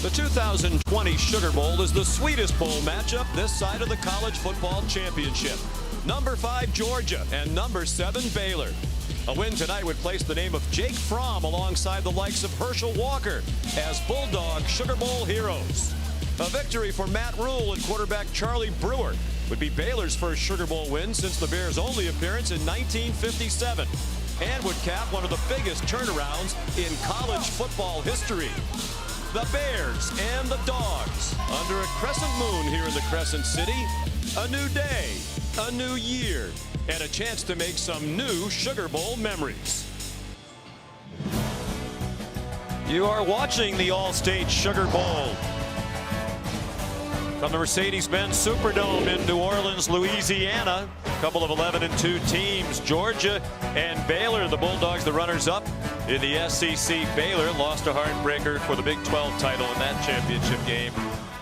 The 2020 Sugar Bowl is the sweetest bowl matchup this side of the college football championship. Number 5 Georgia and number 7 Baylor. A win tonight would place the name of Jake Fromm alongside the likes of Herschel Walker as Bulldog Sugar Bowl heroes. A victory for Matt Rule and quarterback Charlie Brewer would be Baylor's first Sugar Bowl win since the Bears' only appearance in 1957 and would cap one of the biggest turnarounds in college football history. The Bears and the Dogs under a crescent moon here in the Crescent City. A new day, a new year, and a chance to make some new Sugar Bowl memories. You are watching the All-State Sugar Bowl from the Mercedes-Benz Superdome in New Orleans, Louisiana. A couple of 11-2 teams, Georgia and Baylor, the Bulldogs, the runners-up in the SEC. Baylor lost a heartbreaker for the Big 12 title in that championship game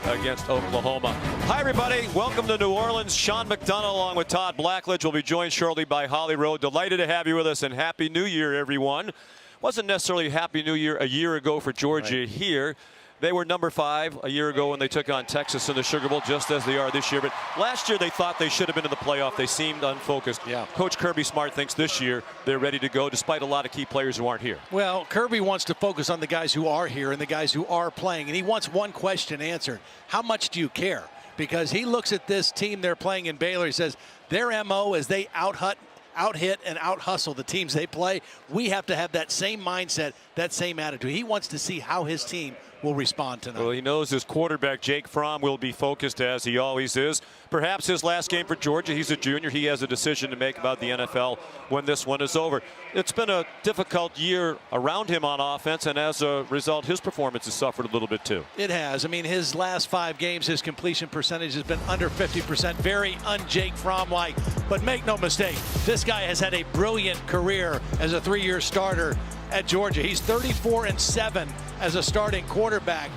against Oklahoma. Hi, everybody. Welcome to New Orleans. Sean McDonough along with Todd Blackledge will be joined shortly by Holly Rowe. Delighted to have you with us, and Happy New Year, everyone. Wasn't necessarily Happy New Year a year ago for Georgia here. They were number 5 a year ago when they took on Texas in the Sugar Bowl, just as they are this year. But last year they thought they should have been in the playoff. They seemed unfocused. Yeah. Coach Kirby Smart thinks this year they're ready to go, despite a lot of key players who aren't here. Well, Kirby wants to focus on the guys who are here and the guys who are playing. And he wants one question answered. How much do you care? Because he looks at this team they're playing in Baylor. He says their MO is they out-hit and out-hustle the teams they play. We have to have that same mindset, that same attitude. He wants to see how his team will respond tonight. Well, he knows his quarterback, Jake Fromm, will be focused as he always is. Perhaps his last game for Georgia. He's a junior. He has a decision to make about the NFL when this one is over. It's been a difficult year around him on offense, and as a result, his performance has suffered a little bit too. It has. I mean, his last 5 games, his completion percentage has been under 50%. Very un-Jake Fromm-like. But make no mistake, this guy has had a brilliant career as a 3-year starter at Georgia. He's 34-7 as a starting quarterback.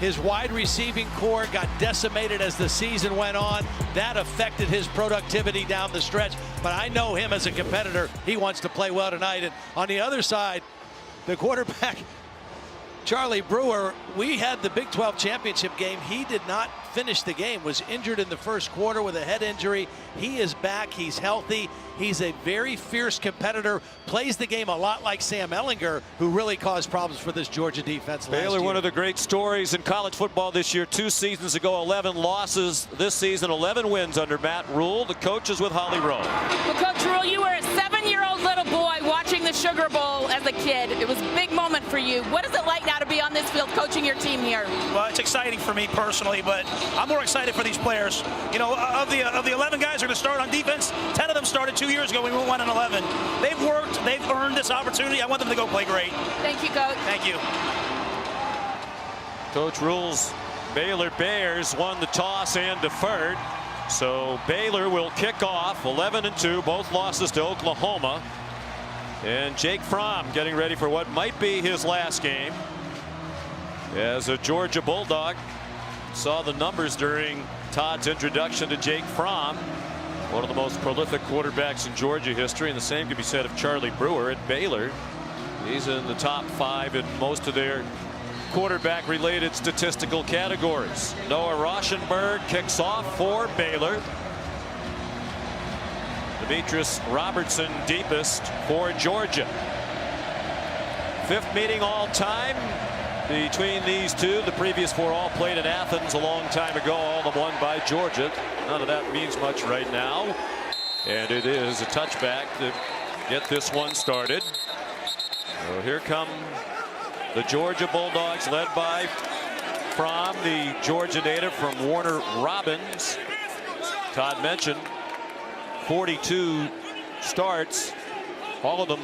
His wide receiving core got decimated as the season went on. That affected his productivity down the stretch. But I know him as a competitor. He wants to play well tonight. And on the other side, the quarterback, Charlie Brewer, we had the Big 12 championship game. He did not finish the game, was injured in the first quarter with a head injury. He is back. He's healthy. He's a very fierce competitor, plays the game a lot like Sam Ehlinger, who really caused problems for this Georgia defense last year. Baylor, one of the great stories in college football this year. 2 seasons ago, 11 losses. This season, 11 wins under Matt Rule. The coach is with Holly Rowe. Well, Coach Rule, you were a 7-year-old little boy watching the Sugar Bowl as a kid. It was a big moment for you. What is it like now to be on this field coaching your team here? Well, it's exciting for me personally, but I'm more excited for these players. You know, of the 11 guys who are going to start on defense, 10 of them started 2 years ago. We went 1-11. They've worked. They've earned this opportunity. I want them to go play great. Thank you, Coach. Thank you. Coach Rule's Baylor Bears won the toss and deferred. So Baylor will kick off 11-2, both losses to Oklahoma. And Jake Fromm getting ready for what might be his last game as a Georgia Bulldog. Saw the numbers during Todd's introduction to Jake Fromm, one of the most prolific quarterbacks in Georgia history, and the same can be said of Charlie Brewer at Baylor. He's in the top 5 in most of their quarterback related statistical categories. Noah Rauschenberg kicks off for Baylor. Demetrius Robertson deepest for Georgia. 5th meeting all time between these two. The previous 4 all played in Athens a long time ago, all of them won by Georgia. None of that means much right now. And it is a touchback to get this one started. So here come the Georgia Bulldogs, led by Fromm, the Georgia native from Warner Robins. Todd mentioned 42 starts, all of them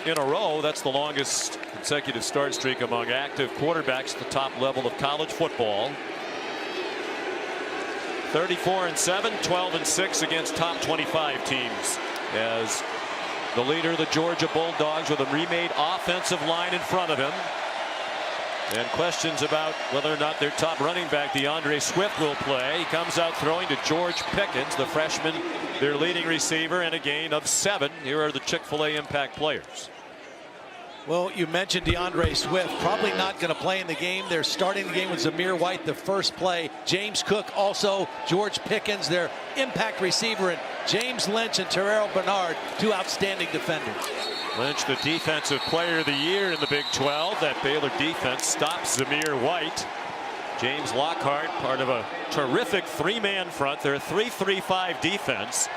in a row. That's the longest consecutive start streak among active quarterbacks at the top level of college football. 34-7, 12-6 against top 25 teams, as the leader, the Georgia Bulldogs, with a remade offensive line in front of him. And questions about whether or not their top running back, DeAndre Swift, will play. He comes out throwing to George Pickens, the freshman, their leading receiver, and a gain of 7. Here are the Chick-fil-A impact players. Well, you mentioned DeAndre Swift, probably not going to play in the game. They're starting the game with Zamir White, the first play. James Cook, also George Pickens, their impact receiver, and James Lynch and Terrell Bernard, two outstanding defenders. Lynch, the defensive player of the year in the Big 12. That Baylor defense stops Zamir White. James Lockhart, part of a terrific three-man front. They're a 3-3-5 defense,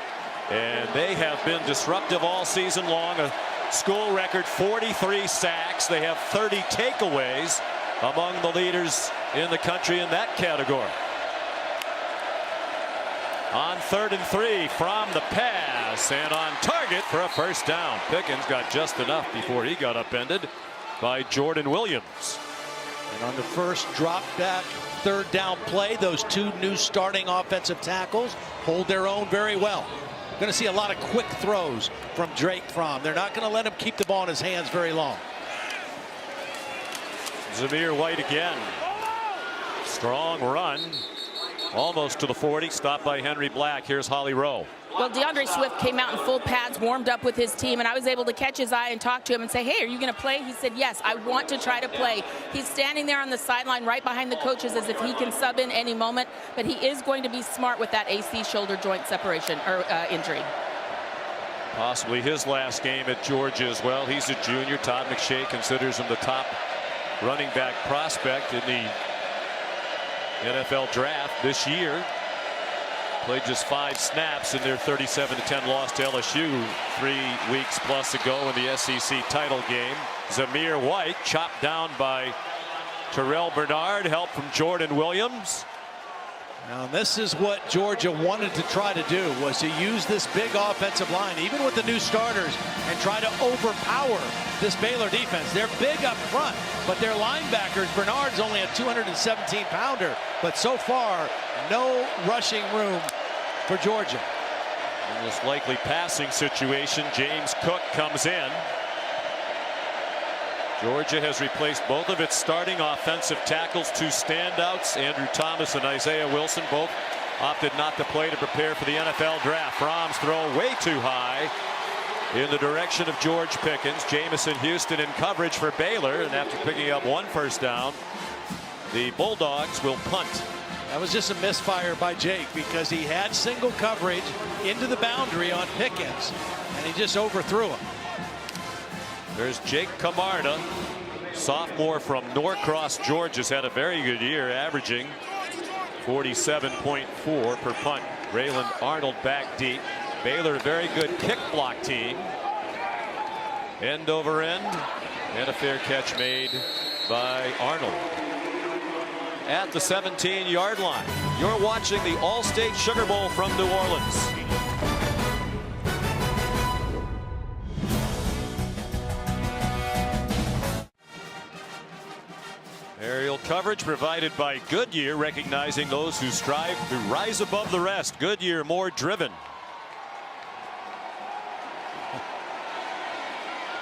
and they have been disruptive all season long. A school record 43 sacks. They have 30 takeaways, among the leaders in the country in that category. On 3rd and 3, from the pass and on target for a first down. Pickens got just enough before he got upended by Jordan Williams. And on the first drop back, 3rd down play, those two new starting offensive tackles hold their own very well. Going to see a lot of quick throws from Jake Fromm. They're not going to let him keep the ball in his hands very long. Zamir White again. Strong run. Almost to the 40. Stopped by Henry Black. Here's Holly Rowe. Well, DeAndre Swift came out in full pads, warmed up with his team, and I was able to catch his eye and talk to him and say, hey, are you going to play? He said, yes, I want to try to play. He's standing there on the sideline right behind the coaches as if he can sub in any moment, but he is going to be smart with that AC shoulder joint separation or injury. Possibly his last game at Georgia as well. He's a junior. Todd McShay considers him the top running back prospect in the NFL draft this year. Played just 5 snaps in their 37-10 loss to LSU 3 weeks plus ago in the SEC title game. Zamir White chopped down by Terrell Bernard. Help from Jordan Williams. Now this is what Georgia wanted to try to do, was to use this big offensive line, even with the new starters, and try to overpower this Baylor defense. They're big up front, but their linebackers, Bernard's only a 217-pounder, but so far, no rushing room for Georgia. In this likely passing situation, James Cook comes in. Georgia has replaced both of its starting offensive tackles, 2 standouts, Andrew Thomas and Isaiah Wilson. Both opted not to play to prepare for the NFL draft. Fromm's throw way too high in the direction of George Pickens. Jamison Houston in coverage for Baylor, and after picking up 1 first down, the Bulldogs will punt. That was just a misfire by Jake because he had single coverage into the boundary on Pickens, and he just overthrew him. There's Jake Camarda, sophomore from Norcross, Georgia, has had a very good year, averaging 47.4 per punt. Rayland Arnold back deep. Baylor, a very good kick block team. End over end, and a fair catch made by Arnold. At the 17-yard line, you're watching the All-State Sugar Bowl from New Orleans. Aerial coverage provided by Goodyear, recognizing those who strive to rise above the rest. Goodyear, more driven.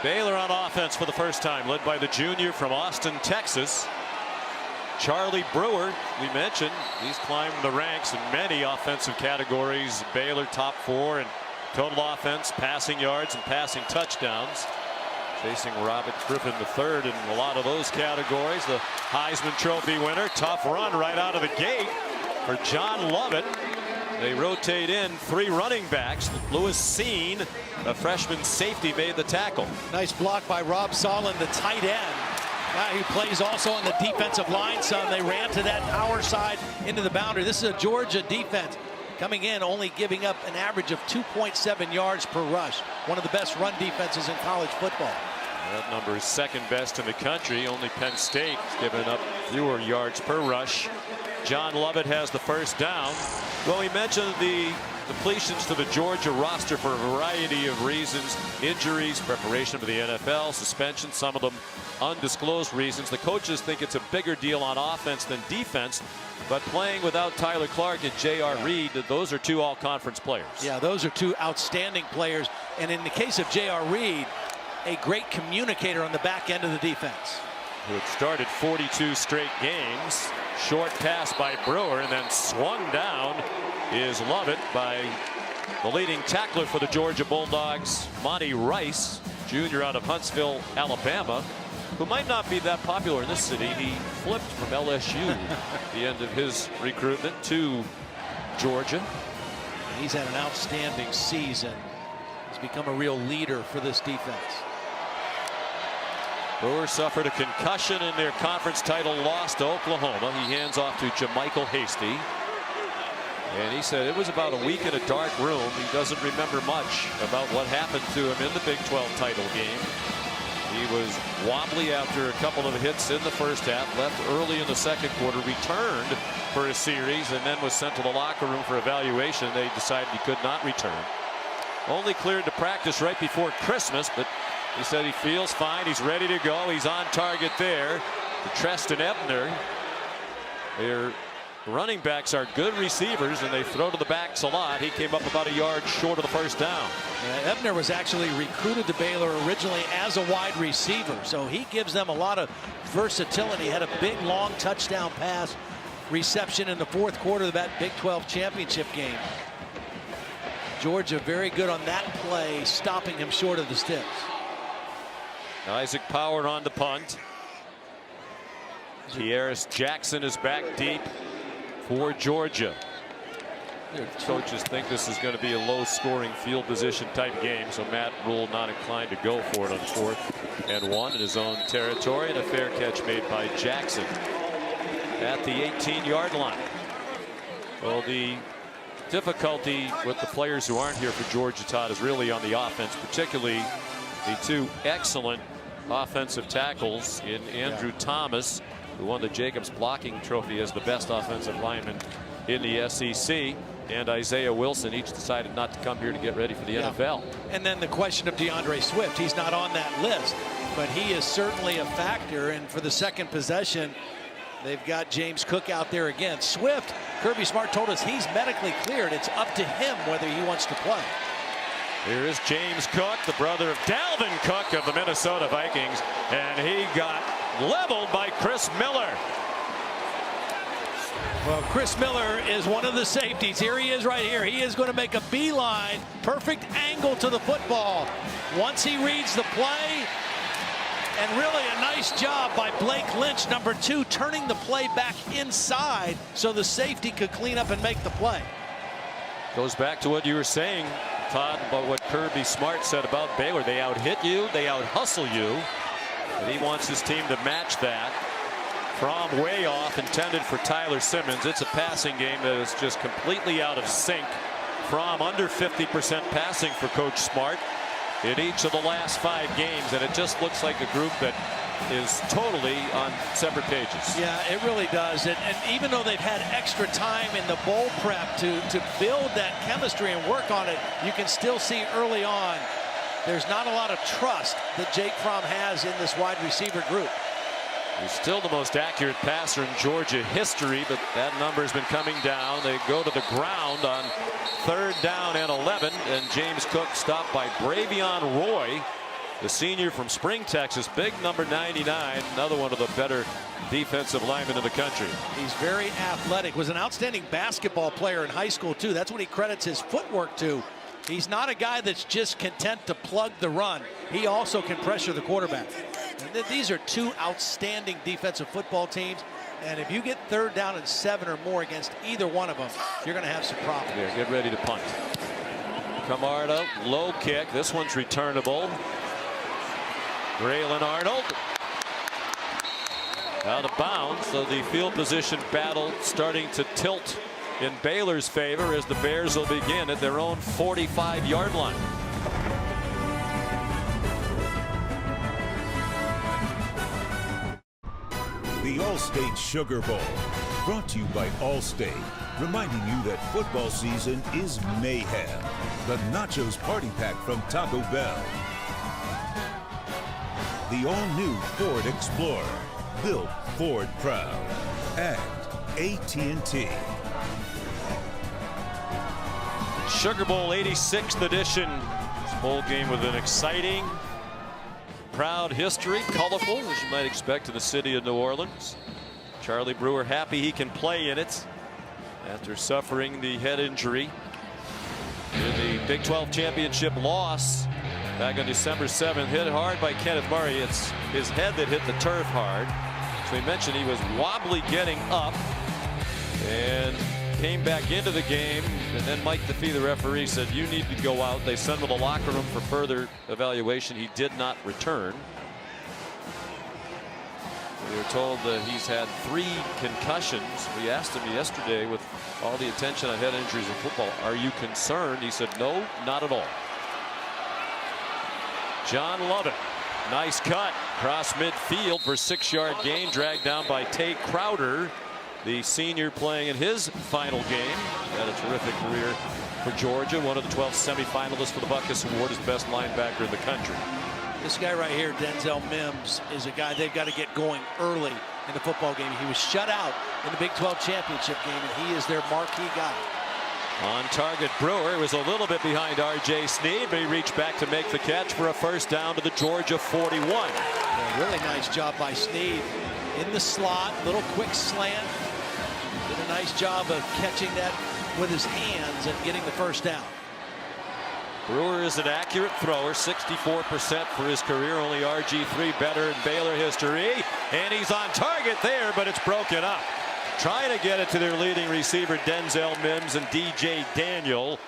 Baylor on offense for the first time, led by the junior from Austin, Texas. Charlie Brewer, we mentioned, he's climbed the ranks in many offensive categories. Baylor top 4 in total offense, passing yards, and passing touchdowns. Facing Robert Griffin III in a lot of those categories. The Heisman Trophy winner. Tough run right out of the gate for John Lovett. They rotate in 3 running backs. Lewis Seen, a freshman safety, made the tackle. Nice block by Rob Solin, the tight end. Guy who plays also on the defensive line some. They ran to that power side into the boundary. This is a Georgia defense coming in, only giving up an average of 2.7 yards per rush. One of the best run defenses in college football. That number is 2nd best in the country. Only Penn State giving up fewer yards per rush. John Lovett has the first down. Well, we mentioned the depletions to the Georgia roster for a variety of reasons. Injuries, preparation for the NFL, suspension, some of them undisclosed reasons. The coaches think it's a bigger deal on offense than defense, but playing without Tyler Clark and J.R. Reed, those are 2 all-conference players. Yeah, those are 2 outstanding players. And in the case of J.R. Reed, a great communicator on the back end of the defense. Who had started 42 straight games. Short pass by Brewer, and then swung down is Lovett by the leading tackler for the Georgia Bulldogs, Monty Rice, junior out of Huntsville, Alabama, who might not be that popular in this city. He flipped from LSU at the end of his recruitment to Georgia. He's had an outstanding season. He's become a real leader for this defense. Brewer suffered a concussion in their conference title loss to Oklahoma. He hands off to Jamichael Hasty. And he said it was about a week in a dark room. He doesn't remember much about what happened to him in the Big 12 title game. He was wobbly after a couple of hits in the first half, left early in the second quarter, returned for a series, and then was sent to the locker room for evaluation. They decided he could not return. Only cleared to practice right before Christmas, but he said he feels fine. He's ready to go. He's on target there. Trest and Ebner, their running backs are good receivers, and they throw to the backs a lot. He came up about a yard short of the first down. Ebner was actually recruited to Baylor originally as a wide receiver, so he gives them a lot of versatility. Had a big, long touchdown pass reception in the fourth quarter of that Big 12 championship game. Georgia very good on that play, stopping him short of the sticks. Isaac Power on the punt. Kieris Jackson is back deep for Georgia. Coaches think this is going to be a low-scoring field position type game, so Matt Rule not inclined to go for it on 4th and 1 in his own territory, and a fair catch made by Jackson at the 18-yard line. Well, the difficulty with the players who aren't here for Georgia, Todd, is really on the offense, particularly the two excellent offensive tackles in Andrew Thomas, who won the Jacobs Blocking Trophy as the best offensive lineman in the SEC, and Isaiah Wilson each decided not to come here to get ready for the NFL. And then the question of DeAndre Swift. He's not on that list, but he is certainly a factor. And for the second possession, they've got James Cook out there again. Swift, Kirby Smart told us he's medically cleared. It's up to him whether he wants to play. Here is James Cook, the brother of Dalvin Cook of the Minnesota Vikings, and he got leveled by Chris Miller. Well, Chris Miller is one of the safeties. Here he is right here. He is going to make a beeline. Perfect angle to the football. Once he reads the play, and really a nice job by Blake Lynch, number 2, turning the play back inside so the safety could clean up and make the play. Goes back to what you were saying, Todd, about what Kirby Smart said about Baylor. They out-hit you, they out-hustle you, and he wants his team to match that. From way off, intended for Tyler Simmons. It's a passing game that is just completely out of sync. From under 50% passing for Coach Smart in each of the last 5 games, and it just looks like a group that is totally on separate pages. Yeah, it really does. And even though they've had extra time in the bowl prep to build that chemistry and work on it, you can still see early on there's not a lot of trust that Jake Fromm has in this wide receiver group. He's still the most accurate passer in Georgia history, but that number has been coming down. They go to the ground on 3rd down and 11, and James Cook stopped by Bravion Roy, the senior from Spring, Texas. Big number 99, another one of the better defensive linemen in the country. He's very athletic. Was an outstanding basketball player in high school too. That's what he credits his footwork to. He's not a guy that's just content to plug the run. He also can pressure the quarterback. And these are 2 outstanding defensive football teams, and if you get 3rd down and 7 or more against either one of them, you're going to have some problems. Yeah, get ready to punt. Camarda, low kick. This one's returnable. Braylon Arnold out of bounds, so the field position battle starting to tilt in Baylor's favor as the Bears will begin at their own 45-yard line. The All-State Sugar Bowl, brought to you by Allstate, reminding you that football season is mayhem. The Nachos Party Pack from Taco Bell. The all-new Ford Explorer, built Ford proud. And AT&T. Sugar Bowl 86th edition. This bowl game with an exciting, proud history, colorful, as you might expect in the city of New Orleans. Charlie Brewer happy he can play in it after suffering the head injury in the Big 12 championship loss back on December 7th. Hit hard by Kenneth Murray. It's his head that hit the turf hard. So we mentioned he was wobbly getting up and came back into the game. And then Mike DeFee, the referee, said, you need to go out. They sent him to the locker room for further evaluation. He did not return. We were told that he's had 3 concussions. We asked him yesterday, with all the attention on head injuries in football, are you concerned? He said, no, not at all. John Lovett, nice cut across midfield for a 6-yard gain, dragged down by Tay Crowder, the senior playing in his final game. Had a terrific career for Georgia, one of the 12 semifinalists for the Butkus Award as best linebacker in the country. This guy right here, Denzel Mims, is a guy they've got to get going early in the football game. He was shut out in the Big 12 championship game, and he is their marquee guy. On target, Brewer was a little bit behind R.J. Sneed, but he reached back to make the catch for a first down to the Georgia 41. A really nice job by Sneed in the slot, little quick slant. Did a nice job of catching that with his hands and getting the first down. Brewer is an accurate thrower, 64% for his career, only RG3 better in Baylor history, and he's on target there, but it's broken up. Trying to get it to their leading receiver, Denzel Mims, and DJ Daniel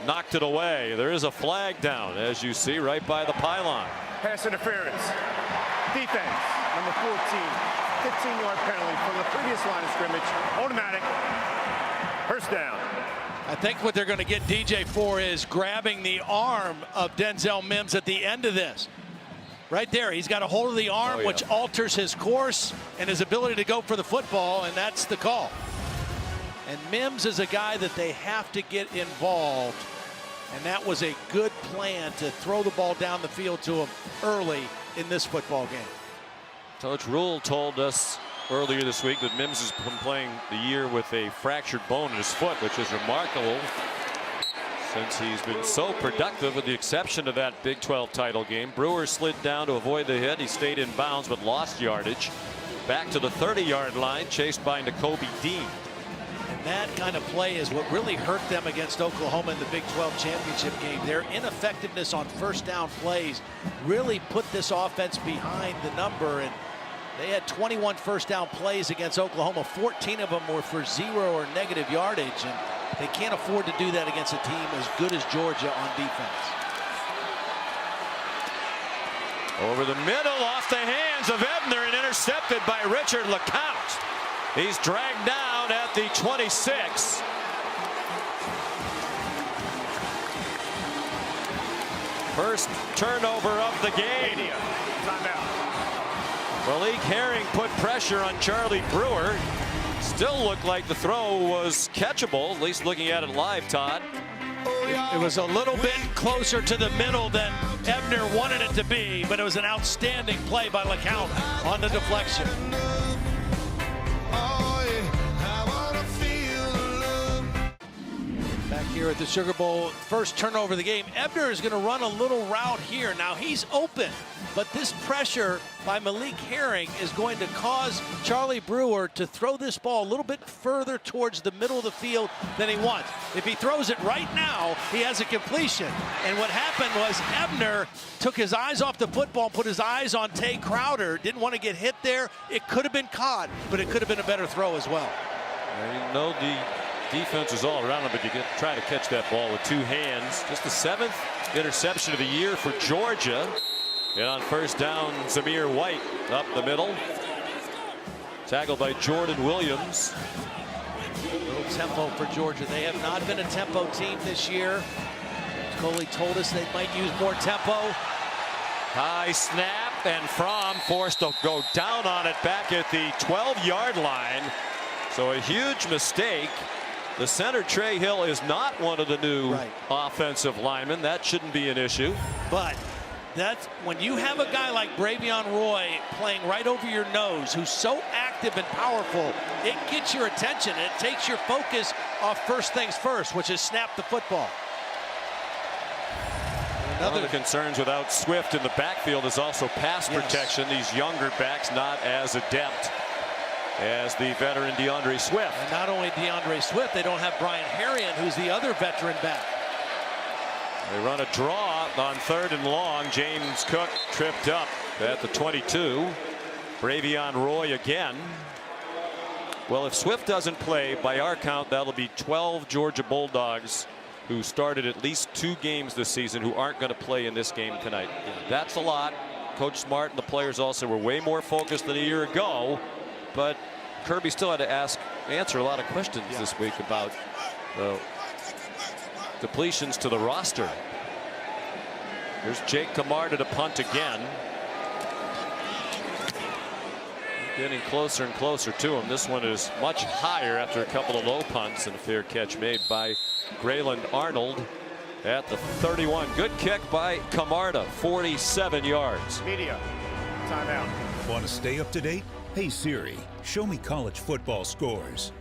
knocked it away. There is a flag down, as you see, right by the pylon. Pass interference. Defense, number 14, 15-yard penalty from the previous line of scrimmage, automatic, first down. I think what they're going to get DJ for is grabbing the arm of Denzel Mims at the end of this. Right there, he's got a hold of the arm, which alters his course and his ability to go for the football, and that's the call. And Mims is a guy that they have to get involved, and that was a good plan to throw the ball down the field to him early in this football game. Coach Rule told us earlier this week that Mims has been playing the year with a fractured bone in his foot, which is remarkable since he's been so productive, with the exception of that Big 12 title game. Brewer slid down to avoid the hit. He stayed in bounds but lost yardage. Back to the 30-yard line, chased by Nakobe Dean. And that kind of play is what really hurt them against Oklahoma in the Big 12 championship game. Their ineffectiveness on first down plays really put this offense behind the number, and they had 21 first down plays against Oklahoma. 14 of them were for 0 or negative yardage, and they can't afford to do that against a team as good as Georgia on defense. Over the middle, off the hands of Ebner, and intercepted by Richard LeCount. He's dragged down at the 26. First turnover of the game. Timeout. Malik Herring put pressure on Charlie Brewer. Still looked like the throw was catchable, at least looking at it live, Todd. It was a little bit closer to the middle than Ebner wanted it to be, but it was an outstanding play by LeCount on the deflection. Back here at the Sugar Bowl, first turnover of the game. Ebner is going to run a little route here. Now he's open, but this pressure by Malik Herring is going to cause Charlie Brewer to throw this ball a little bit further towards the middle of the field than he wants. If he throws it right now, he has a completion. And what happened was Ebner took his eyes off the football and put his eyes on Tay Crowder. Didn't want to get hit there. It could have been caught, but it could have been a better throw as well. You know, the defense is all around him, but you can try to catch that ball with 2 hands. Just the 7th interception of the year for Georgia. And on first down, Zamir White up the middle. Tackled by Jordan Williams. A little tempo for Georgia. They have not been a tempo team this year. Coley told us they might use more tempo. High snap, and Fromm forced to go down on it back at the 12-yard line. So a huge mistake. The center, Trey Hill, is not one of the new offensive linemen. That shouldn't be an issue. But that's when you have a guy like Bravion Roy playing right over your nose, who's so active and powerful, it gets your attention. It takes your focus off first things first, which is snap the football. One of the concerns without Swift in the backfield is also pass protection. These younger backs not as adept as the veteran DeAndre Swift. And not only DeAndre Swift, they don't have Brian Harrion, who's the other veteran back. They run a draw on 3rd and long. James Cook tripped up at the 22. Bravion Roy again. Well, if Swift doesn't play, by our count, that'll be 12 Georgia Bulldogs who started at least 2 games this season who aren't going to play in this game tonight. That's a lot. Coach Smart and the players also were way more focused than a year ago, but Kirby still had to answer a lot of questions this week about depletions to the roster. There's Jake Camarda to punt again. Getting closer and closer to him. This one is much higher after a couple of low punts, and a fair catch made by Grayland Arnold at the 31. Good kick by Camarda, 47 yards. Media, timeout. Want to stay up to date? Hey Siri, show me college football scores.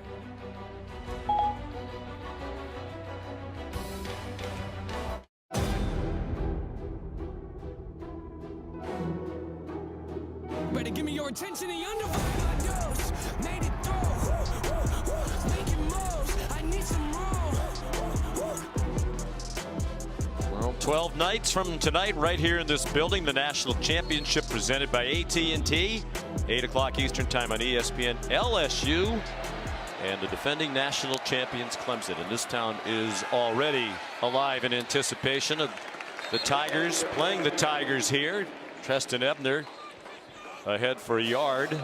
Better give me your attention and undervibe dose. Made it through. Making moves. I need some more. Well, 12 nights from tonight, right here in this building, the national championship presented by AT&T. 8 o'clock Eastern time on ESPN. LSU and the defending national champions Clemson. And this town is already alive in anticipation of the Tigers playing the Tigers here. Treston Ebner ahead for a yard. Going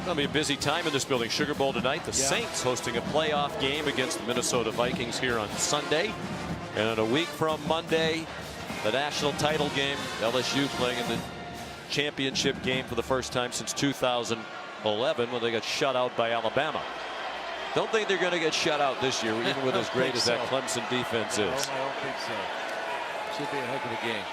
to be a busy time in this building. Sugar Bowl tonight. The Saints hosting a playoff game against the Minnesota Vikings here on Sunday. And a week from Monday, the national title game. LSU playing in the championship game for the first time since 2011 when they got shut out by Alabama. Don't think they're going to get shut out this year, even with as great as that Clemson defense is. I don't think so. Should be a heck of a game.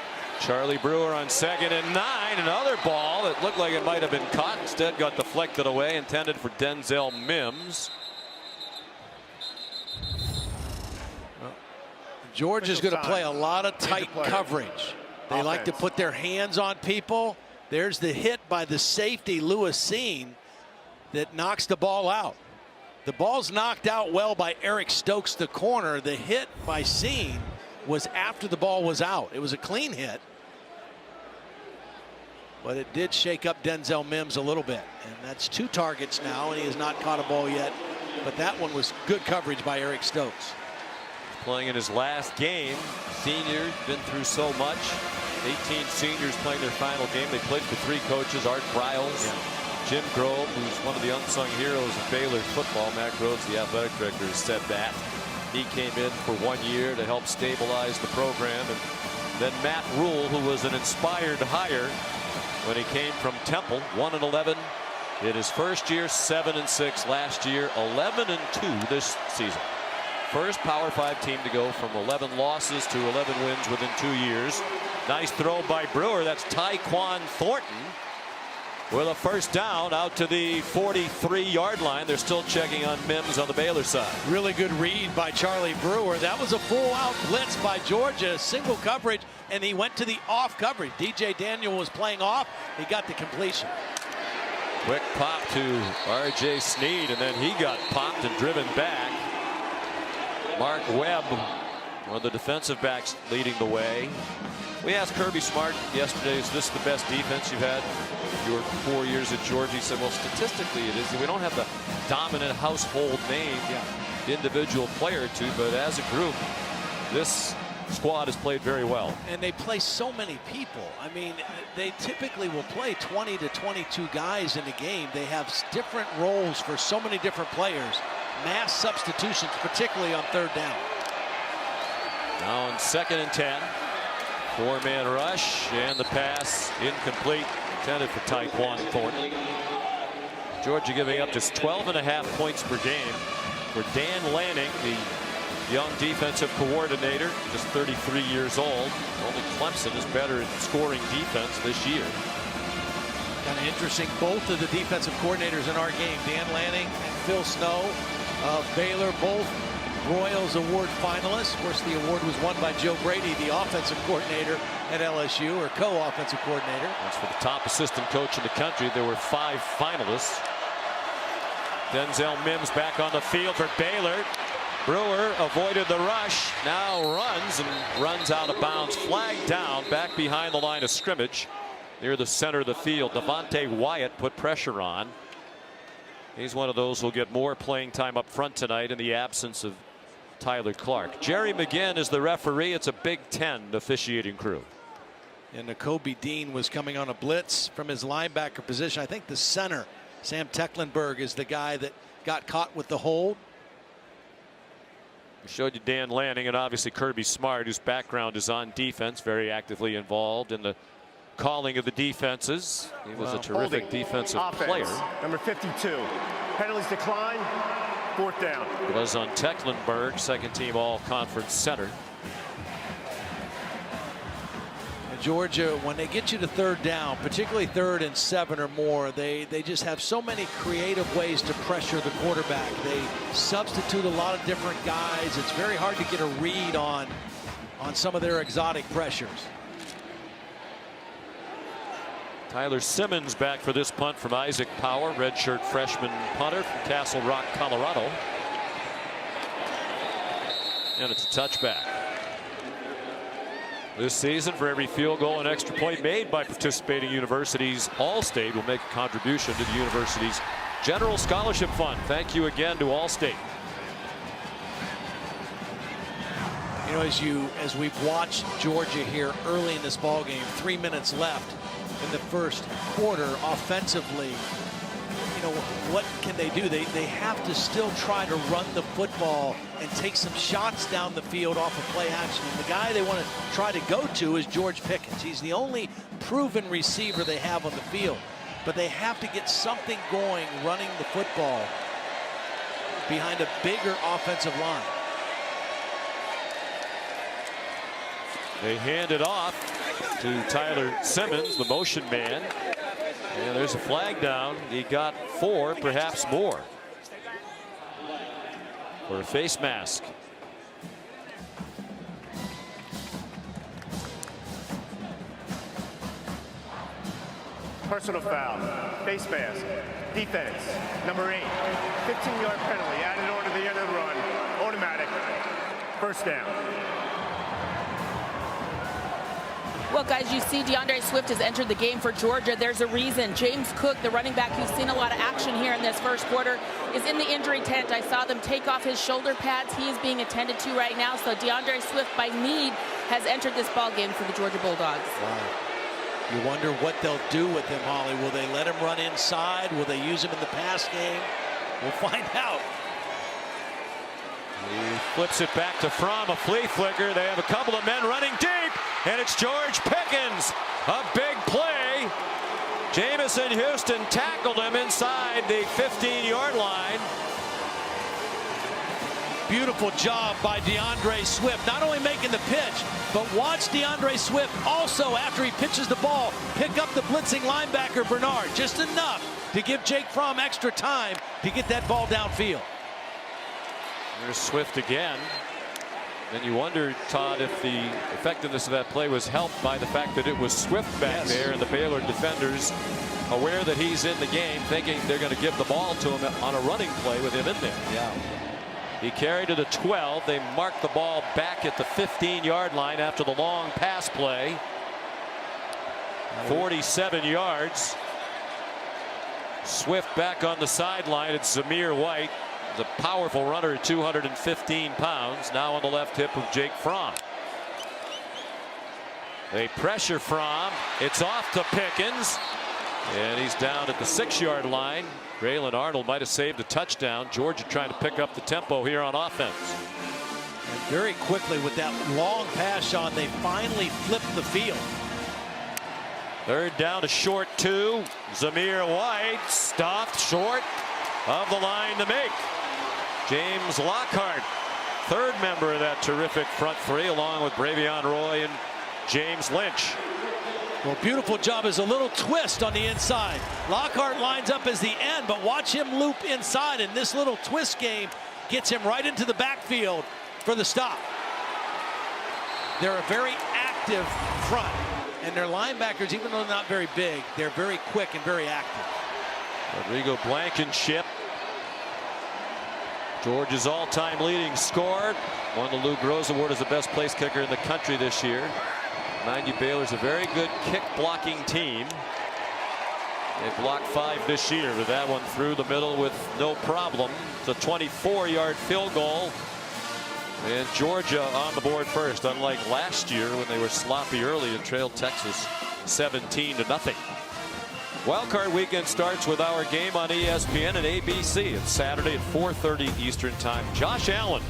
Charlie Brewer on 2nd and 9. Another ball that looked like it might have been caught. Instead got deflected away, intended for Denzel Mims. Georgia's going to play a lot of tight coverage. They like to put their hands on people. There's the hit by the safety, Lewis Seen, that knocks the ball out. The ball's knocked out well by Eric Stokes, the corner. The hit by Seen was after the ball was out. It was a clean hit, but it did shake up Denzel Mims a little bit. And that's 2 targets now, and he has not caught a ball yet. But that one was good coverage by Eric Stokes. Playing in his last game. Senior, been through so much. 18 seniors playing their final game. They played for 3 coaches, Art Briles, Jim Grove, who's one of the unsung heroes of Baylor football. Matt Rhodes, the athletic director, has said that. He came in for 1 year to help stabilize the program. And then Matt Rule, who was an inspired hire when he came from Temple, 1-11 in his first year, 7-6 last year, 11-2 this season. First Power 5 team to go from 11 losses to 11 wins within 2 years. Nice throw by Brewer. That's Tyquan Thornton with a first down out to the 43-yard line. They're still checking on Mims on the Baylor side. Really good read by Charlie Brewer. That was a full-out blitz by Georgia, single coverage, and he went to the off coverage. DJ Daniel was playing off. He got the completion. Quick pop to R.J. Sneed, and then he got popped and driven back. Mark Webb, one of the defensive backs, leading the way. We asked Kirby Smart yesterday, is this the best defense you've had your 4 years at Georgia? He said, well, statistically it is. We don't have the dominant household name, individual player or two, but as a group, this squad has played very well. And they play so many people. I mean, they typically will play 20 to 22 guys in a game. They have different roles for so many different players. Mass substitutions, particularly on 3rd down. Now on 2nd and 10. 4-man rush, and the pass incomplete, intended for Tyquan Thornton. Georgia giving up just 12.5 points per game for Dan Lanning, the young defensive coordinator, just 33 years old. Only Clemson is better at scoring defense this year. Kind of interesting, both of the defensive coordinators in our game, Dan Lanning and Phil Snow of Baylor, both Royals Award finalists. Of course, the award was won by Joe Brady, the offensive coordinator at LSU, or co-offensive coordinator. That's for the top assistant coach in the country. There were 5 finalists. Denzel Mims back on the field for Baylor. Brewer avoided the rush, now runs out of bounds, flagged down back behind the line of scrimmage near the center of the field. Devontae Wyatt put pressure on. He's one of those who'll get more playing time up front tonight in the absence of Tyler Clark. Jerry McGinn is the referee. It's a Big Ten officiating crew. And Nakobe Dean was coming on a blitz from his linebacker position. I think the center, Sam Tecklenburg, is the guy that got caught with the hold. We showed you Dan Lanning and obviously Kirby Smart, whose background is on defense, very actively involved in the calling of the defenses. He was a terrific defensive player. Number 52. Penalties decline. 4th down. It was on Tecklenburg, second team all-conference center. Georgia, when they get you to 3rd down, particularly 3rd and 7 or more, they just have so many creative ways to pressure the quarterback. They substitute a lot of different guys. It's very hard to get a read on some of their exotic pressures. Tyler Simmons back for this punt from Isaac Power, redshirt freshman punter from Castle Rock, Colorado. And it's a touchback. This season, for every field goal and extra point made by participating universities, Allstate will make a contribution to the university's General Scholarship Fund. Thank you again to Allstate. You know, as we've watched Georgia here early in this ball game, 3 minutes left in the first quarter offensively, you know, what can they do? They have to still try to run the football and take some shots down the field off of play action. And the guy they want to try to go to is George Pickens. He's the only proven receiver they have on the field. But they have to get something going running the football behind a bigger offensive line. They hand it off to Tyler Simmons, the motion man. And there's a flag down. He got 4, perhaps more, for a face mask. Personal foul. Face mask. Defense. Number 8. 15-yard penalty. Added on to the end of the run. Automatic. 1st down. Well, guys, you see DeAndre Swift has entered the game for Georgia. There's a reason. James Cook, the running back who's seen a lot of action here in this first quarter, is in the injury tent. I saw them take off his shoulder pads. He is being attended to right now. So DeAndre Swift, by need, has entered this ball game for the Georgia Bulldogs. Wow. You wonder what they'll do with him, Holly. Will they let him run inside? Will they use him in the pass game? We'll find out. He flips it back to Fromm, a flea flicker. They have a couple of men running deep, and it's George Pickens. A big play. Jamison Houston tackled him inside the 15-yard line. Beautiful job by DeAndre Swift, not only making the pitch, but watch DeAndre Swift also, after he pitches the ball, pick up the blitzing linebacker Bernard, just enough to give Jake Fromm extra time to get that ball downfield. There's Swift again. Then you wonder, Todd, if the effectiveness of that play was helped by the fact that it was Swift back there, and the Baylor defenders aware that he's in the game, thinking they're going to give the ball to him on a running play with him in there. Yeah. He carried to the 12. They marked the ball back at the 15-yard line after the long pass play. 47 yards. Swift back on the sideline. It's Zamir White, the powerful runner at 215 pounds, now on the left hip of Jake Fromm. They pressure Fromm. It's off to Pickens, and he's down at the 6-yard line. Braylon Arnold might have saved a touchdown. Georgia trying to pick up the tempo here on offense. And very quickly with that long pass, Sean, they finally flipped the field. 3rd down to short 2. Zamir White stopped short of the line to make. James Lockhart, 3rd member of that terrific front 3, along with Bravion Roy and James Lynch. Well, beautiful job is a little twist on the inside. Lockhart lines up as the end, but watch him loop inside, and this little twist game gets him right into the backfield for the stop. They're a very active front, and their linebackers, even though they're not very big, they're very quick and very active. Rodrigo Blankenship Georgia's all-time leading scorer. Won the Lou Groza Award as the best place kicker in the country this year. Mind you, Baylor's a very good kick blocking team. They blocked 5 this year, but that one through the middle with no problem. It's a 24-yard field goal. And Georgia on the board first, unlike last year when they were sloppy early and trailed Texas 17-0. Wildcard weekend starts with our game on ESPN and ABC. It's Saturday at 4:30 Eastern Time. Josh Allen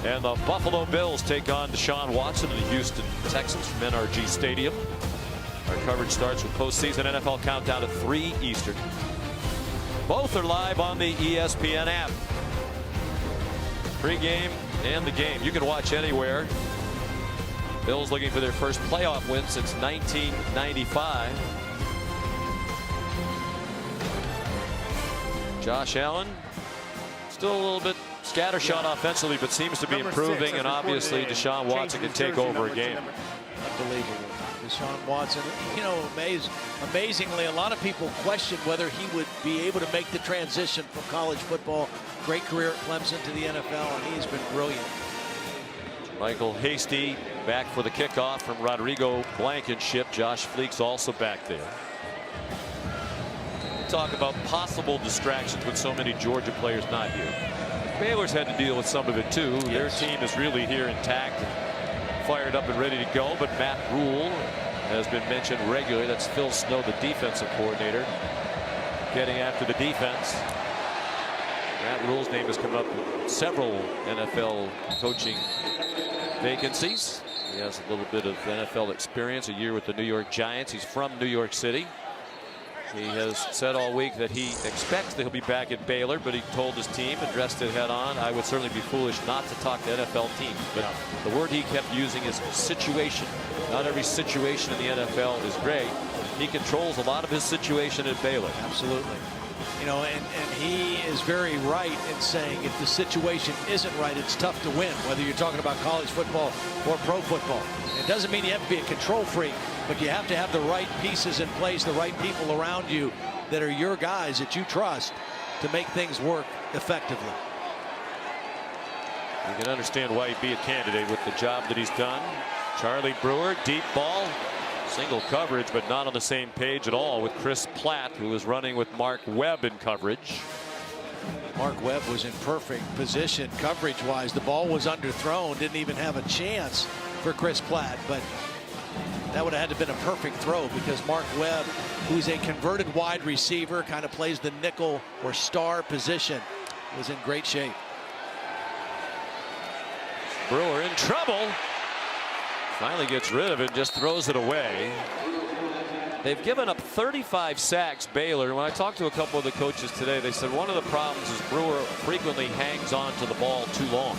and the Buffalo Bills take on Deshaun Watson in Houston, Texas from NRG Stadium. Our coverage starts with postseason NFL countdown at 3 Eastern. Both are live on the ESPN app. Pre-game and the game. You can watch anywhere. Bills looking for their first playoff win since 1995. Josh Allen still a little bit scattershot offensively, but seems to be improving, and obviously Deshaun Watson can take over a game. Unbelievable. Deshaun Watson, you know, amazingly, a lot of people questioned whether he would be able to make the transition from college football, great career at Clemson, to the NFL, and he's been brilliant. Michael Hasty back for the kickoff from Rodrigo Blankenship. Josh Fleek's also back there. Talk about possible distractions with so many Georgia players not here. Baylor's had to deal with some of it too. Yes. Their team is really here intact and fired up and ready to go, but Matt Rule has been mentioned regularly. That's Phil Snow, the defensive coordinator, getting after the defense. Matt Rule's name has come up in several NFL coaching vacancies. He has a little bit of NFL experience, a year with the New York Giants. He's from New York City. He has said all week that he expects that he'll be back at Baylor, but he told his team, addressed it head on, I would certainly be foolish not to talk to NFL teams. But the word he kept using is situation. Not every situation in the NFL is great. He controls a lot of his situation at Baylor. Absolutely. You know, and he is very right in saying if the situation isn't right, it's tough to win, whether you're talking about college football or pro football. It doesn't mean you have to be a control freak, but you have to have the right pieces in place, the right people around you that are your guys that you trust to make things work effectively. You can understand why he'd be a candidate with the job that he's done. Charlie Brewer, deep ball. Single coverage, but not on the same page at all with Chris Platt, who was running with Mark Webb in coverage. Mark Webb was in perfect position coverage-wise. The ball was underthrown, didn't even have a chance for Chris Platt, but that would have had to have been a perfect throw because Mark Webb, who's a converted wide receiver, kind of plays the nickel or star position, was in great shape. Brewer in trouble. Finally gets rid of it, just throws it away. They've given up 35 sacks, Baylor. When I talked to a couple of the coaches today, they said one of the problems is Brewer frequently hangs on to the ball too long.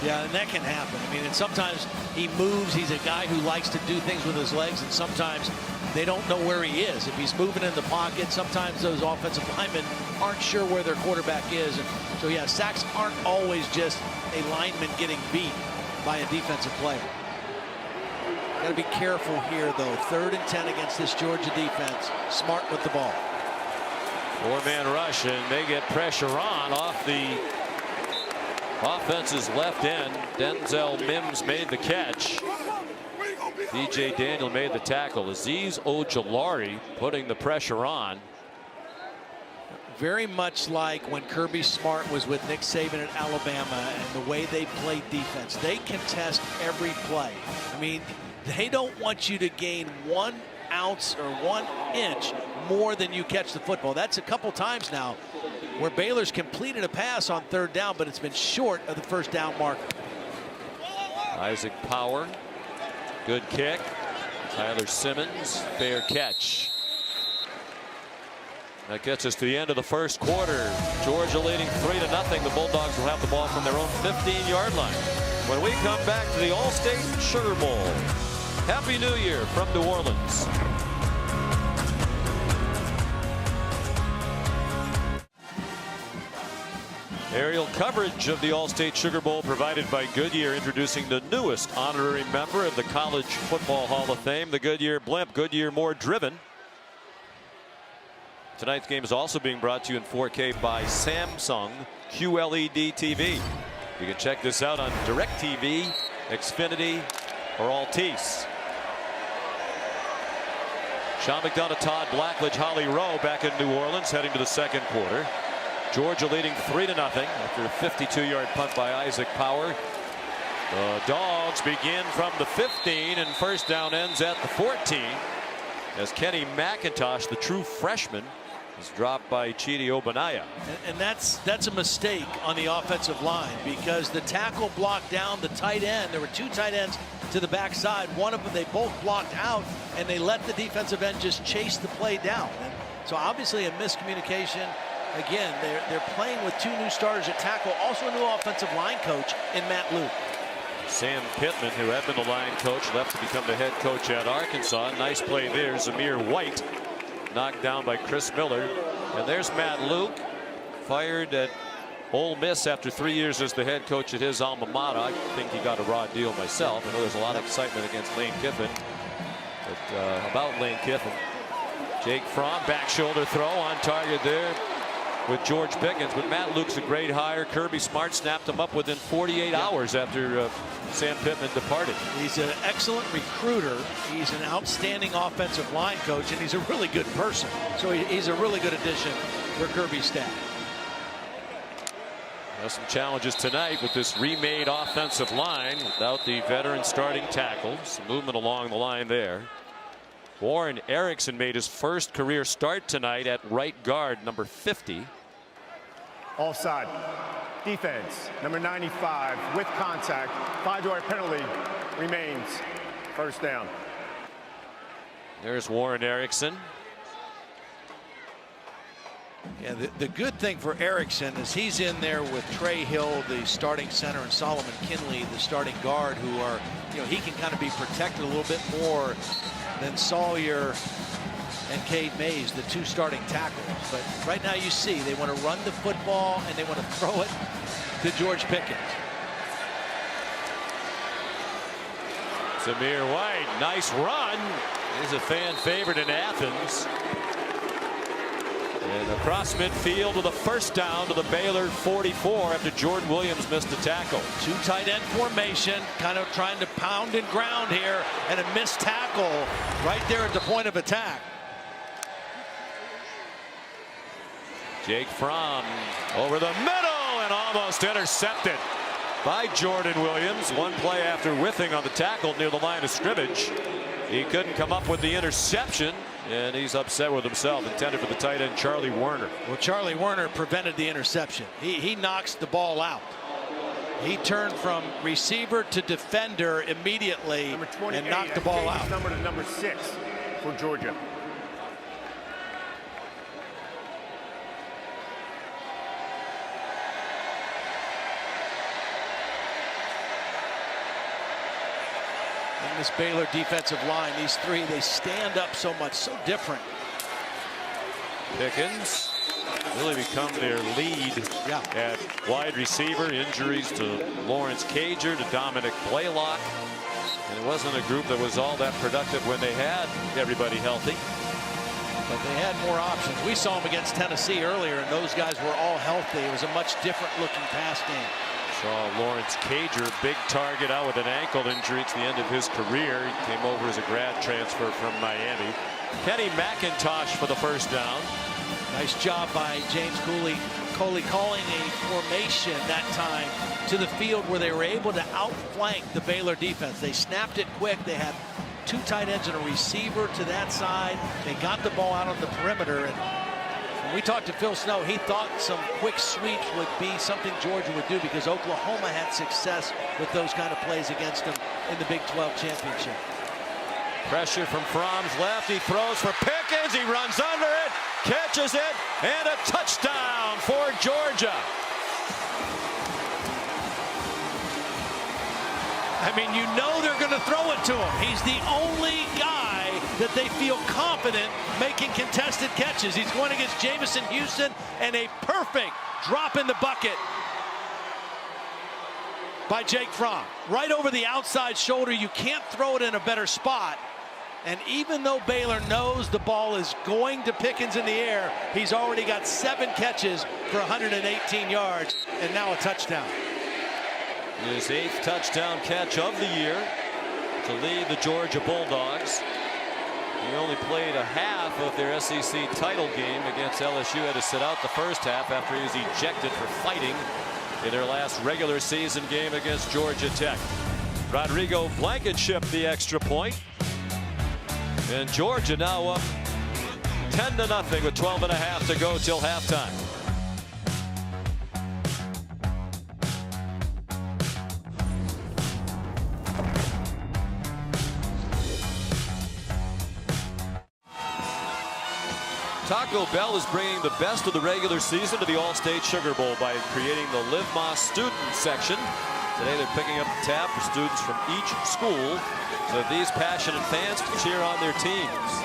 Yeah, and that can happen. I mean, and sometimes he moves. He's a guy who likes to do things with his legs, and sometimes they don't know where he is. If he's moving in the pocket, sometimes those offensive linemen aren't sure where their quarterback is. And so, yeah, sacks aren't always just a lineman getting beat by a defensive player. Got to be careful here, though. 3rd and 10 against this Georgia defense. Smart with the ball. 4-man rush, and they get pressure on off the offense's left end. Denzel Mims made the catch. DJ Daniel made the tackle. Azeez Ojulari putting the pressure on. Very much like when Kirby Smart was with Nick Saban at Alabama and the way they played defense. They contest every play. I mean, they don't want you to gain 1 ounce or 1 inch more than you catch the football. That's a couple times now where Baylor's completed a pass on 3rd down, but it's been short of the 1st down marker. Isaac Power, good kick. Tyler Simmons, fair catch. That gets us to the end of the 1st quarter. Georgia leading 3-0. The Bulldogs will have the ball from their own 15-yard line. When we come back to the All-State Sugar Bowl. Happy New Year from New Orleans. Aerial coverage of the All-State Sugar Bowl provided by Goodyear, introducing the newest honorary member of the College Football Hall of Fame, the Goodyear Blimp. Goodyear, more driven. Tonight's game is also being brought to you in 4K by Samsung QLED TV. You can check this out on DirecTV, Xfinity, or Altice. Sean McDonough, Todd Blackledge, Holly Rowe back in New Orleans heading to the second quarter. Georgia leading 3-0 after a 52-yard punt by Isaac Power. The Dogs begin from the 15 and first down ends at the 14 as Kenny McIntosh, the true freshman, is dropped by Chidi Obanaya. And that's a mistake on the offensive line because the tackle blocked down the tight end. There were two tight ends to the backside. One of them they both blocked out, and they let the defensive end just chase the play down. And so obviously a miscommunication. Again, they're playing with two new starters at tackle, also a new offensive line coach in Matt Luke. Sam Pittman, who had been the line coach, left to become the head coach at Arkansas. Nice play there. Zamir White knocked down by Chris Miller. And there's Matt Luke, fired at Ole Miss after 3 years as the head coach at his alma mater. I think he got a raw deal myself. I know there's a lot of excitement against Lane Kiffin. But about Lane Kiffin. Jake Fromm, back shoulder throw on target there with George Pickens. But Matt Luke's a great hire. Kirby Smart snapped him up within 48 hours after Sam Pittman departed. He's an excellent recruiter. He's an outstanding offensive line coach, and he's a really good person. So he's a really good addition for Kirby's staff. There's some challenges tonight with this remade offensive line without the veteran starting tackle. Some movement along the line there. Warren Erickson made his first career start tonight at right guard, number 50. Offside. Defense, number 95, with contact. 5-yard penalty remains. First down. There's Warren Erickson. Yeah, the good thing for Erickson is he's in there with Trey Hill, the starting center, and Solomon Kinley, the starting guard, who are, he can kind of be protected a little bit more than Sawyer and Cade Mays, the two starting tackles. But right now you see they want to run the football and they want to throw it to George Pickens. Zamir White, nice run. He's a fan favorite in Athens. And across midfield with a first down to the Baylor 44 after Jordan Williams missed a tackle. Two tight end formation, kind of trying to pound and ground here, and a missed tackle right there at the point of attack. Jake Fromm over the middle and almost intercepted by Jordan Williams. One play after whiffing on the tackle near the line of scrimmage. He couldn't come up with the interception, and he's upset with himself. Intended for the tight end Charlie Werner. Well, Charlie Werner prevented the interception. He knocks the ball out. He turned from receiver to defender immediately and knocked the ball out. Number to number 6 for Georgia. In this Baylor defensive line, these three, they stand up so much, so different. Pickens really become their lead at wide receiver. Injuries to Lawrence Cager, to Dominic Blaylock. And it wasn't a group that was all that productive when they had everybody healthy. But they had more options. We saw them against Tennessee earlier, and those guys were all healthy. It was a much different looking pass game. Saw Lawrence Cager, big target, out with an ankle injury. It's the end of his career. He came over as a grad transfer from Miami. Kenny McIntosh for the first down. Nice job by James Coley calling a formation that time to the field where they were able to outflank the Baylor defense. They snapped it quick. They had two tight ends and a receiver to that side. They got the ball out on the perimeter. And when we talked to Phil Snow, he thought some quick sweeps would be something Georgia would do because Oklahoma had success with those kind of plays against them in the Big 12 championship. Pressure from Fromm's left. He throws for Pickens. He runs under it, catches it, and a touchdown for Georgia. I mean, you know they're going to throw it to him. He's the only guy that they feel confident making contested catches. He's going against Jamison Houston, and a perfect drop in the bucket by Jake Fromm. Right over the outside shoulder. You can't throw it in a better spot. And even though Baylor knows the ball is going to Pickens in the air, he's already got 7 catches for 118 yards and now a touchdown. His 8th touchdown catch of the year to lead the Georgia Bulldogs. He only played a half of their SEC title game against LSU. Had to sit out the first half after he was ejected for fighting in their last regular season game against Georgia Tech. Rodrigo Blankenship the extra point. And Georgia now up 10-0 with 12.5 to go till halftime. Taco Bell is bringing the best of the regular season to the All-State Sugar Bowl by creating the Live Más student section. Today they're picking up the tab for students from each school so that these passionate fans can cheer on their teams.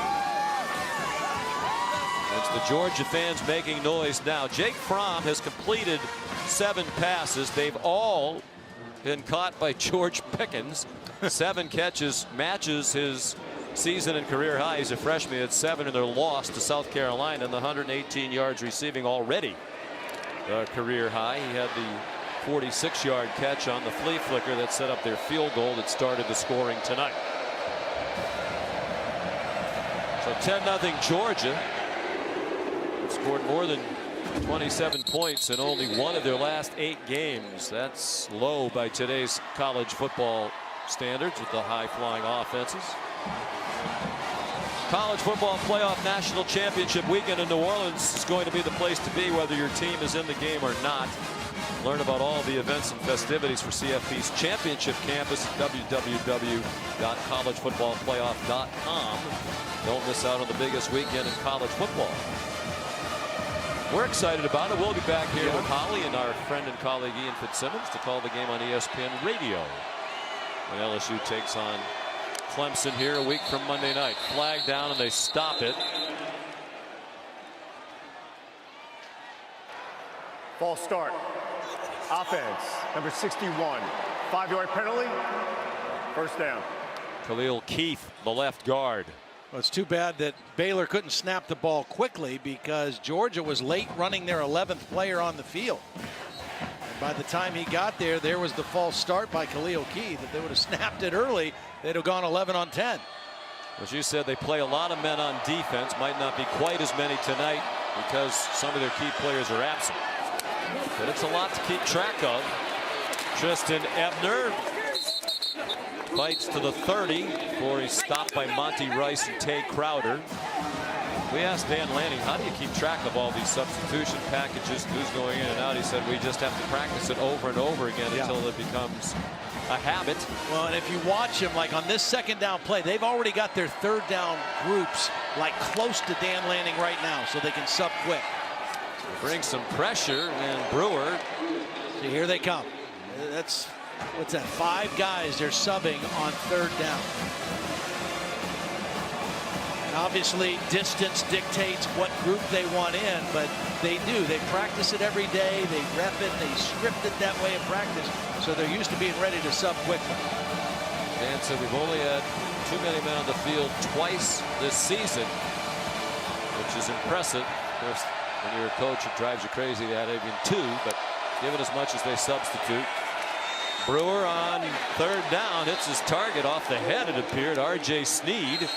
It's the Georgia fans making noise now. Jake Fromm has completed 7 passes. They've all been caught by George Pickens. 7 catches matches his season and career high. He's a freshman at 7 in their loss to South Carolina, and the 118 yards receiving already a career high. He had the 46-yard catch on the flea flicker that set up their field goal that started the scoring tonight. So 10-0 Georgia. Scored more than 27 points in only one of their last 8 games. That's low by today's college football standards with the high-flying offenses. College football playoff national championship weekend in New Orleans is going to be the place to be, whether your team is in the game or not. Learn about all the events and festivities for CFP's championship campus at www.collegefootballplayoff.com. Don't miss out on the biggest weekend in college football. We're excited about it. We'll be back here with Holly and our friend and colleague Ian Fitzsimmons to call the game on ESPN Radio when LSU takes on Clemson here a week from Monday night. Flag down and they stop it. False start. Offense, number 61. 5-yard penalty. First down. Khalil Keith, the left guard. Well, it's too bad that Baylor couldn't snap the ball quickly because Georgia was late running their 11th player on the field. And by the time he got there, there was the false start by Khalil Keith. If they would have snapped it early, they'd have gone 11 on 10. As you said, they play a lot of men on defense. Might not be quite as many tonight because some of their key players are absent. But it's a lot to keep track of. Tristan Ebner fights to the 30 before he's stopped by Monty Rice and Tay Crowder. We asked Dan Lanning, how do you keep track of all these substitution packages, who's going in and out? He said, we just have to practice it over and over again until it becomes a habit. Well, and if you watch him, like on this second down play, they've already got their third down groups like close to Dan Lanning right now, so they can sub quick. Bring some pressure, and Brewer. See, here they come. That's, what's that, 5 guys they're subbing on third down. And obviously, distance dictates what group they want in, but they do. They practice it every day. They rep it. They script it that way in practice, so they're used to being ready to sub quickly. Dan said we've only had too many men on the field twice this season, which is impressive. Of course, when you're a coach, it drives you crazy to have even 2, but given as much as they substitute. Brewer on third down hits his target off the head, it appeared. R.J. Sneed.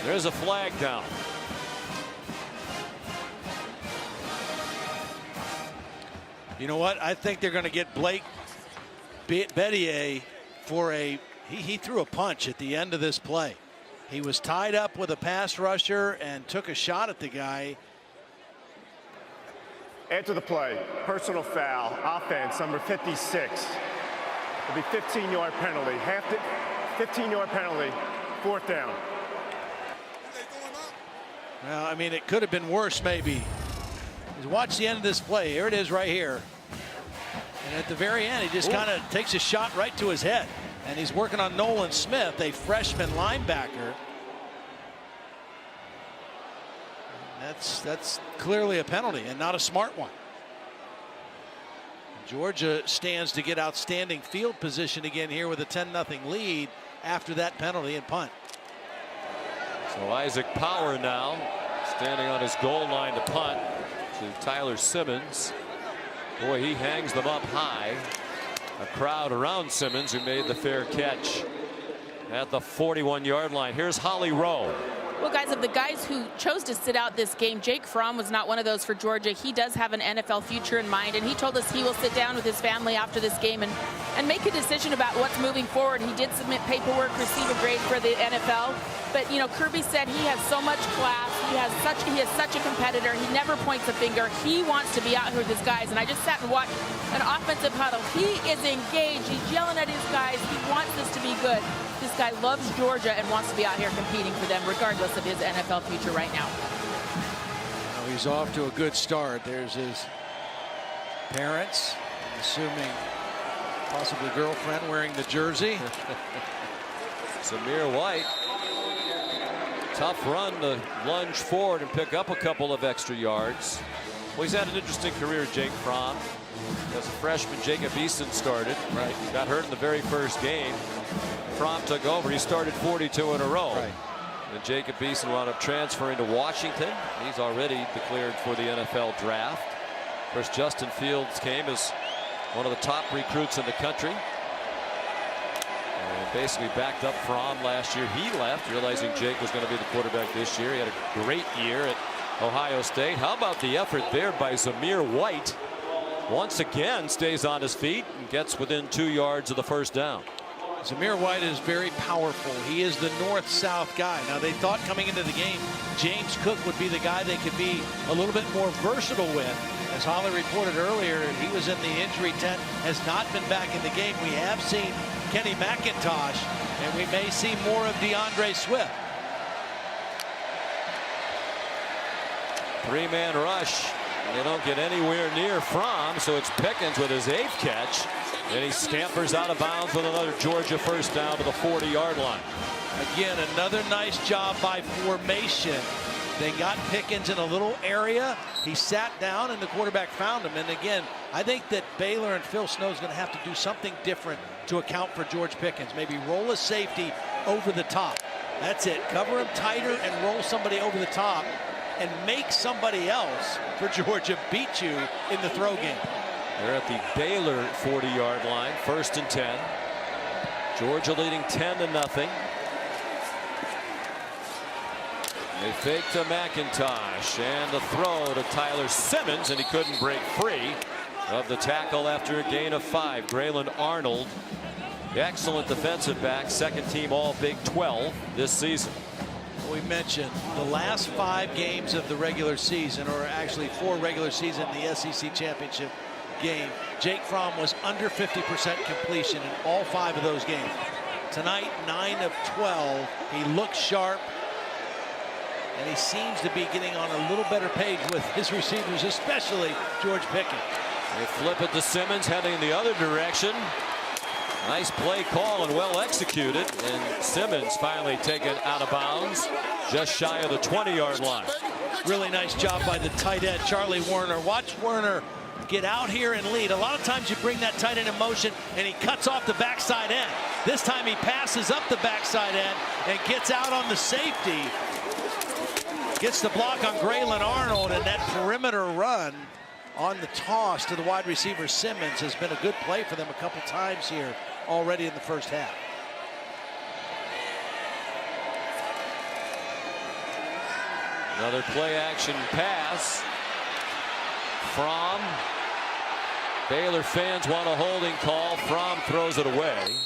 There's a flag down. You know what? I think they're going to get Blake Bettier for a he threw a punch at the end of this play. He was tied up with a pass rusher and took a shot at the guy. After the play, personal foul, offense, number 56. It'll be 15-yard penalty. 15-yard penalty, fourth down. Well, I mean, it could have been worse, maybe. Watch the end of this play. Here it is right here. And at the very end, he just kind of takes a shot right to his head. And he's working on Nolan Smith, a freshman linebacker. That's clearly a penalty and not a smart one. Georgia stands to get outstanding field position again here with a 10-0 lead. after that penalty and punt. So Isaac Power now standing on his goal line to punt to Tyler Simmons. Boy, he hangs them up high. A crowd around Simmons, who made the fair catch at the 41-yard line. Here's Holly Rowe. Well, guys, of the guys who chose to sit out this game, Jake Fromm was not one of those for Georgia. He does have an NFL future in mind, and he told us he will sit down with his family after this game and make a decision about what's moving forward. He did submit paperwork, receive a grade for the NFL. But, you know, Kirby said he has so much class. He is such a competitor. He never points a finger. He wants to be out here with his guys. And I just sat and watched an offensive huddle. He is engaged. He's yelling at his guys. He wants this to be good. This guy loves Georgia and wants to be out here competing for them, regardless of his NFL future right now. Well, he's off to a good start. There's his parents, I'm assuming possibly girlfriend, wearing the jersey. Zamir White. Tough run to lunge forward and pick up a couple of extra yards. Well, he's had an interesting career, Jake Fromm. As a freshman, Jacob Eason started. Right. Got hurt in the very first game. Fromm took over. He started 42 in a row. Right. And Jacob Eason wound up transferring to Washington. He's already declared for the NFL draft. Of course, Justin Fields came as one of the top recruits in the country. And basically backed up Fromm last year. He left, realizing Jake was going to be the quarterback this year. He had a great year at Ohio State. How about the effort there by Zamir White? Once again stays on his feet and gets within 2 yards of the first down. Zamir White is very powerful. He is the north-south guy. Now, they thought coming into the game, James Cook would be the guy they could be a little bit more versatile with. As Holly reported earlier, he was in the injury tent, has not been back in the game. We have seen Kenny McIntosh, and we may see more of DeAndre Swift. Three-man rush. They don't get anywhere near Fromm, so it's Pickens with his 8th catch. And he scampers out of bounds with another Georgia first down to the 40-yard line. Again, another nice job by formation. They got Pickens in a little area. He sat down, and the quarterback found him. And again, I think that Baylor and Phil Snow is going to have to do something different to account for George Pickens. Maybe roll a safety over the top. That's it. Cover him tighter and roll somebody over the top and make somebody else for Georgia beat you in the throw game. They're at the Baylor 40-yard line, 1st and 10. Georgia leading 10-0. They fake to McIntosh, and the throw to Tyler Simmons, and he couldn't break free of the tackle after a gain of 5. Graylin Arnold, excellent defensive back, second team all Big 12 this season. We mentioned the last 5 games of the regular season, or actually 4 regular season in the SEC championship game. Jake Fromm was under 50% completion in all 5 of those games. Tonight, 9 of 12. He looks sharp, and he seems to be getting on a little better page with his receivers, especially George Pickens. They flip it to Simmons, heading the other direction. Nice play call and well executed, and Simmons finally taken out of bounds just shy of the 20-yard line. Really nice job by the tight end, Charlie Werner. Watch Werner get out here and lead. A lot of times you bring that tight end in motion and he cuts off the backside end. This time he passes up the backside end and gets out on the safety. Gets the block on Graylin Arnold, and that perimeter run on the toss to the wide receiver Simmons has been a good play for them a couple times here already in the first half. Another play action pass. Fromm. Baylor fans want a holding call. Fromm throws it away.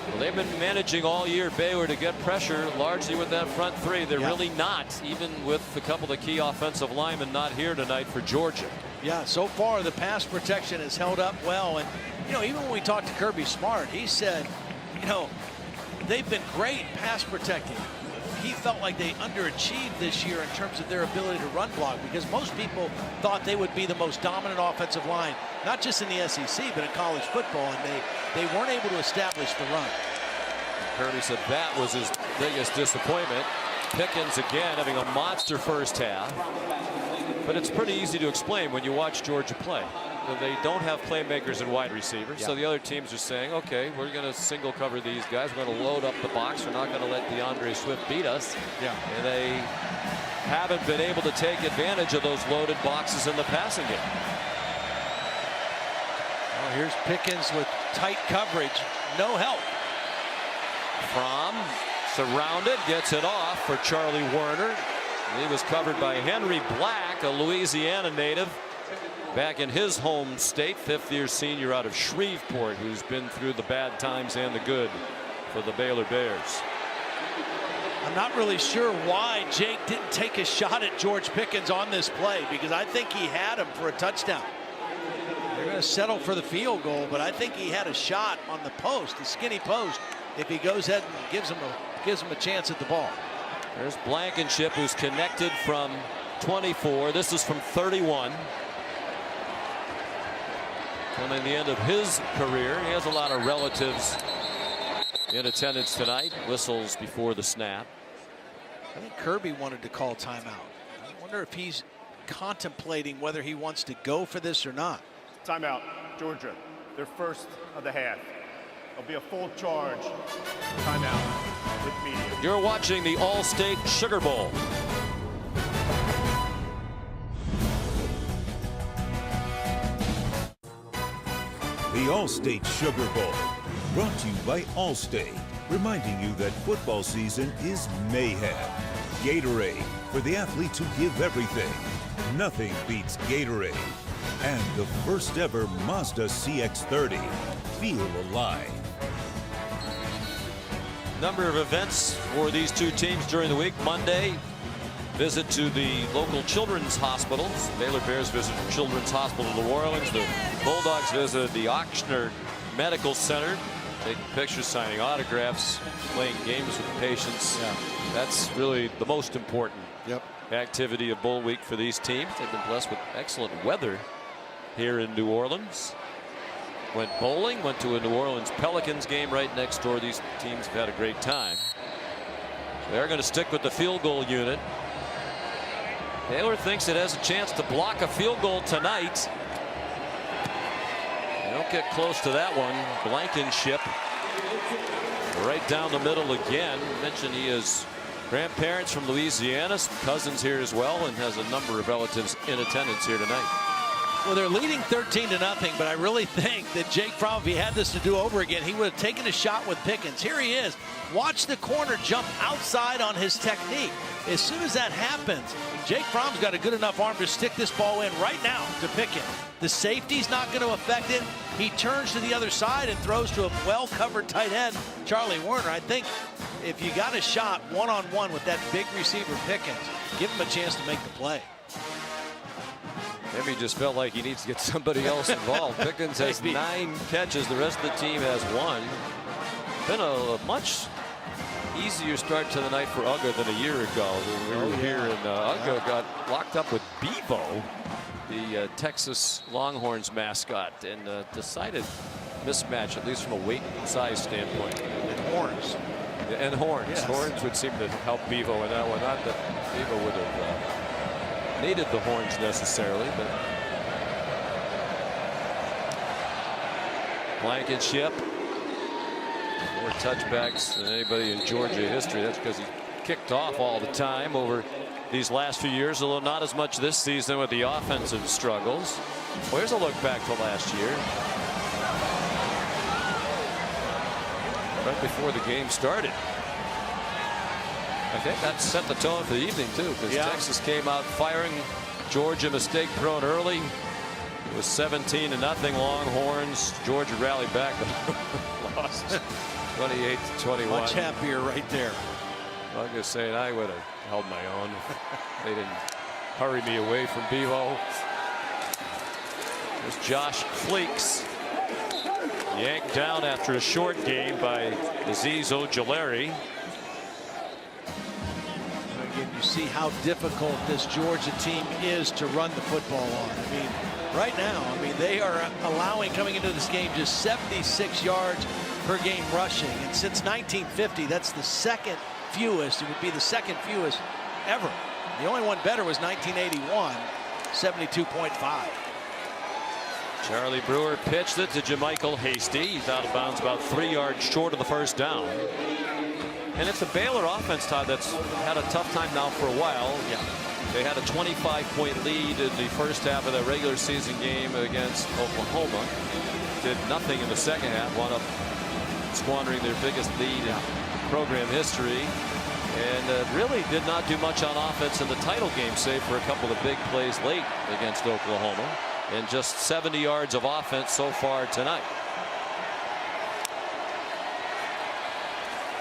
Well, they've been managing all year, Baylor, to get pressure largely with that front three. They're really not, even with a couple of key offensive linemen not here tonight for Georgia. Yeah, so far the pass protection has held up well. And, you know, even when we talked to Kirby Smart, he said, you know, they've been great pass protecting. He felt like they underachieved this year in terms of their ability to run block, because most people thought they would be the most dominant offensive line, not just in the SEC, but in college football, and they weren't able to establish the run. Kirby said that was his biggest disappointment. Pickens again having a monster first half, but it's pretty easy to explain when you watch Georgia play. they don't have playmakers and wide receivers. Yeah. So the other teams are saying, okay, we're going to single cover these guys. We're going to load up the box. We're not going to let DeAndre Swift beat us. Yeah. And they haven't been able to take advantage of those loaded boxes in the passing game. Well, here's Pickens with tight coverage. No help. Fromm surrounded, gets it off for Charlie Werner. He was covered by Henry Black, a Louisiana native, back in his home state, fifth-year senior out of Shreveport, who's been through the bad times and the good for the Baylor Bears. I'm not really sure why Jake didn't take a shot at George Pickens on this play, because I think he had him for a touchdown. They're going to settle for the field goal, but I think he had a shot on the post, the skinny post, if he goes ahead and gives him a chance at the ball. There's Blankenship, who's connected from 24. This is from 31. Coming the end of his career. He has a lot of relatives in attendance tonight. Whistles before the snap. I think Kirby wanted to call timeout. I wonder if he's contemplating whether he wants to go for this or not. Timeout, Georgia. Their first of the half. It'll be a full charge. Timeout with media. You're watching the All-State Sugar Bowl. The All-State Sugar Bowl, brought to you by Allstate, reminding you that football season is mayhem. Gatorade, for the athletes who give everything. Nothing beats Gatorade. And the first ever Mazda CX-30. Feel alive. Number of events for these two teams during the week. Monday, visit to the local children's hospitals. Baylor Bears visit Children's Hospital New Orleans. The Bulldogs visited the Ochsner Medical Center, taking pictures, signing autographs, playing games with the patients. Yeah. That's really the most important Yep. activity of Bowl Week for these teams. They've been blessed with excellent weather here in New Orleans. Went bowling, went to a New Orleans Pelicans game right next door. These teams have had a great time. They're going to stick with the field goal unit. Baylor thinks it has a chance to block a field goal tonight. They don't get close to that one. Blankenship right down the middle again. Mentioned he has grandparents from Louisiana, some cousins here as well, and has a number of relatives in attendance here tonight. Well, they're leading 13-0, but I really think that Jake Fromm, if he had this to do over again, he would have taken a shot with Pickens. Here he is. Watch the corner jump outside on his technique. As soon as that happens, Jake Fromm's got a good enough arm to stick this ball in right now to Pickens. The safety's not going to affect it. He turns to the other side and throws to a well-covered tight end, Charlie Werner. I think if you got a shot one-on-one with that big receiver Pickens, give him a chance to make the play. Maybe he just felt like he needs to get somebody else involved. Pickens has 9 catches. The rest of the team has 1. Been a much easier start to the night for Uga than a year ago. When we were here, and Uga got locked up with Bevo, the Texas Longhorns mascot, and decided mismatch, at least from a weight and size standpoint. And horns. And horns. Yes. Horns would seem to help Bevo in that one. Not that Bevo would have needed the horns necessarily, but Blankenship, more touchbacks than anybody in Georgia history. That's because he kicked off all the time over these last few years, although not as much this season with the offensive struggles. Well, here's a look back to last year. Right before the game started. I think that set the tone for the evening, too, because Texas came out firing. Georgia mistake thrown early. It was 17-0 Longhorns. Georgia rallied back, but lost 28-21. Much happier right there. I'm just saying I would have held my own. They didn't hurry me away from Bevo. There's Josh Fleeks. Yanked down after a short game by Azeez Ojulari. Again, you see how difficult this Georgia team is to run the football on. I mean, right now, they are allowing, coming into this game, just 76 yards per game rushing. And since 1950, that's the second fewest. It would be the second fewest ever. The only one better was 1981, 72.5. Charlie Brewer pitched it to JaMychal Hasty. He's out of bounds about 3 yards short of the first down. And it's a Baylor offense, Todd, that's had a tough time now for a while. Yeah. They had a 25-point lead in the first half of the regular season game against Oklahoma. Did nothing in the second half, wound up squandering their biggest lead in program history. And really did not do much on offense in the title game, save for a couple of big plays late against Oklahoma. And just 70 yards of offense so far tonight.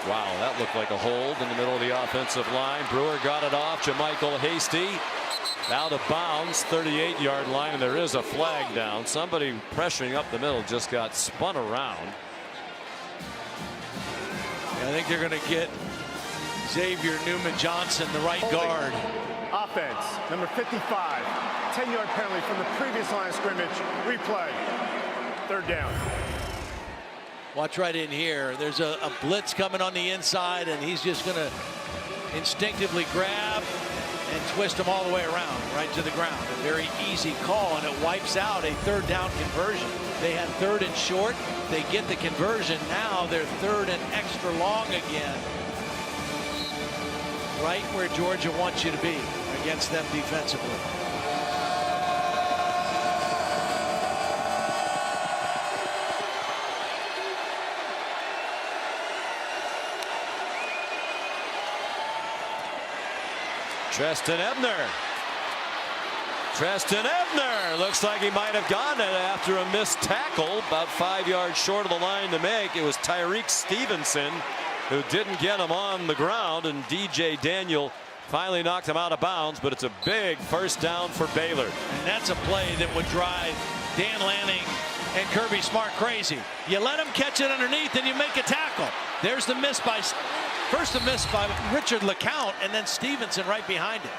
Wow, that looked like a hold in the middle of the offensive line. Brewer got it off. JaMychal Hasty out of bounds, 38-yard line, and there is a flag down. Somebody pressuring up the middle just got spun around. I think they're going to get Xavier Newman-Johnson, the right guard. Offense, number 55, 10-yard penalty from the previous line of scrimmage. Replay, 3rd down. Watch right in here. There's a blitz coming on the inside, and he's just going to instinctively grab and twist them all the way around, right to the ground. A very easy call, and it wipes out a 3rd down conversion. They had 3rd and short. They get the conversion. Now they're 3rd and extra long again. Right where Georgia wants you to be against them defensively. Treston Ebner looks like he might have gotten it after a missed tackle about 5 yards short of the line to make. It was Tyreek Stevenson who didn't get him on the ground, and DJ Daniel finally knocked him out of bounds, but it's a big first down for Baylor. And that's a play that would drive Dan Lanning and Kirby Smart crazy. You let him catch it underneath and you make a tackle. There's the miss by Richard LeCount, and then Stevenson right behind it.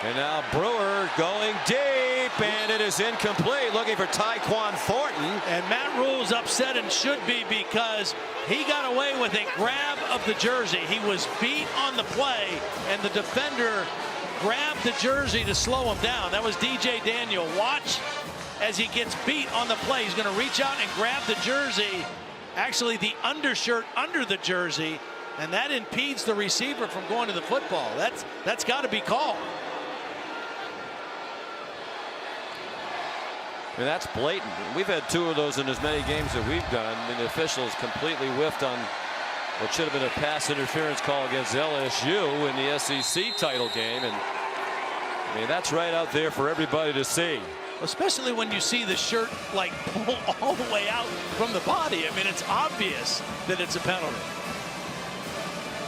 And now Brewer going deep, and it is incomplete, looking for Tyquan Thornton. And Matt Rule's upset, and should be, because he got away with a grab of the jersey. He was beat on the play, and the defender grabbed the jersey to slow him down. That was DJ Daniel. Watch as he gets beat on the play. He's going to reach out and grab the jersey, actually the undershirt under the jersey, and that impedes the receiver from going to the football. That's got to be called. I mean, that's blatant. We've had 2 of those in as many games that we've done, and the officials completely whiffed on what should have been a pass interference call against LSU in the SEC title game. And I mean, that's right out there for everybody to see. Especially when you see the shirt like pull all the way out from the body. I mean, it's obvious that it's a penalty.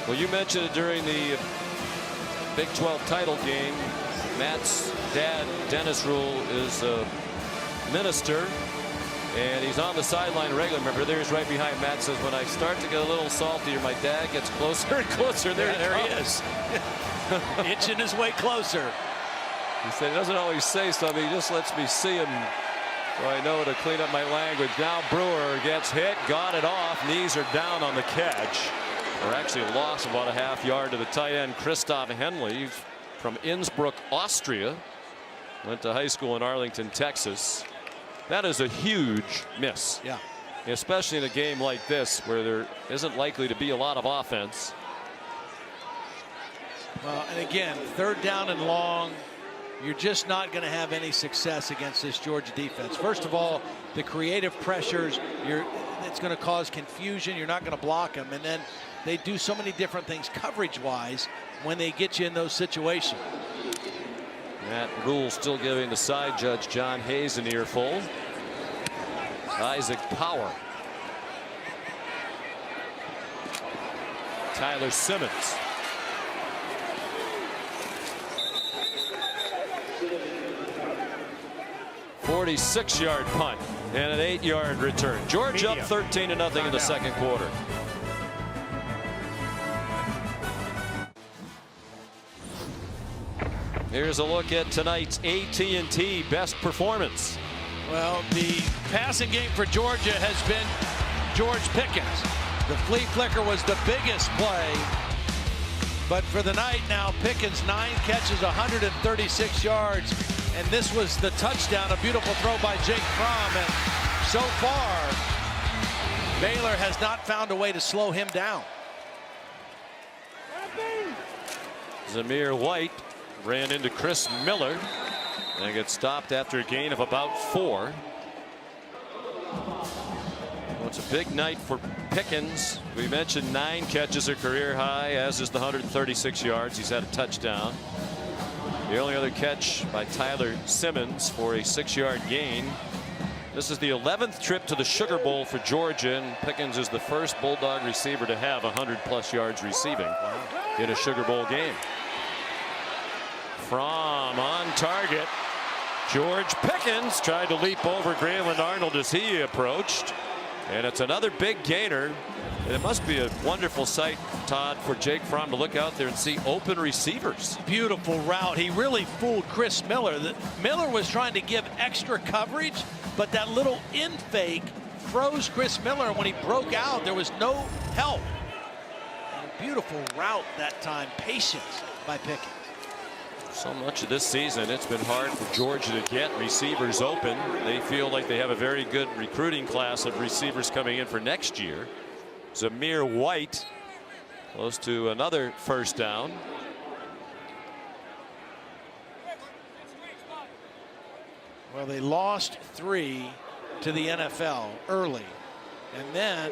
Well, you mentioned it during the Big 12 title game. Matt's dad, Dennis Rule, is a minister, and he's on the sideline regularly. Remember, there he's right behind Matt. Says, when I start to get a little saltier, my dad gets closer and closer. There he is. Itching his way closer. He said he doesn't always say something, he just lets me see him so I know to clean up my language. Now Brewer gets hit, got it off, knees are down on the catch. Or actually lost about a half yard to the tight end Christoph Henley from Innsbruck, Austria. Went to high school in Arlington, Texas. That is a huge miss. Yeah. Especially in a game like this where there isn't likely to be a lot of offense. Well, and again, 3rd down and long. You're just not going to have any success against this Georgia defense. First of all, the creative pressures, it's going to cause confusion. You're not going to block them. And then they do so many different things coverage-wise when they get you in those situations. Matt Rule still giving the side judge John Hayes an earful. Isaac Power. Tyler Simmons. .46-yard punt and an 8-yard return. Georgia up 13-0 in the second quarter. Here's a look at tonight's AT&T best performance. Well, the passing game for Georgia has been George Pickens. The flea flicker was the biggest play But for the night now, Pickens 9 catches, 136 yards. And this was the touchdown, a beautiful throw by Jake Fromm. And so far, Baylor has not found a way to slow him down. Zamir White ran into Chris Miller and gets stopped after a gain of about 4. Well, it's a big night for Pickens. We mentioned 9 catches, a career high, as is the 136 yards. He's had a touchdown. The only other catch by Tyler Simmons for a 6-yard gain. This is the 11th trip to the Sugar Bowl for Georgia, and Pickens is the first Bulldog receiver to have 100+ yards receiving in a Sugar Bowl game. Fromm on target. George Pickens tried to leap over Grayland Arnold as he approached, and it's another big gainer. And it must be a wonderful sight, Todd, for Jake Fromm to look out there and see open receivers. Beautiful route. He really fooled Chris Miller. Miller was trying to give extra coverage, but that little in fake froze Chris Miller. And when he broke out, there was no help. And a beautiful route that time. Patience by Pickens. So much of this season, it's been hard for Georgia to get receivers open. They feel like they have a very good recruiting class of receivers coming in for next year. Zamir White close to another first down. Well, they lost 3 to the NFL early, and then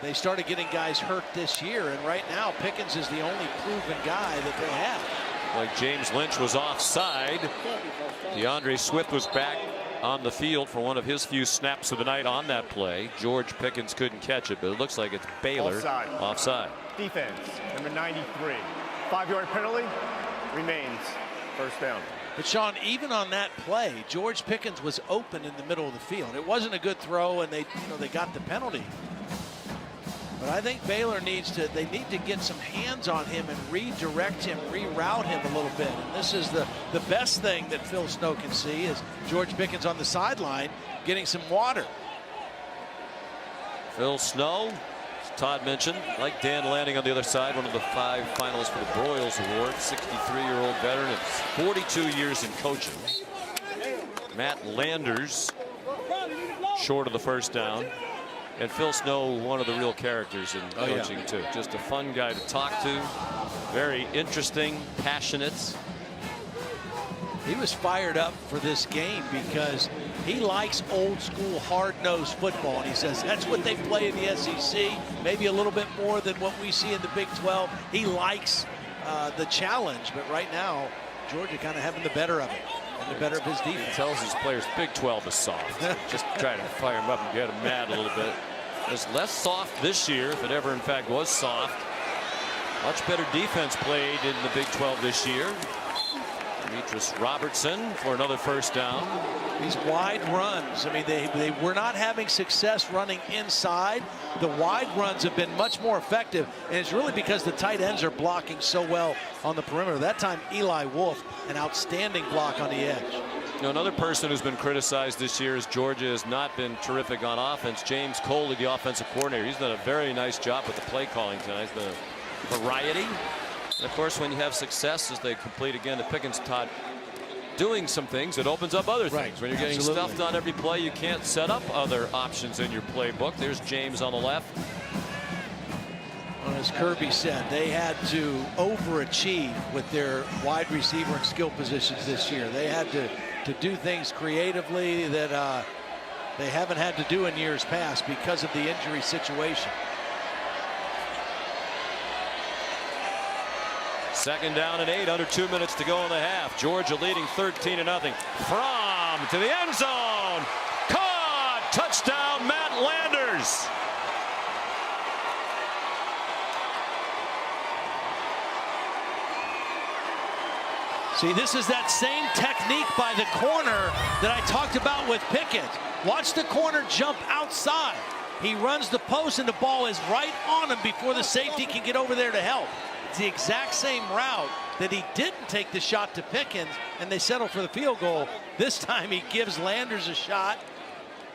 they started getting guys hurt this year, and right now Pickens is the only proven guy that they have. Like James Lynch was offside. DeAndre Swift was back on the field for one of his few snaps of the night on that play. George Pickens couldn't catch it, but it looks like it's Baylor offside. Defense, number 93. 5-yard penalty remains first down. But Sean, even on that play, George Pickens was open in the middle of the field. It wasn't a good throw, and they got the penalty. But I think Baylor needs to get some hands on him and redirect him, reroute him a little bit. And this is the best thing that Phil Snow can see is George Pickens on the sideline getting some water. Phil Snow, as Todd mentioned, like Dan Lanning on the other side, one of the 5 finalists for the Broyles Award, 63-year-old veteran of 42 years in coaching. Matt Landers short of the first down. And Phil Snow, one of the real characters in coaching, too. Just a fun guy to talk to. Very interesting, passionate. He was fired up for this game because he likes old school hard-nosed football. And he says that's what they play in the SEC, maybe a little bit more than what we see in the Big 12. He likes the challenge, but right now, Georgia kind of having the better of it. And the better of his defense. He tells his players Big 12 is soft. Just try to fire him up and get him mad a little bit. It's less soft this year, if it ever in fact was soft. Much better defense played in the Big 12 this year. Demetrius Robertson for another first down. These wide runs, I mean, they were not having success running inside. The wide runs have been much more effective, and it's really because the tight ends are blocking so well on the perimeter. That time, Eli Wolf, an outstanding block on the edge. You know, another person who's been criticized this year is Georgia has not been terrific on offense. James Coley, the offensive coordinator, he's done a very nice job with the play calling tonight. It's been a variety. And of course, when you have success as they complete again the Pickens, Todd, doing some things, it opens up other things. When you're getting stuffed on every play, you can't set up other options in your playbook. There's James on the left. Well, as Kirby said, they had to overachieve with their wide receiver and skill positions this year. They had to do things creatively that they haven't had to do in years past because of the injury situation. Second down and 8, under 2 minutes to go in the half. Georgia leading 13-0. Fromm to the end zone. Caught! Touchdown, Matt Landers. See, this is that same technique by the corner that I talked about with Pickett. Watch the corner jump outside. He runs the post and the ball is right on him before the safety can get over there to help. It's the exact same route that he didn't take the shot to Pickens, and they settle for the field goal. This time he gives Landers a shot,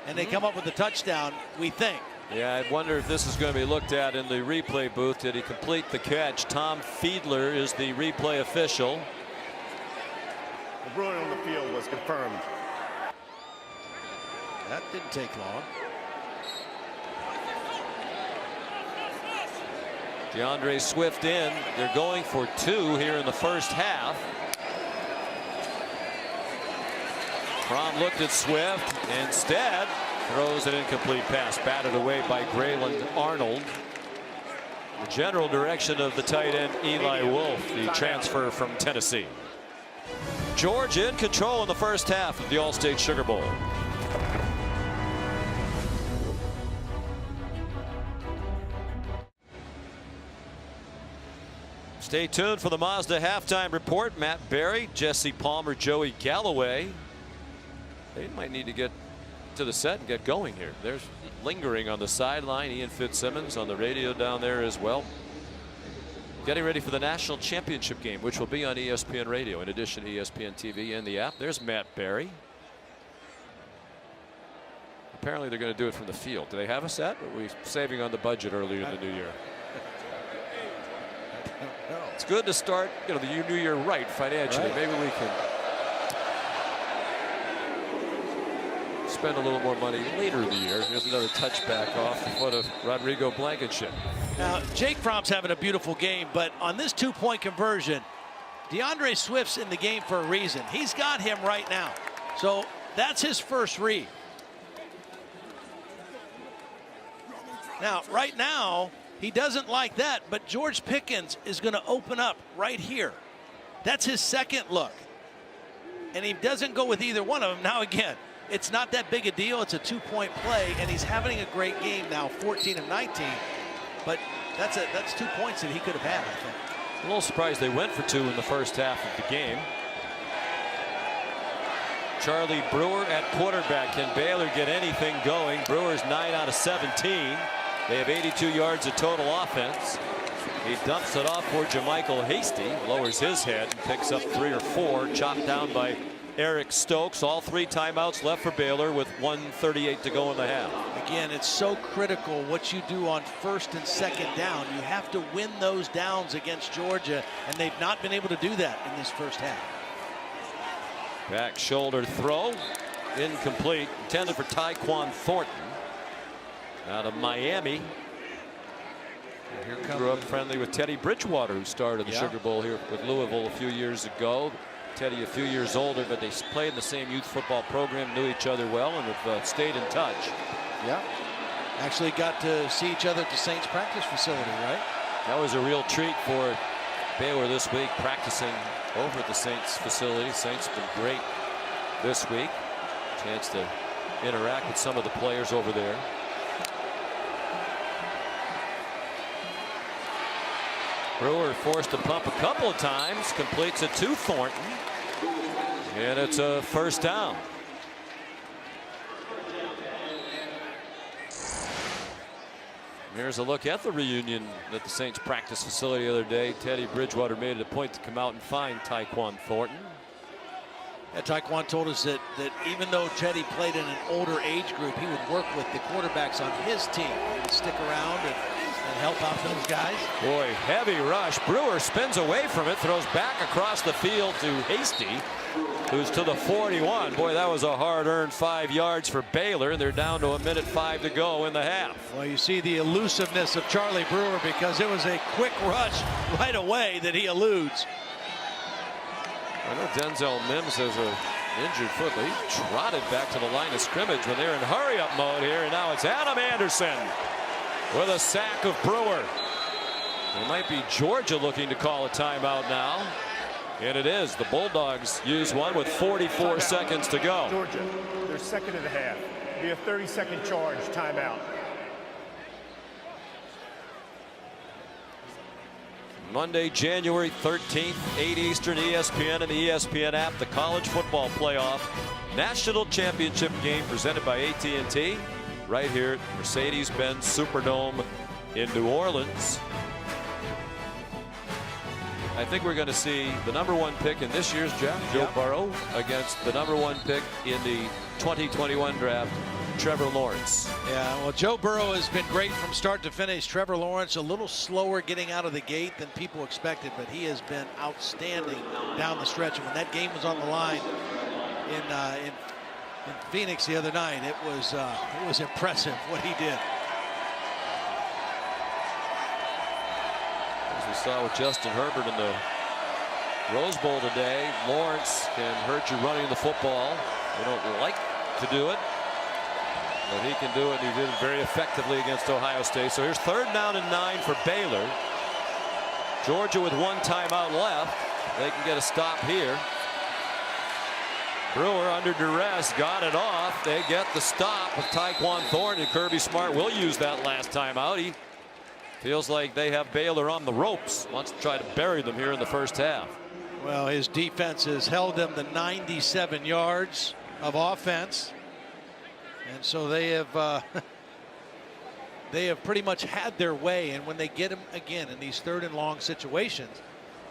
and they come up with a touchdown, we think. Yeah, I wonder if this is going to be looked at in the replay booth. Did he complete the catch? Tom Fiedler is the replay official. The Bruin on the field was confirmed. That didn't take long. DeAndre Swift in. They're going for 2 here in the first half. Fromm looked at Swift. Instead, throws an incomplete pass, batted away by Grayland Arnold. The general direction of the tight end Eli Wolf, the transfer from Tennessee. Georgia in control in the first half of the All-State Sugar Bowl. Stay tuned for the Mazda halftime report. Matt Berry, Jesse Palmer, Joey Galloway. They might need to get to the set and get going here. There's lingering on the sideline. Ian Fitzsimmons on the radio down there as well. Getting ready for the national championship game, which will be on ESPN Radio in addition to ESPN TV and the app. There's Matt Berry. Apparently they're going to do it from the field. Do they have a set? Or are we saving on the budget earlier in the new year? It's good to start, the new year right financially. Maybe we can spend a little more money later in the year. Here's another touchback off the foot of Rodrigo Blankenship. Now, Jake Fromm's having a beautiful game, but on this 2-point conversion, DeAndre Swift's in the game for a reason. He's got him right now. So that's his first read. Now, right now, he doesn't like that, but George Pickens is going to open up right here. That's his second look. And he doesn't go with either one of them. Now, again, it's not that big a deal. It's a 2-point play, and he's having a great game now, 14 of 19. But that's 2 points that he could have had, I think. A little surprised they went for 2 in the first half of the game. Charlie Brewer at quarterback. Can Baylor get anything going? Brewer's 9 out of 17. They have 82 yards of total offense. He dumps it off for JaMychal Hasty, lowers his head and picks up 3 or 4, chopped down by Eric Stokes. All 3 timeouts left for Baylor with 1:38 to go in the half. Again, it's so critical what you do on first and second down. You have to win those downs against Georgia, and they've not been able to do that in this first half. Back shoulder throw, incomplete, intended for Tyquan Thornton out of Miami. Here grew up friendly with Teddy Bridgewater, who started the Sugar Bowl here with Louisville a few years ago. Teddy a few years older, but they played in the same youth football program, knew each other well, and have stayed in touch. Yeah, actually got to see each other at the Saints practice facility, right? That was a real treat for Baylor this week, practicing over at the Saints facility. Saints have been great this week. Chance to interact with some of the players over there. Brewer forced to pump a couple of times, completes it to Thornton, and it's a first down. Here's a look at the reunion at the Saints practice facility the other day. Teddy Bridgewater made it a point to come out and find Tyquan Thornton. Yeah, Tyquan told us that even though Teddy played in an older age group, he would work with the quarterbacks on his team. He would stick around and help out those guys. Boy, heavy rush. Brewer spins away from it, throws back across the field to Hasty, who's to the 41. Boy, that was a hard-earned 5 yards for Baylor. They're down to 1:05 to go in the half. Well, you see the elusiveness of Charlie Brewer, because it was a quick rush right away that he eludes. I know Denzel Mims has an injured foot, but he trotted back to the line of scrimmage when they're in hurry-up mode here, and now it's Adam Anderson with a sack of Brewer. It might be Georgia looking to call a timeout now. And it is. The Bulldogs use one with 44 seconds to go. Georgia, their second of the half. Be a 30-second charge timeout. Monday, January 13th, 8 Eastern, ESPN and the ESPN app. The College Football Playoff National Championship game presented by AT&T right here at Mercedes-Benz Superdome in New Orleans. I think we're going to see the #1 pick in this year's draft, Joe Burrow, against the #1 pick in the 2021 draft, Trevor Lawrence. Yeah, well, Joe Burrow has been great from start to finish. Trevor Lawrence a little slower getting out of the gate than people expected, but he has been outstanding down the stretch. And when that game was on the line in Phoenix the other night, it was impressive what he did. As we saw with Justin Herbert in the Rose Bowl today, Lawrence can hurt you running the football. They don't like to do it, but he can do it. He did it very effectively against Ohio State. So here's 3rd down and 9 for Baylor. Georgia with 1 timeout left. They can get a stop here. Brewer under duress got it off. They get the stop with Tyquan Thornton, and Kirby Smart will use that last timeout. He feels like they have Baylor on the ropes. Wants to try to bury them here in the first half. Well, his defense has held them to 97 yards of offense, and so they have pretty much had their way. And when they get him again in these 3rd and long situations,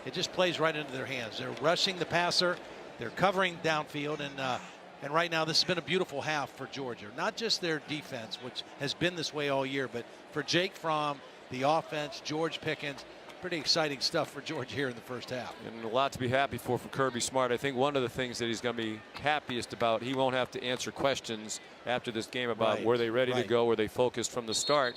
it just plays right into their hands. They're rushing the passer, they're covering downfield, and right now this has been a beautiful half for Georgia. Not just their defense, which has been this way all year, but for Jake Fromm, the offense, George Pickens. Pretty exciting stuff for Georgia here in the first half. And a lot to be happy for Kirby Smart. I think one of the things that he's going to be happiest about, he won't have to answer questions after this game about were they ready to go, were they focused from the start.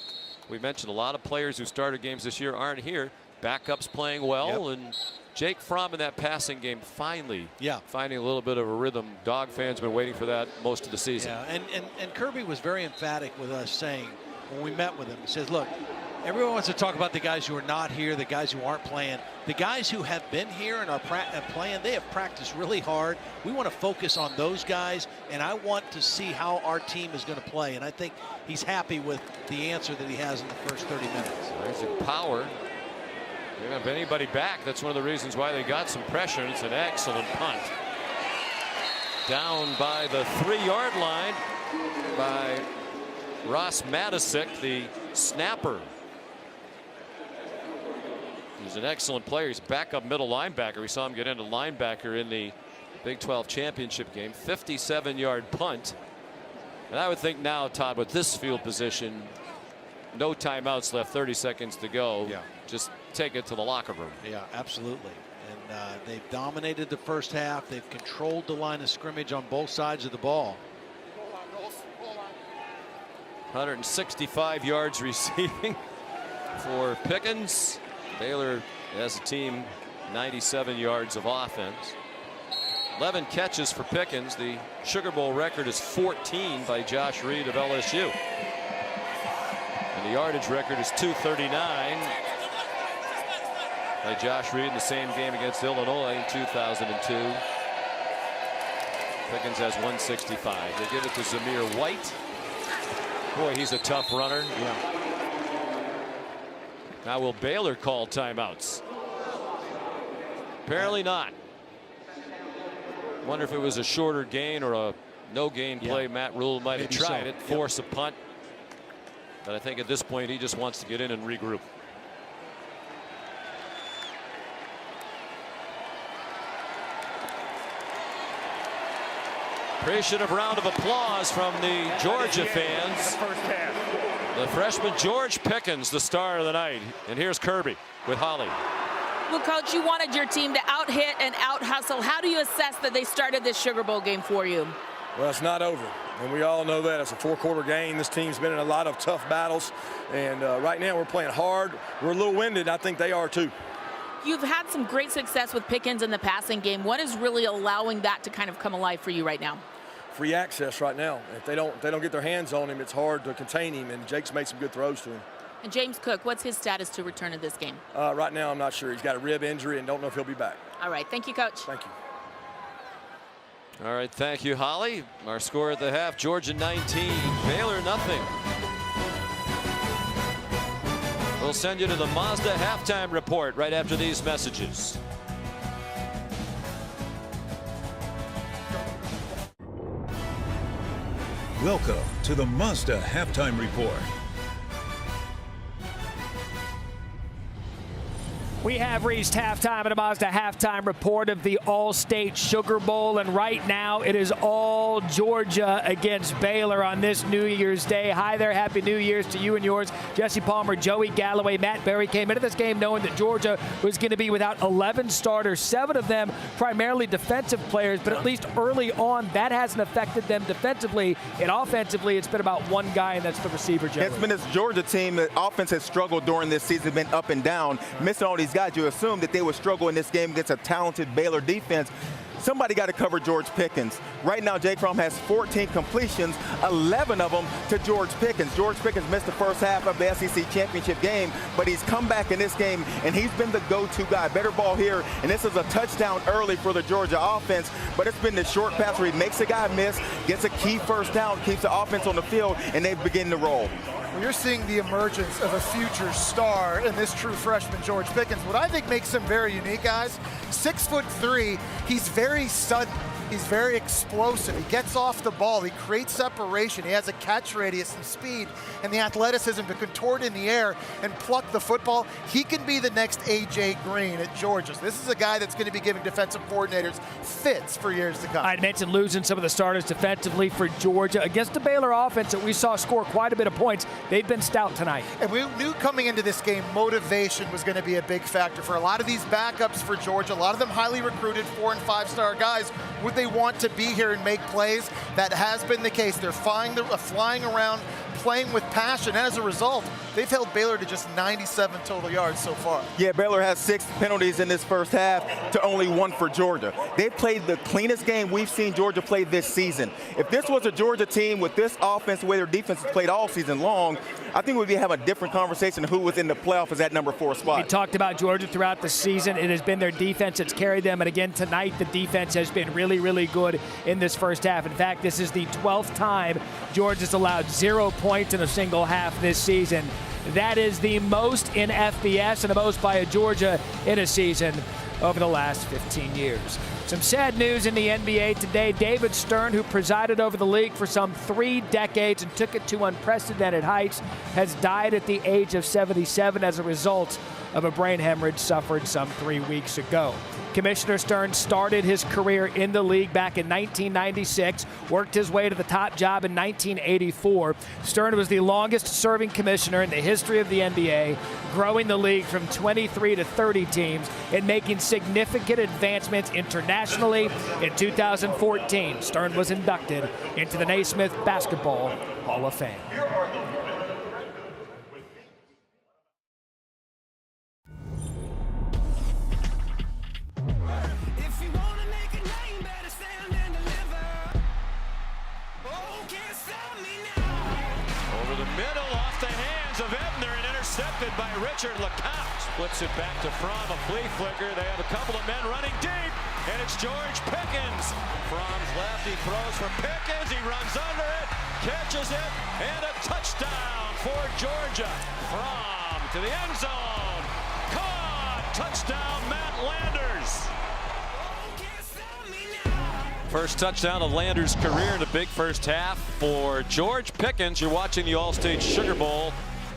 We mentioned a lot of players who started games this year aren't here. Backups playing well, and Jake Fromm in that passing game finally finding a little bit of a rhythm. Dog fans been waiting for that most of the season. Yeah, and Kirby was very emphatic with us, saying when we met with him, he says, look, everyone wants to talk about the guys who are not here, the guys who aren't playing. The guys who have been here and are playing, they have practiced really hard. We want to focus on those guys, and I want to see how our team is going to play. And I think he's happy with the answer that he has in the first 30 minutes. There's a power. They don't have anybody back. That's one of the reasons why they got some pressure. It's an excellent punt. Down by the 3-yard line by Ross Matisic, the snapper. He's an excellent player. He's a backup middle linebacker. We saw him get into linebacker in the Big 12 championship game. 57-yard punt. And I would think now, Todd, with this field position, no timeouts left, 30 seconds to go. Just take it to the locker room. Yeah, absolutely. And they've dominated the first half. They've controlled the line of scrimmage on both sides of the ball. 165 yards receiving for Pickens. Baylor, as a team, 97 yards of offense. 11 catches for Pickens. The Sugar Bowl record is 14 by Josh Reed of LSU. And the yardage record is 239 by Josh Reed in the same game against Illinois in 2002. Pickens has 165. They give it to Zamir White. Boy, he's a tough runner. Now will Baylor call timeouts? Apparently not. Wonder if it was a shorter gain or a no gain play. Matt Rule might have tried it, force a punt. But I think at this point he just wants to get in and regroup. Appreciative round of applause from the Georgia fans. The freshman George Pickens, the star of the night. And here's Kirby with Holly. Well, Coach, you wanted your team to out-hit and out-hustle. How do you assess that they started this Sugar Bowl game for you? Well, it's not over, and we all know that. It's a 4-quarter game. This team's been in a lot of tough battles, and right now we're playing hard. We're a little winded. I think they are too. You've had some great success with Pickens in the passing game. What is really allowing that to kind of come alive for you right now? Free access right now. If they don't get their hands on him, it's hard to contain him, and Jake's made some good throws to him. And James Cook, what's his status to return to this game? Right now, I'm not sure. He's got a rib injury and don't know if he'll be back. All right. Thank you, Coach. Thank you. All right. Thank you, Holly. Our score at the half, Georgia 19, Baylor nothing. We'll send you to the Mazda halftime report right after these messages. Welcome to the Mazda halftime report. We have reached halftime at a Mazda halftime report of the All-State Sugar Bowl, and right now it is all Georgia against Baylor on this New Year's Day. Hi there, Happy New Year's to you and yours. Jesse Palmer, Joey Galloway, Matt Berry came into this game knowing that Georgia was going to be without 11 starters, 7 of them primarily defensive players, but at least early on that hasn't affected them defensively. And offensively, it's been about one guy, and that's the receiver, Joey. It's been this Georgia team. The offense has struggled during this season, been up and down, missing all these guys. You assume that they would struggle in this game against a talented Baylor defense. Somebody got to cover George Pickens. Right now, Jake Fromm has 14 completions, 11 of them to George Pickens. George Pickens missed the first half of the SEC championship game, but he's come back in this game, and he's been the go-to guy. Better ball here, and this is a touchdown early for the Georgia offense, but it's been the short pass where he makes a guy miss, gets a key first down, keeps the offense on the field, and they begin to roll. You're seeing the emergence of a future star in this true freshman, George Pickens. What I think makes him very unique, guys, 6'3", he's very sudden. He's very explosive. He gets off the ball. He creates separation. He has a catch radius and speed and the athleticism to contort in the air and pluck the football. He can be the next A.J. Green at Georgia. This is a guy that's going to be giving defensive coordinators fits for years to come. I mentioned losing some of the starters defensively for Georgia against the Baylor offense that we saw score quite a bit of points. They've been stout tonight. And we knew coming into this game, motivation was going to be a big factor for a lot of these backups for Georgia. A lot of them highly recruited 4- and 5-star guys. Would they want to be here and make plays? That has been the case. They're flying around, playing with passion. As a result, they've held Baylor to just 97 total yards so far. Yeah, Baylor has 6 penalties in this first half to only 1 for Georgia. They played the cleanest game we've seen Georgia play this season. If this was a Georgia team with this offense, the way their defense has played all season long, I think we'd be having a different conversation of who was in the playoff as that number 4 spot. We talked about Georgia throughout the season. It has been their defense that's carried them. And again, tonight, the defense has been really, really good in this first half. In fact, this is the 12th time Georgia's allowed 0 points in a single half this season. That is the most in FBS and the most by a Georgia in a season over the last 15 years. Some sad news in the NBA today. David Stern, who presided over the league for some 3 decades and took it to unprecedented heights, has died at the age of 77 as a result of a brain hemorrhage suffered some 3 weeks ago. Commissioner Stern started his career in the league back in 1996, worked his way to the top job in 1984. Stern was the longest-serving commissioner in the history of the NBA, growing the league from 23 to 30 teams and making significant advancements internationally. In 2014, Stern was inducted into the Naismith Basketball Hall of Fame. Intercepted by Richard LeCounte. Splits it back to Fromm, a flea flicker. They have a couple of men running deep, and it's George Pickens. Fromm's left, he throws for Pickens. He runs under it, catches it, and a touchdown for Georgia. Fromm to the end zone. Caught! Touchdown, Matt Landers. First touchdown of Landers' career in a big first half for George Pickens. You're watching the All-State Sugar Bowl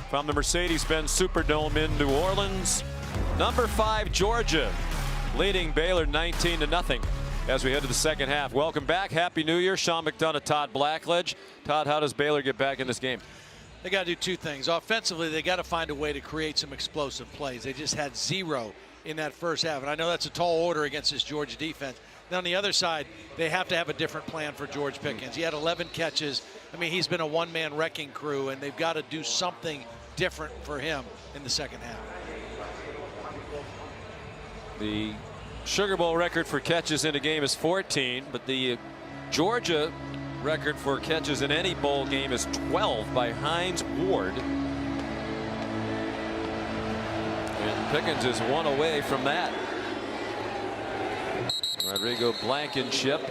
from the Mercedes-Benz Superdome in New Orleans. Number 5, Georgia, leading Baylor 19-0 as we head to the second half. Welcome back. Happy New Year. Sean McDonough, Todd Blackledge. Todd, how does Baylor get back in this game? They got to do 2 things. Offensively, they got to find a way to create some explosive plays. They just had 0 in that first half, and I know that's a tall order against this Georgia defense. Then on the other side, they have to have a different plan for George Pickens. He had 11 catches. I mean, he's been a one-man wrecking crew, and they've got to do something different for him in the second half. The Sugar Bowl record for catches in a game is 14, but the Georgia record for catches in any bowl game is 12 by Hines Ward. And Pickens is 1 away from that. Rodrigo Blankenship,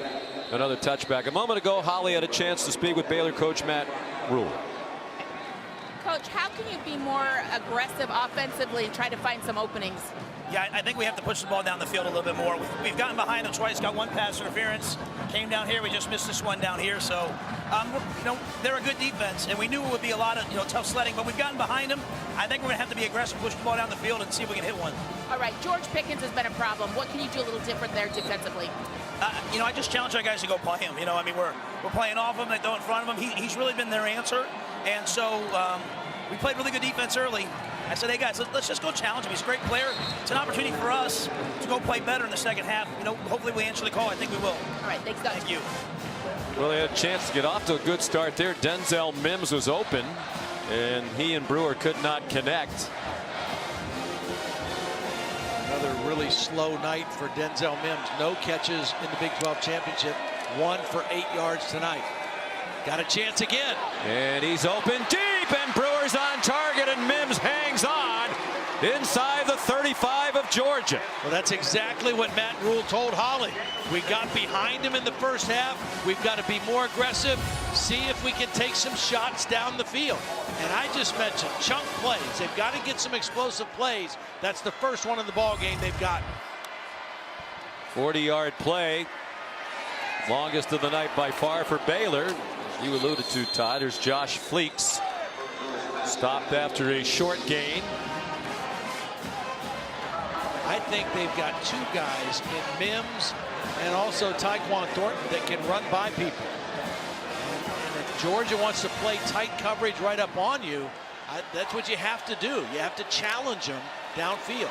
another touchback. A moment ago, Holly had a chance to speak with Baylor coach Matt Rhule. Coach, how can you be more aggressive offensively and try to find some openings? Yeah, I think we have to push the ball down the field a little bit more. We've gotten behind them twice, got 1 pass interference, came down here, we just missed this one down here. So, they're a good defense, and we knew it would be a lot of tough sledding, but we've gotten behind them. I think we're going to have to be aggressive, push the ball down the field, and see if we can hit one. All right, George Pickens has been a problem. What can you do a little different there defensively? I just challenge our guys to go play him. I mean, we're playing off him, they throw in front of him. He's really been their answer. And so we played really good defense early. I said, hey, guys, let's just go challenge him. He's a great player. It's an opportunity for us to go play better in the second half. Hopefully we answer the call. I think we will. All right, thanks, guys. Thank you. Well, they had a chance to get off to a good start there. Denzel Mims was open, and he and Brewer could not connect. Another really slow night for Denzel Mims. No catches in the Big 12 championship. 1 for 8 yards tonight. Got a chance again. And he's open deep, and Brewer's on target, and Mims hangs on inside the 35 of Georgia. Well, that's exactly what Matt Rule told Holly. We got behind him in the first half. We've got to be more aggressive, see if we can take some shots down the field. And I just mentioned chunk plays. They've got to get some explosive plays. That's the first one in the ball game they've got. 40-yard play. Longest of the night by far for Baylor. You alluded to, Todd. There's Josh Fleeks. Stopped after a short gain. I think they've got 2 guys in Mims and also Tyquan Thornton that can run by people. And if Georgia wants to play tight coverage right up on you, that's what you have to do. You have to challenge them downfield.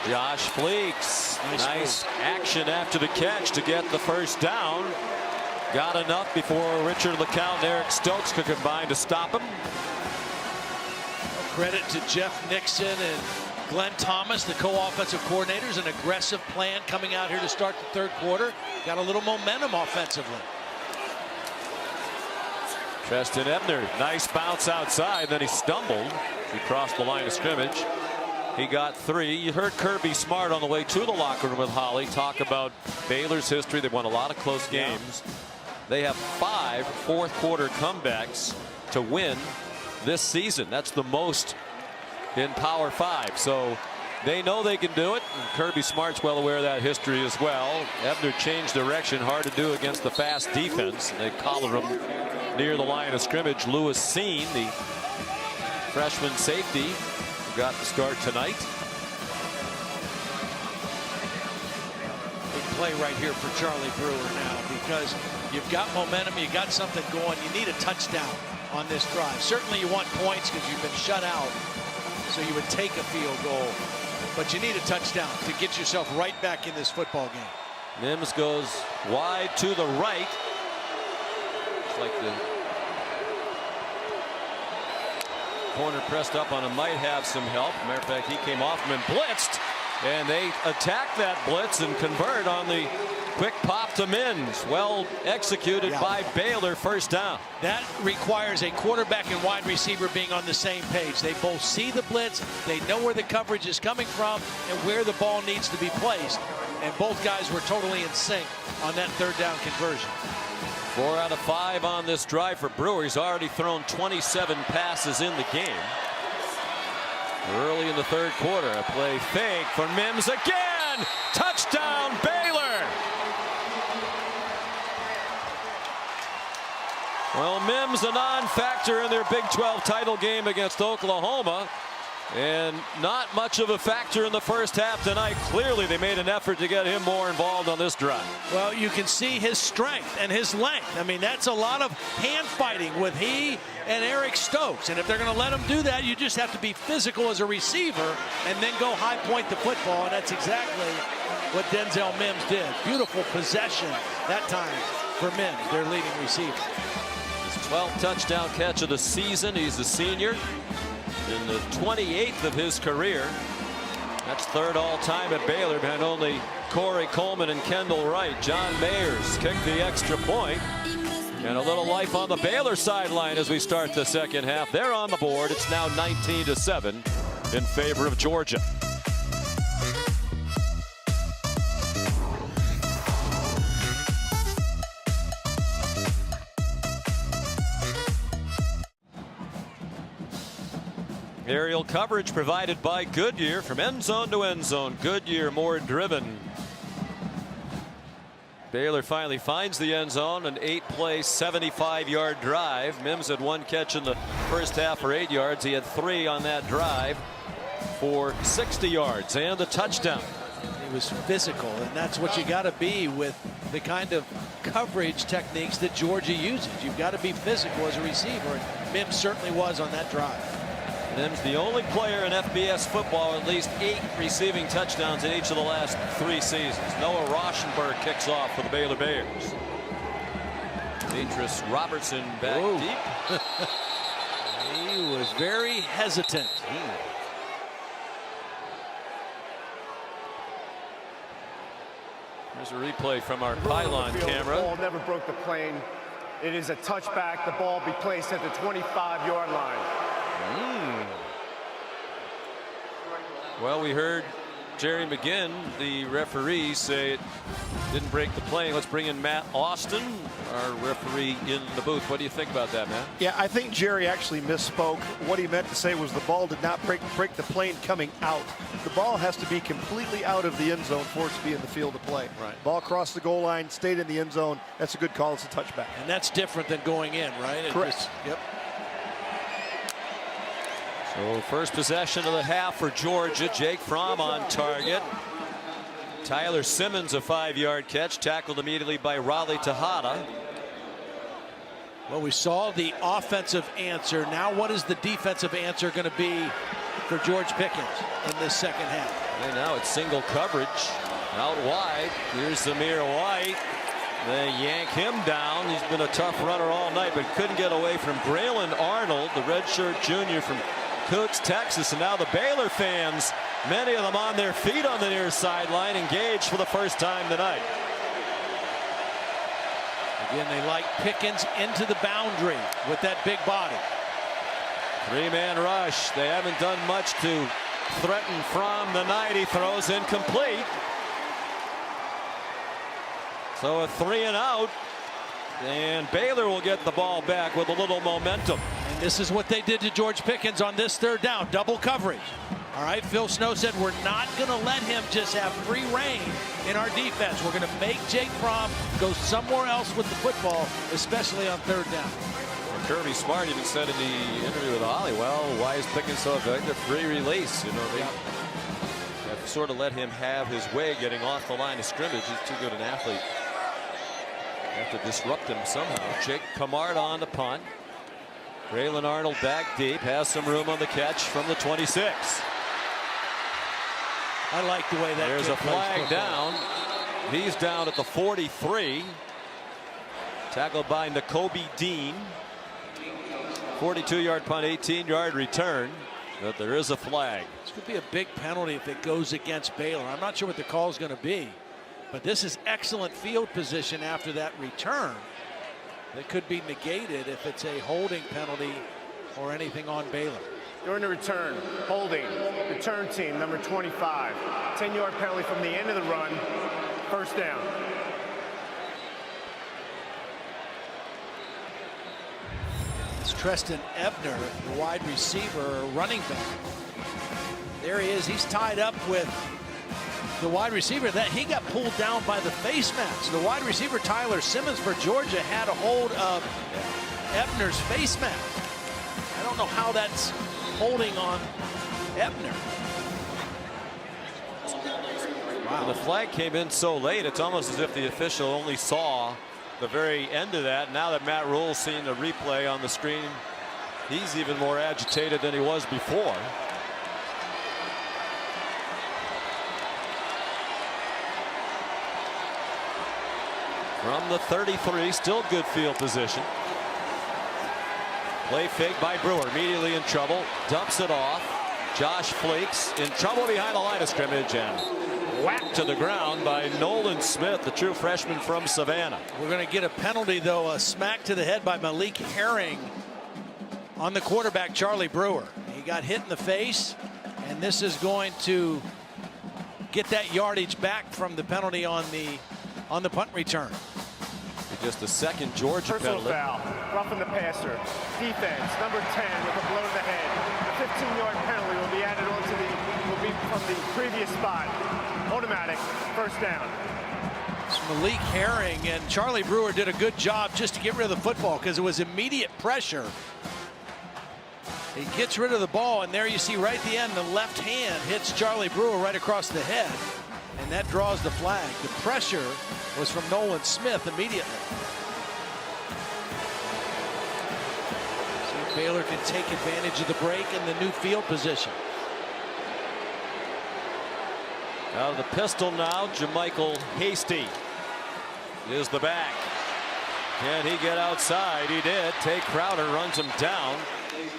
Josh Fleeks. Nice action after the catch to get the first down. Got enough before Richard LeCounte and Eric Stokes could combine to stop him. Credit to Jeff Nixon and Glenn Thomas, the co-offensive coordinators. An aggressive plan coming out here to start the third quarter. Got a little momentum offensively. Treston Ebner, nice bounce outside, then he stumbled. He crossed the line of scrimmage. He got 3. You heard Kirby Smart on the way to the locker room with Holly talk about Baylor's history. They've won a lot of close games. They have 5 fourth quarter comebacks to win this season. That's the most in Power 5. So they know they can do it. And Kirby Smart's well aware of that history as well. Ebner changed direction. Hard to do against the fast defense. They collared him near the line of scrimmage. Lewis Seen, the freshman safety, got the start tonight. Big play right here for Charlie Brewer now, because you've got momentum, you got something going. You need a touchdown on this drive. Certainly you want points because you've been shut out, so you would take a field goal, but you need a touchdown to get yourself right back in this football game. Mims goes wide to the right. It's like the corner pressed up on him might have some help. Matter of fact, he came off him and blitzed, and they attack that blitz and convert on the quick pop to Mims. Well executed by Baylor. First down. That requires a quarterback and wide receiver being on the same page. They both see the blitz, they know where the coverage is coming from and where the ball needs to be placed, and both guys were totally in sync on that third down conversion. 4 out of 5 on this drive for Brewer. He's already thrown 27 passes in the game. Early in the third quarter, a play fake for Mims again. Touchdown, Baylor. Well, Mims a non-factor in their Big 12 title game against Oklahoma, and not much of a factor in the first half tonight. Clearly they made an effort to get him more involved on this drive. Well, you can see his strength and his length. I mean, that's a lot of hand fighting with he and Eric Stokes, and if they're going to let him do that, you just have to be physical as a receiver and then go high point the football, and that's exactly what Denzel Mims did. Beautiful possession that time for Mims, their leading receiver. His 12th touchdown catch of the season. He's a senior in the 28th of his career. That's third all-time at Baylor, behind only Corey Coleman and Kendall Wright. John Mayers kicked the extra point. And a little life on the Baylor sideline as we start the second half. They're on the board. It's now 19-7 in favor of Georgia. Aerial coverage provided by Goodyear. From end zone to end zone, Goodyear more driven. Baylor finally finds the end zone, an 8-play, 75-yard drive. Mims had 1 catch in the first half for 8 yards. He had 3 on that drive for 60 yards and a touchdown. He was physical, and that's what you got to be with the kind of coverage techniques that Georgia uses. You've got to be physical as a receiver, and Mims certainly was on that drive. Mims, the only player in FBS football with at least 8 receiving touchdowns in each of the last 3 seasons. Noah Rauschenberg kicks off for the Baylor Bears. Demetrius Robertson back deep. He was very hesitant. There's a replay from our pylon camera. The ball never broke the plane. It is a touchback. The ball be placed at the 25-yard line. Well, we heard Jerry McGinn, the referee, say it didn't break the plane. Let's bring in Matt Austin, our referee in the booth. What do you think about that, Matt? Yeah, I think Jerry actually misspoke. What he meant to say was the ball did not break the plane coming out. The ball has to be completely out of the end zone for it to be in the field of play. Right. Ball crossed the goal line, stayed in the end zone. That's a good call. It's a touchback. And that's different than going in, right? Correct. Yep. So first possession of the half for Georgia. Jake Fromm on target. Tyler Simmons a 5-yard catch, tackled immediately by Raleigh Tejada. Well, we saw the offensive answer. Now what is the defensive answer going to be for George Pickens in this second half? And now it's single coverage out wide. Here's Zamir White. They yank him down. He's been a tough runner all night, but couldn't get away from Braylon Arnold, the redshirt junior from Cooks, Texas. And now the Baylor fans, many of them on their feet on the near sideline, engaged for the first time tonight. Again, they like Pickens into the boundary with that big body. 3-man rush. They haven't done much to threaten Fromm tonight. He throws incomplete. So a 3 and out. And Baylor will get the ball back with a little momentum. And this is what they did to George Pickens on this third down. Double coverage. All right, Phil Snow said we're not going to let him just have free reign in our defense. We're going to make Jake Fromm go somewhere else with the football, especially on third down. Kirby Smart even said in the interview with Ollie, well, why is Pickens so effective? Free release. You know, they have sort of let him have his way getting off the line of scrimmage. He's too good an athlete. Have to disrupt him somehow. Jake Camard on the punt. Braylon Arnold back deep, has some room on the catch from the 26. I like the way that. There's a flag down. He's down at the 43. Tackled by Nakobe Dean. 42-yard punt, 18-yard return. But there is a flag. This could be a big penalty if it goes against Baylor. I'm not sure what the call is going to be. But this is excellent field position after that return. That could be negated if it's a holding penalty or anything on Baylor. During the return, holding, return team, number 25. 10-yard penalty from the end of the run, first down. It's Treston Ebner, the wide receiver, running back. There he is. He's tied up with the wide receiver. That he got pulled down by the face mask. The wide receiver Tyler Simmons for Georgia had a hold of Ebner's face mask. I don't know how that's holding on Ebner. Wow. The flag came in so late, it's almost as if the official only saw the very end of that. Now that Matt Rule's seen the replay on the screen, he's even more agitated than he was before. From the 33, still good field position. Play fake by Brewer, immediately in trouble, dumps it off. Josh Flakes in trouble behind the line of scrimmage and whacked to the ground by Nolan Smith, the true freshman from Savannah. We're going to get a penalty, though, a smack to the head by Malik Herring on the quarterback, Charlie Brewer. He got hit in the face, and this is going to get that yardage back from the penalty on the punt return. Just the second Georgia personal penalty. Foul, roughing the passer. Defense, number 10 with a blow to the head. The 15-yard penalty will be added will be from the previous spot. Automatic, first down. It's Malik Herring, and Charlie Brewer did a good job just to get rid of the football because it was immediate pressure. He gets rid of the ball, and there you see right at the end, the left hand hits Charlie Brewer right across the head, and that draws the flag. The pressure was from Nolan Smith immediately. See if Baylor can take advantage of the break and the new field position. Out of the pistol now, JaMycal Hasty is the back. Can he get outside? He did. Tay Crowder runs him down.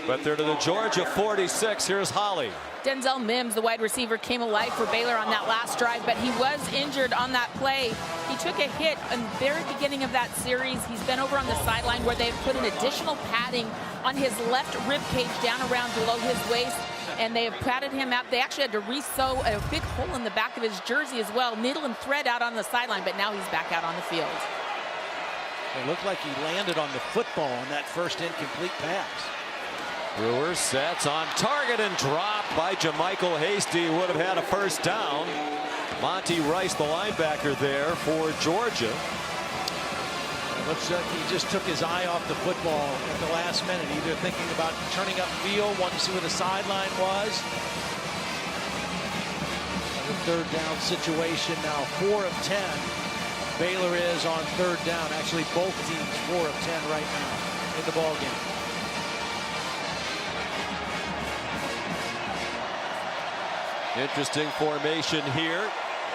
But they're to the Georgia 46. Here's Holly. Denzel Mims, the wide receiver, came alive for Baylor on that last drive, but he was injured on that play. He took a hit in the very beginning of that series. He's been over on the sideline where they've put an additional padding on his left rib cage down around below his waist, and they have padded him out. They actually had to re-sew a big hole in the back of his jersey as well, needle and thread out on the sideline, but now he's back out on the field. It looked like he landed on the football on that first incomplete pass. Brewer sets on target and dropped by JaMycal Hasty. Would have had a first down. Monty Rice, the linebacker there for Georgia. Looks like he just took his eye off the football at the last minute, either thinking about turning upfield, wanting to see where the sideline was. The third down situation now, 4 of 10. Baylor is on third down. Actually, both teams 4 of 10 right now in the ball game. Interesting formation here.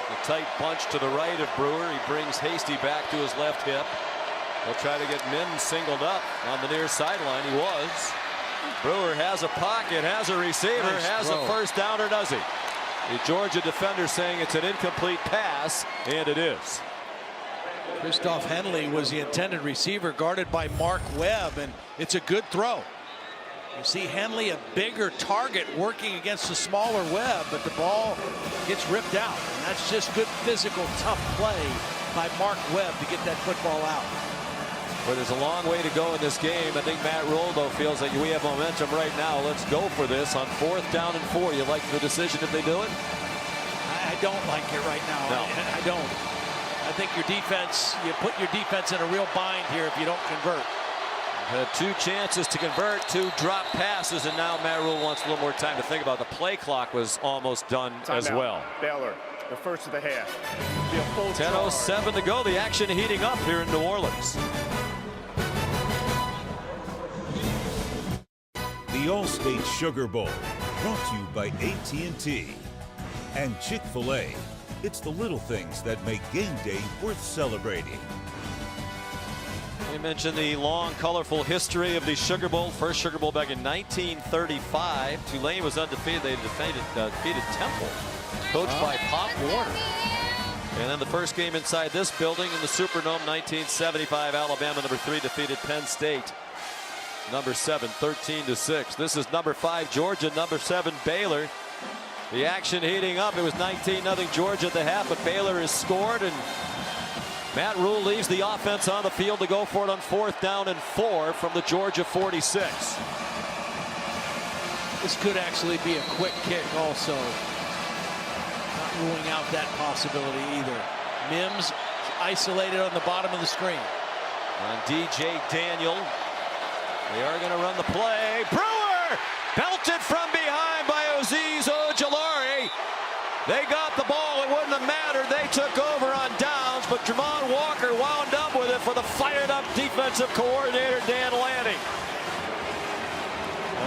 The tight bunch to the right of Brewer. He brings Hasty back to his left hip. He'll try to get Mims singled up on the near sideline. He was. Brewer has a pocket, has a receiver, has a first down, or does he? The Georgia defender saying it's an incomplete pass, and it is. Christoph Henley was the intended receiver, guarded by Mark Webb, and it's a good throw. You see Henley, a bigger target, working against a smaller Webb, but the ball gets ripped out. And that's just good physical, tough play by Mark Webb to get that football out. But there's a long way to go in this game. I think Matt Rule, though, feels like we have momentum right now. Let's go for this on 4th down and 4. You like the decision if they do it? I don't like it right now. No. I don't. I think your defense, you put your defense in a real bind here if you don't convert. Had 2 chances to convert, 2 drop passes, and now Matt Rule wants a little more time to think about it. The play clock was almost done as well. Baylor, the first of the half. Be a full 10:07 to go. The action heating up here in New Orleans. The All-State Sugar Bowl, brought to you by AT&T and Chick-fil-A. It's the little things that make game day worth celebrating. We mentioned the long, colorful history of the Sugar Bowl. First Sugar Bowl back in 1935. Tulane was undefeated. They defeated Temple, coached by Pop Warner. And then the first game inside this building in the Superdome, 1975, Alabama, number 3, defeated Penn State, number 7, 13-6. This is number 5, Georgia, number 7, Baylor. The action heating up. It was 19-0 Georgia at the half, but Baylor has scored, and Matt Rule leaves the offense on the field to go for it on 4th down and 4 from the Georgia 46. This could actually be a quick kick also. Not ruling out that possibility either. Mims isolated on the bottom of the screen. On DJ Daniel. They are going to run the play. Brewer belted from behind by Azeez Ojulari. They got the ball. It wouldn't have mattered. They took over on downs, but Tramon Walker wound up with it for the fired-up defensive coordinator, Dan Lanning.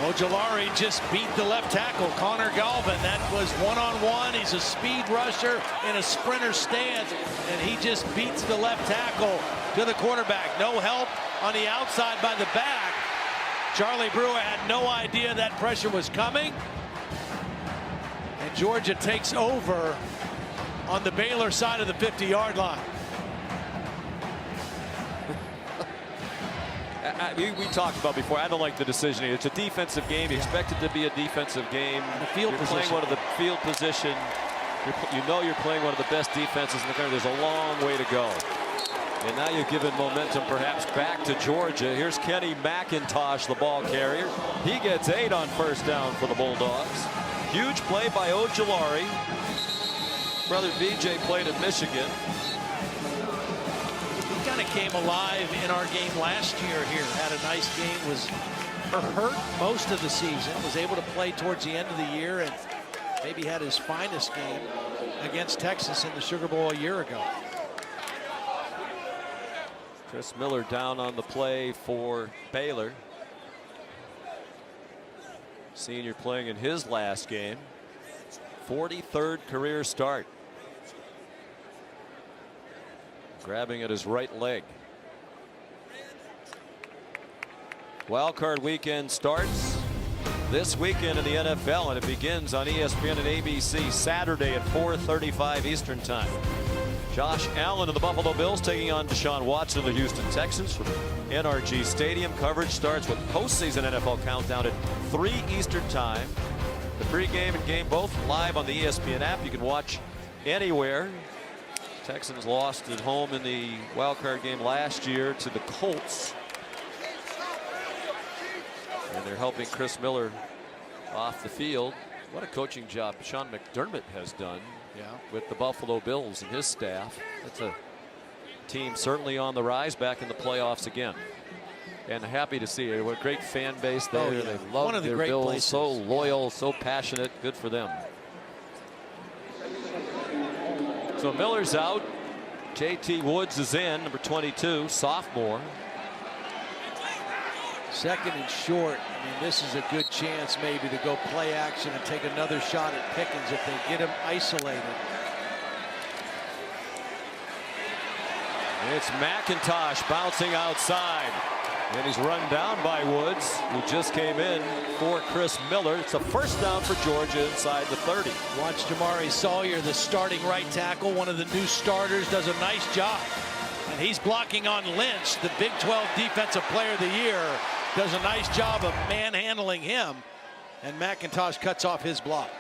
Ojulari just beat the left tackle, Connor Galvin. That was one-on-one. He's a speed rusher in a sprinter stance, and he just beats the left tackle to the quarterback. No help on the outside by the back. Charlie Brewer had no idea that pressure was coming. And Georgia takes over on the Baylor side of the 50-yard line. We talked about before, I don't like the decision. It's a defensive game. You expect it to be a defensive game. The field you're position. Playing one of the field position. You know you're playing one of the best defenses in the country. There's a long way to go. And now you've given momentum perhaps back to Georgia. Here's Kenny McIntosh, the ball carrier. He gets 8 on 1st down for the Bulldogs. Huge play by Ojulari. Brother BJ played at Michigan. kind of came alive in our game last year here. Had a nice game, was hurt most of the season, was able to play towards the end of the year, and maybe had his finest game against Texas in the Sugar Bowl a year ago. Chris Miller down on the play for Baylor. Senior playing in his last game. 43rd career start. Grabbing at his right leg. Wild card weekend starts this weekend in the NFL, and it begins on ESPN and ABC Saturday at 4:35 Eastern Time. Josh Allen of the Buffalo Bills taking on Deshaun Watson of the Houston Texans from NRG Stadium. Coverage starts with postseason NFL countdown at 3 Eastern Time. The pregame and game both live on the ESPN app. You can watch anywhere. Texans lost at home in the wild card game last year to the Colts. And they're helping Chris Miller off the field. What a coaching job Sean McDermott has done with the Buffalo Bills and his staff. That's a team certainly on the rise, back in the playoffs again. And happy to see it. What a great fan base there. They love their Bills. Places. So loyal, so passionate. Good for them. So Miller's out. JT Woods is in, number 22, sophomore. Second and short. I mean, this is a good chance maybe to go play action and take another shot at Pickens if they get him isolated. It's McIntosh bouncing outside. And he's run down by Woods, who just came in for Chris Miller. It's a first down for Georgia inside the 30. Watch Jamari Sawyer, the starting right tackle, one of the new starters, does a nice job. And he's blocking on Lynch, the Big 12 Defensive Player of the Year. Does a nice job of manhandling him. And McIntosh cuts off his block.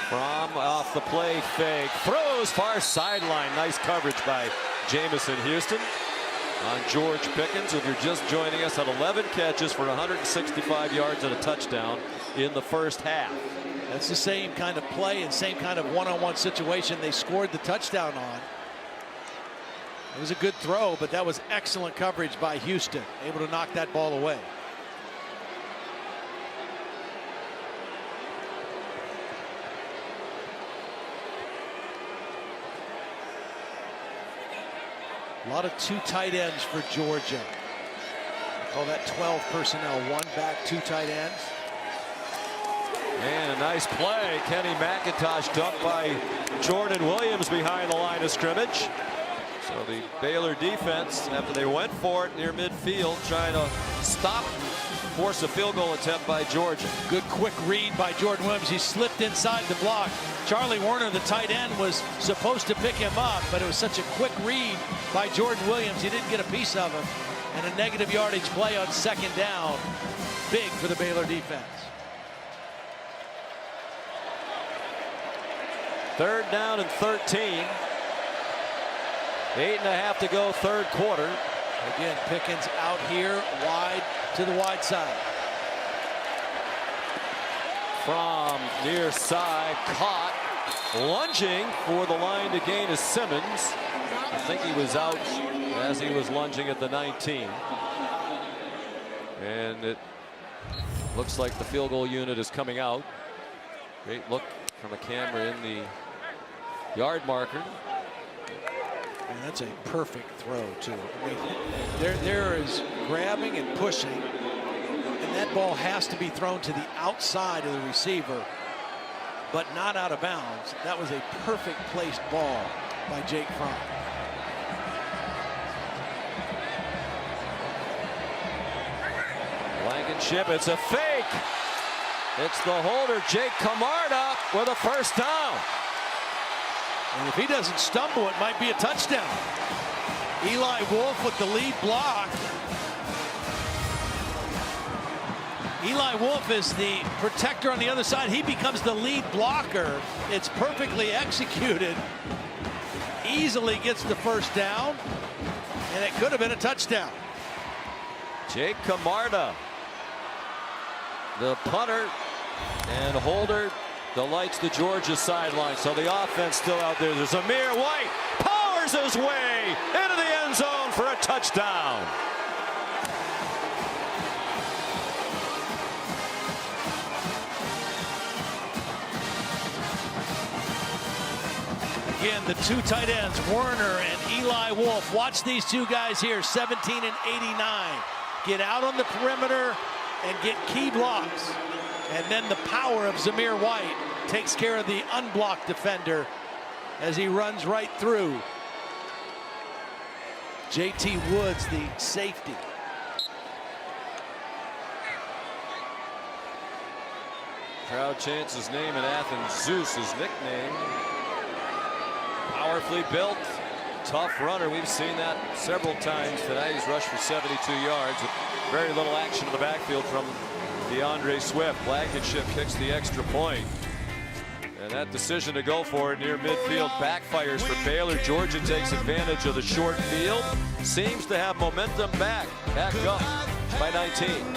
From off the play fake, throws far sideline. Nice coverage by Jamison Houston on George Pickens. If you're just joining us, had 11 catches for 165 yards and a touchdown in the first half. That's the same kind of play and same kind of one-on-one situation they scored the touchdown on. It was a good throw, but that was excellent coverage by Houston, able to knock that ball away. A lot of two tight ends for Georgia. Call that 12 personnel, one back, two tight ends. And a nice play. Kenny McIntosh dumped by Jordan Williams behind the line of scrimmage. So the Baylor defense, after they went for it near midfield, trying to stop, force a field goal attempt by Georgia. Good quick read by Jordan Williams. He slipped inside the block. Charlie Warner, the tight end, was supposed to pick him up, but it was such a quick read by Jordan Williams. He didn't get a piece of him. And a negative yardage play on second down. Big for the Baylor defense. Third down and 13. 8.5 to go, third quarter. Again, Pickens out here, wide to the wide side. From near side, caught. Lunging for the line to gain is Simmons. I think he was out as he was lunging at the 19. And it looks like the field goal unit is coming out. Great look from a camera in the yard marker. And that's a perfect throw, too. I mean, there is grabbing and pushing, and that ball has to be thrown to the outside of the receiver, but not out of bounds. That was a perfect placed ball by Jake Fromm. Blankenship, it's a fake. It's the holder, Jake Camarda, with a first down. And if he doesn't stumble, it might be a touchdown. Eli Wolf with the lead block. Eli Wolf is the protector on the other side. He becomes the lead blocker. It's perfectly executed. Easily gets the first down. And it could have been a touchdown. Jake Camarda, the punter and holder, Delights the Georgia sideline, so the offense still out there. There's Zamir White, powers his way into the end zone for a touchdown. Again, the two tight ends, Werner and Eli Wolf. Watch these two guys here, 17 and 89. Get out on the perimeter and get key blocks. And then the power of Zamir White takes care of the unblocked defender as he runs right through. J.T. Woods, the safety. Crowd chants his name in Athens, Zeus, his nickname. Powerfully built, tough runner. We've seen that several times tonight. He's rushed for 72 yards with very little action in the backfield from DeAndre Swift. Blankenship kicks the extra point. And that decision to go for it near midfield backfires for Baylor. Georgia takes advantage of the short field. Seems to have momentum back up by 19.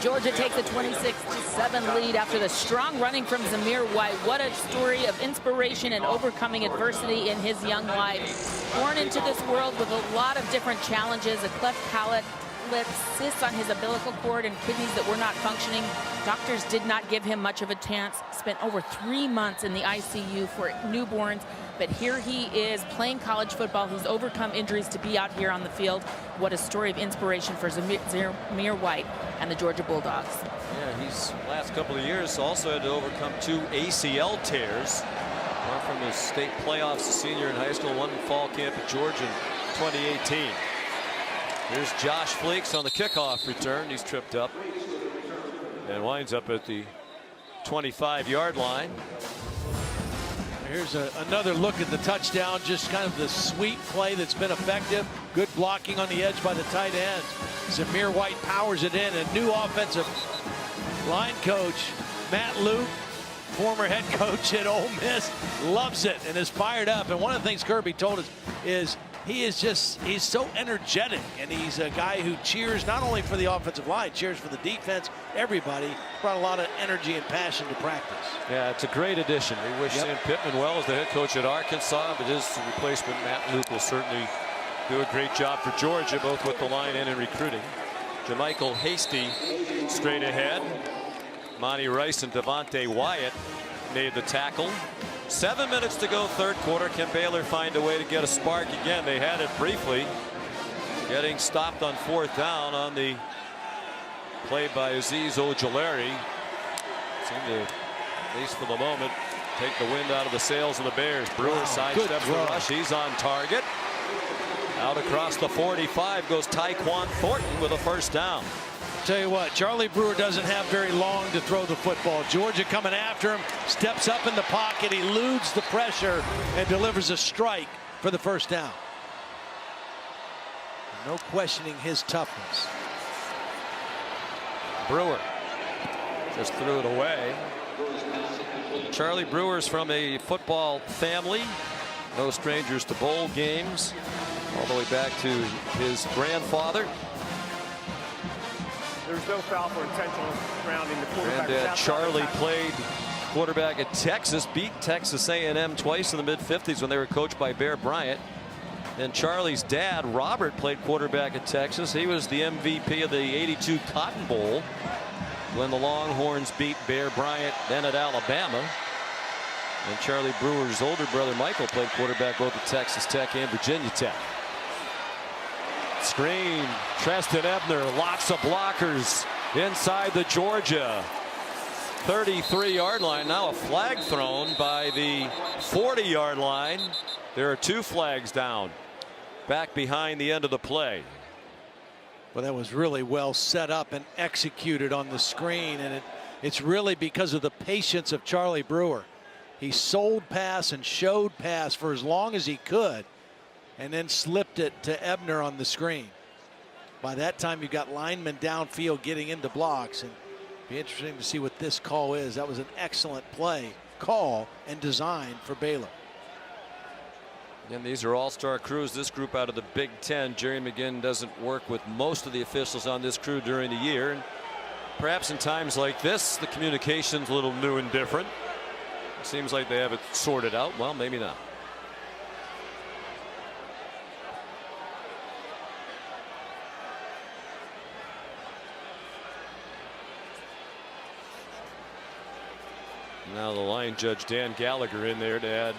Georgia takes a 26-7 lead after the strong running from Zamir White. What a story of inspiration and overcoming adversity in his young life. Born into this world with a lot of different challenges, a cleft palate, cysts on his umbilical cord and kidneys that were not functioning. Doctors did not give him much of a chance. Spent over 3 months in the ICU for newborns. But here he is playing college football. He's overcome injuries to be out here on the field. What a story of inspiration for Zamir White and the Georgia Bulldogs. Yeah, he's last couple of years also had to overcome 2 ACL tears. One from his state playoffs, a senior in high school, one in fall camp at Georgia in 2018. Here's Josh Fleeks on the kickoff return. He's tripped up and winds up at the 25-yard line. Here's another look at the touchdown. Just kind of the sweet play that's been effective. Good blocking on the edge by the tight ends. Zamir White powers it in. A new offensive line coach, Matt Luke, former head coach at Ole Miss, loves it and is fired up. And one of the things Kirby told us is he's so energetic, and he's a guy who cheers not only for the offensive line, cheers for the defense, everybody. Brought a lot of energy and passion to practice. Yeah, it's a great addition. We wish Sam Pittman well as the head coach at Arkansas, but his replacement, Matt Luke, will certainly do a great job for Georgia, both with the line and in recruiting. JaMychal Hasty straight ahead. Monty Rice and Devontae Wyatt made the tackle. 7 minutes to go, third quarter. Can Baylor find a way to get a spark again? They had it briefly, getting stopped on 4th down on the play by Azeez Ojulari. Seemed to, at least for the moment, take the wind out of the sails of the Bears. Brewer sidesteps the rush. He's on target. Out across the 45 goes Tyquan Thornton with a first down. Tell you what, Charlie Brewer doesn't have very long to throw the football. Georgia coming after him, steps up in the pocket, eludes the pressure, and delivers a strike for the first down. No questioning his toughness. Brewer just threw it away. Charlie Brewer's from a football family. No strangers to bowl games. All the way back to his grandfather. There's no foul for intentional grounding. The quarterback. And Charlie played quarterback at Texas, beat Texas A&M twice in the mid-50s when they were coached by Bear Bryant. And Charlie's dad, Robert, played quarterback at Texas. He was the MVP of the '82 Cotton Bowl when the Longhorns beat Bear Bryant then at Alabama. And Charlie Brewer's older brother Michael played quarterback both at Texas Tech and Virginia Tech. Screen, Treston Ebner, lots of blockers inside the Georgia 33-yard line. Now a flag thrown by the 40-yard line. There are 2 flags down back behind the end of the play. Well, that was really well set up and executed on the screen, and it's really because of the patience of Charlie Brewer. He sold pass and showed pass for as long as he could, and then slipped it to Ebner on the screen. By that time, you've got linemen downfield getting into blocks, and Be interesting to see what this call is. That was an excellent play, call, and design for Baylor. And these are all-star crews. This group out of the Big Ten. Jerry McGinn doesn't work with most of the officials on this crew during the year. And perhaps in times like this, the communication's a little new and different. It seems like they have it sorted out. Well, maybe not. Now the line judge Dan Gallagher in there to add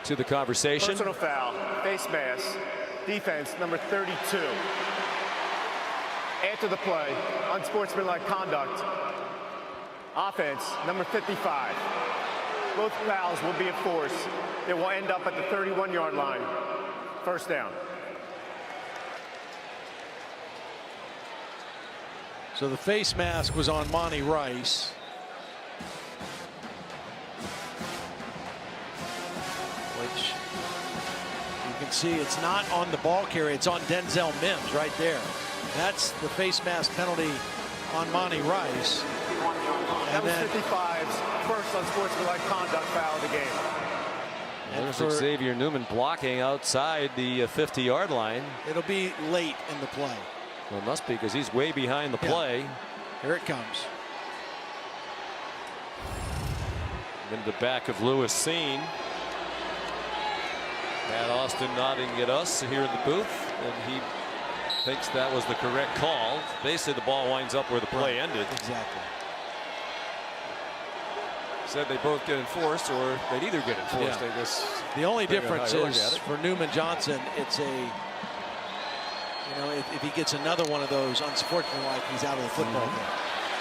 to the conversation. Personal foul, face mask, defense, number 32. After the play, unsportsmanlike conduct. Offense, number 55. Both fouls will be enforced. They will end up at the 31-yard line. First down. So the face mask was on Monty Rice. Which you can see it's not on the ball carrier, it's on Denzel Mims right there. That's the face mask penalty on Monty Rice. That was 55's first unsportsmanlike conduct foul of the game. And there's Xavier Newman blocking outside the 50-yard line. It'll be late in the play. Well, it must be because he's way behind the play. Here it comes. Into the back of Lewis Seen. Pat Austin nodding at us here in the booth, and he thinks that was the correct call. Basically, the ball winds up where the play ended. Exactly. Said they both get enforced, or they'd either get enforced. Yeah. They just the only difference is for Newman Johnson, it's a, you know, if he gets another one of those unsportsmanlike, he's out of the football game.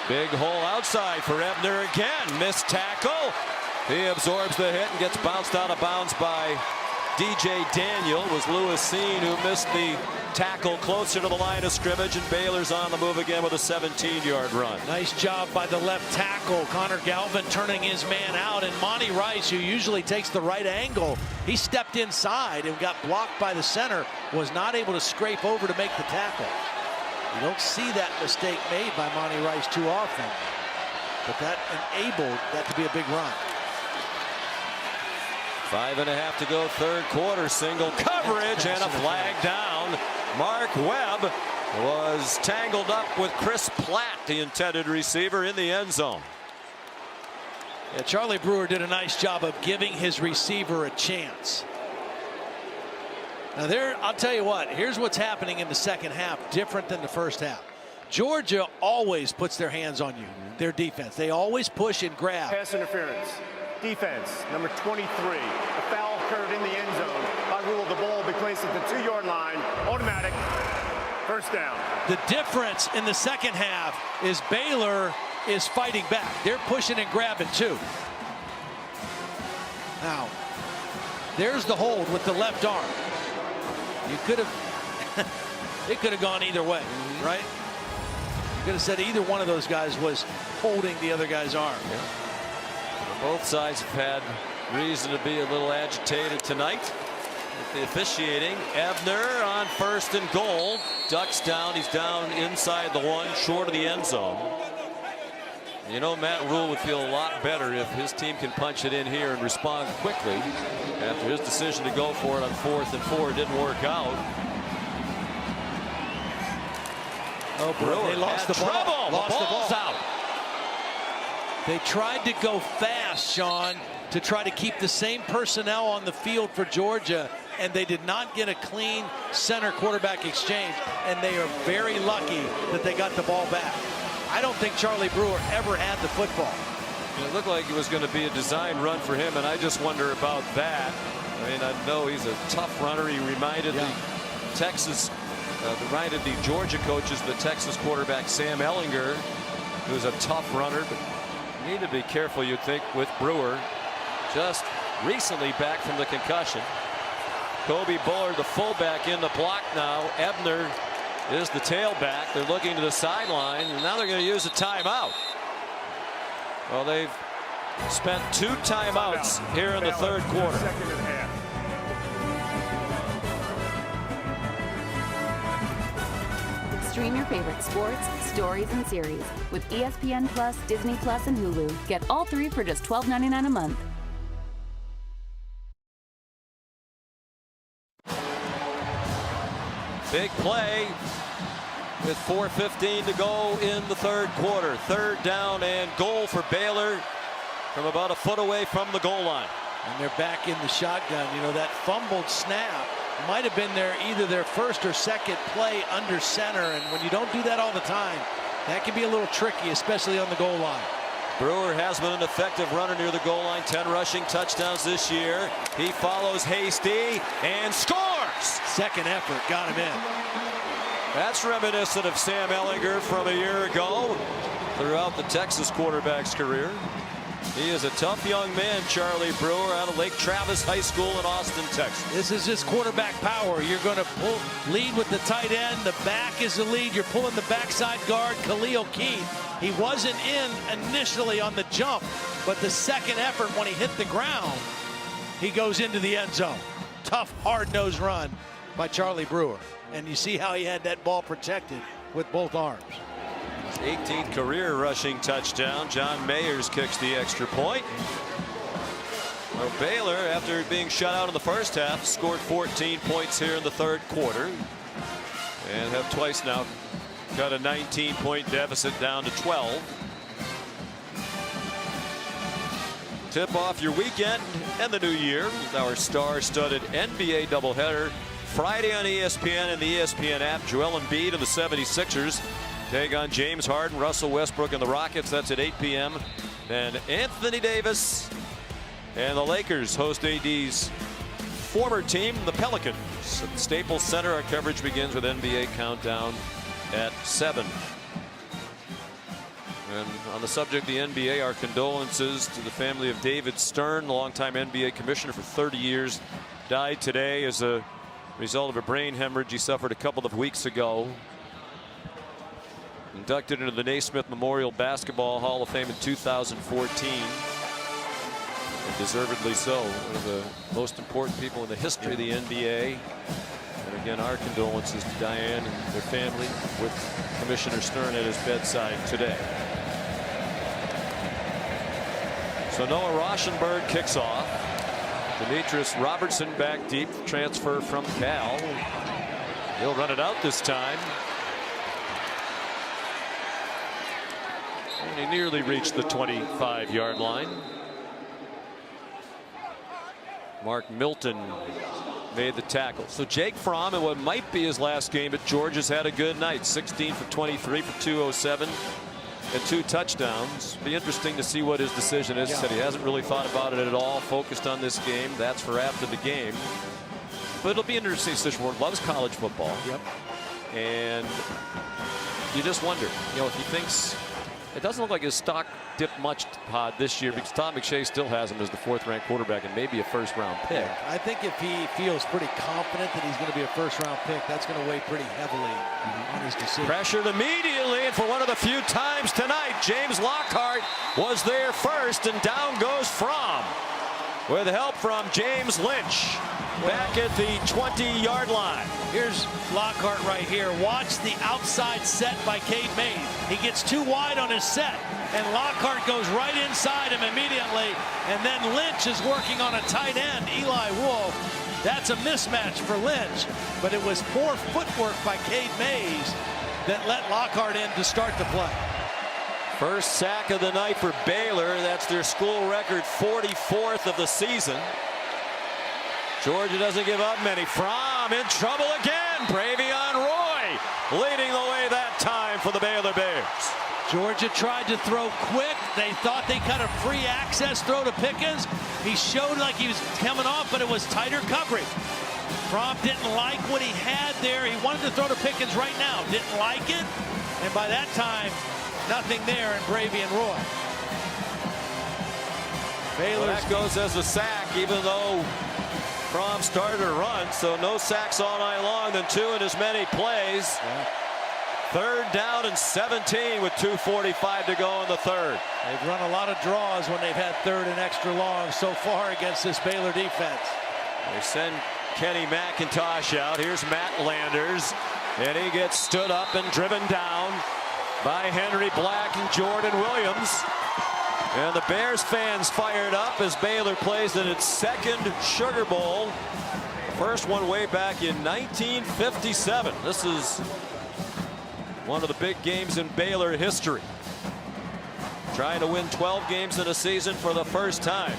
Big hole outside for Ebner again. Missed tackle. He absorbs the hit and gets bounced out of bounds by DJ Daniel. It was Lewis Seen who missed the tackle closer to the line of scrimmage, and Baylor's on the move again with a 17-yard run. Nice job by the left tackle. Connor Galvin turning his man out, and Monty Rice, who usually takes the right angle, he stepped inside and got blocked by the center, was not able to scrape over to make the tackle. You don't see that mistake made by Monty Rice too often, but that enabled that to be a big run. 5.5 to go, third quarter. Single coverage and a flag down. Mark Webb was tangled up with Chris Platt, the intended receiver, in the end zone. Yeah, Charlie Brewer did a nice job of giving his receiver a chance. Now there, I'll tell you what, here's what's happening in the second half, different than the first half. Georgia always puts their hands on you, their defense. They always push and grab. Pass interference. Defense, number 23. The foul occurred in the end zone. By rule, the ball will be placed at the 2-yard line. Automatic. First down. The difference in the second half is Baylor is fighting back. They're pushing and grabbing too. Now, there's the hold with the left arm. You could have, it could have gone either way, right? You could have said either one of those guys was holding the other guy's arm. Yeah. Both sides have had reason to be a little agitated tonight with the officiating. Ebner on first and goal. Ducks down. He's down inside the one, short of the end zone. And you know, Matt Rule would feel a lot better if his team can punch it in here and respond quickly after his decision to go for it on 4th and 4 didn't work out. Oh, Brewer, they lost the ball. Trouble. Lost The the ball's ball. out. They tried to go fast, Sean, to try to keep the same personnel on the field for Georgia, and they did not get a clean center quarterback exchange, and they are very lucky that they got the ball back. I don't think Charlie Brewer ever had the football. It looked like it was going to be a design run for him, and I just wonder about that. I mean, I know he's a tough runner. He reminded the Georgia coaches, the Texas quarterback Sam Ehlinger, who's a tough runner, but you need to be careful, you'd think, with Brewer. Just recently back from the concussion. Kobe Bullard, the fullback, in the block now. Ebner is the tailback. They're looking to the sideline, and now they're going to use a timeout. Well, they've spent 2 timeouts here in the third quarter. Second and a half. Stream your favorite sports, stories, and series with ESPN Plus, Disney Plus, and Hulu. Get all 3 for just $12.99 a month. Big play with 4:15 to go in the third quarter. Third down and goal for Baylor from about a foot away from the goal line. And they're back in the shotgun. You know, that fumbled snap might have been either their first or second play under center. And when you don't do that all the time, that can be a little tricky, especially on the goal line. Brewer has been an effective runner near the goal line. 10 rushing touchdowns this year. He follows Hasty and scores. Second effort got him in. That's reminiscent of Sam Ehlinger from a year ago throughout the Texas quarterback's career. He is a tough young man, Charlie Brewer, out of Lake Travis High School in Austin, Texas. This is just quarterback power. You're going to lead with the tight end. The back is the lead. You're pulling the backside guard, Khalil Keith. He wasn't in initially on the jump, but the second effort when he hit the ground, he goes into the end zone. Tough, hard-nosed run by Charlie Brewer. And you see how he had that ball protected with both arms. 18th career rushing touchdown. John Mayers kicks the extra point. Well, Baylor, after being shut out in the first half, scored 14 points here in the third quarter and have twice now cut a 19-point deficit down to 12. Tip off your weekend and the new year with our star-studded NBA doubleheader. Friday on ESPN and the ESPN app. Joel Embiid of the 76ers take on James Harden, Russell Westbrook, and the Rockets. That's at 8 p.m. Then Anthony Davis and the Lakers host AD's former team, the Pelicans. At the Staples Center, our coverage begins with NBA Countdown at 7. And on the subject of the NBA, our condolences to the family of David Stern, the longtime NBA commissioner for 30 years. Died today as a result of a brain hemorrhage he suffered a couple of weeks ago. Inducted into the Naismith Memorial Basketball Hall of Fame in 2014. And deservedly so. One of the most important people in the history of the NBA. And again, our condolences to Diane and their family with Commissioner Stern at his bedside today. So Noah Rauschenberg kicks off. Demetrius Robertson back deep, transfer from Cal. He'll run it out this time. And he nearly reached the 25-yard line. Mark Milton made the tackle. So Jake Fromm, in what might be his last game at Georgia's, had a good night. 16 for 23 for 207 and 2 touchdowns. Be interesting to see what his decision is. He said he hasn't really thought about it at all. Focused on this game. That's for after the game. But it'll be interesting. Stishworth loves college football. Yep. And you just wonder, you know, if he thinks it doesn't look like his stock dipped much this year because Tom McShay still has him as the 4th-ranked quarterback and maybe a first-round pick. I think if he feels pretty confident that he's going to be a first-round pick, that's going to weigh pretty heavily on his decision. Pressured immediately, and for one of the few times tonight, James Lockhart was there first, and down goes Fromm with help from James Lynch back at the 20-yard line. Here's Lockhart right here. Watch the outside set by Cade Mays. He gets too wide on his set, and Lockhart goes right inside him immediately, and then Lynch is working on a tight end, Eli Wolf. That's a mismatch for Lynch, but it was poor footwork by Cade Mays that let Lockhart in to start the play. First sack of the night for Baylor. That's their school record 44th of the season. Georgia doesn't give up many. Fromm in trouble again. Bravion Roy leading the way that time for the Baylor Bears. Georgia tried to throw quick. They thought they cut a free access throw to Pickens. He showed like he was coming off, but it was tighter coverage. Fromm didn't like what he had there. He wanted to throw to Pickens right now. Didn't like it. And by that time, nothing there in Bravion Roy. Baylor, that goes as a sack, even though Fromm started a run, so no sacks all night long, then 2 in as many plays. Third down and 17 with 2:45 to go in the third. They've run a lot of draws when they've had third and extra long so far against this Baylor defense. They send Kenny McIntosh out. Here's Matt Landers. And he gets stood up and driven down by Henry Black and Jordan Williams. And the Bears fans fired up as Baylor plays in its second Sugar Bowl. First one way back in 1957. This is one of the big games in Baylor history. Trying to win 12 games in a season for the first time.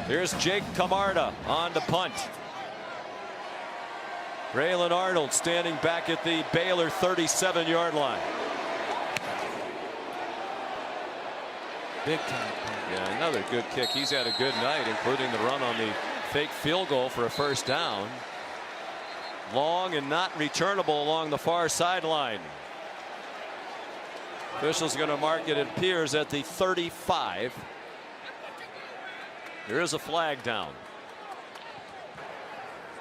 Here's Jake Camarda on to punt. Braylon Arnold standing back at the Baylor 37-yard line. Big time. Yeah, another good kick. He's had a good night, including the run on the fake field goal for a first down. Long and not returnable along the far sideline. Officials going to mark it, it appears, at the 35. There is a flag down.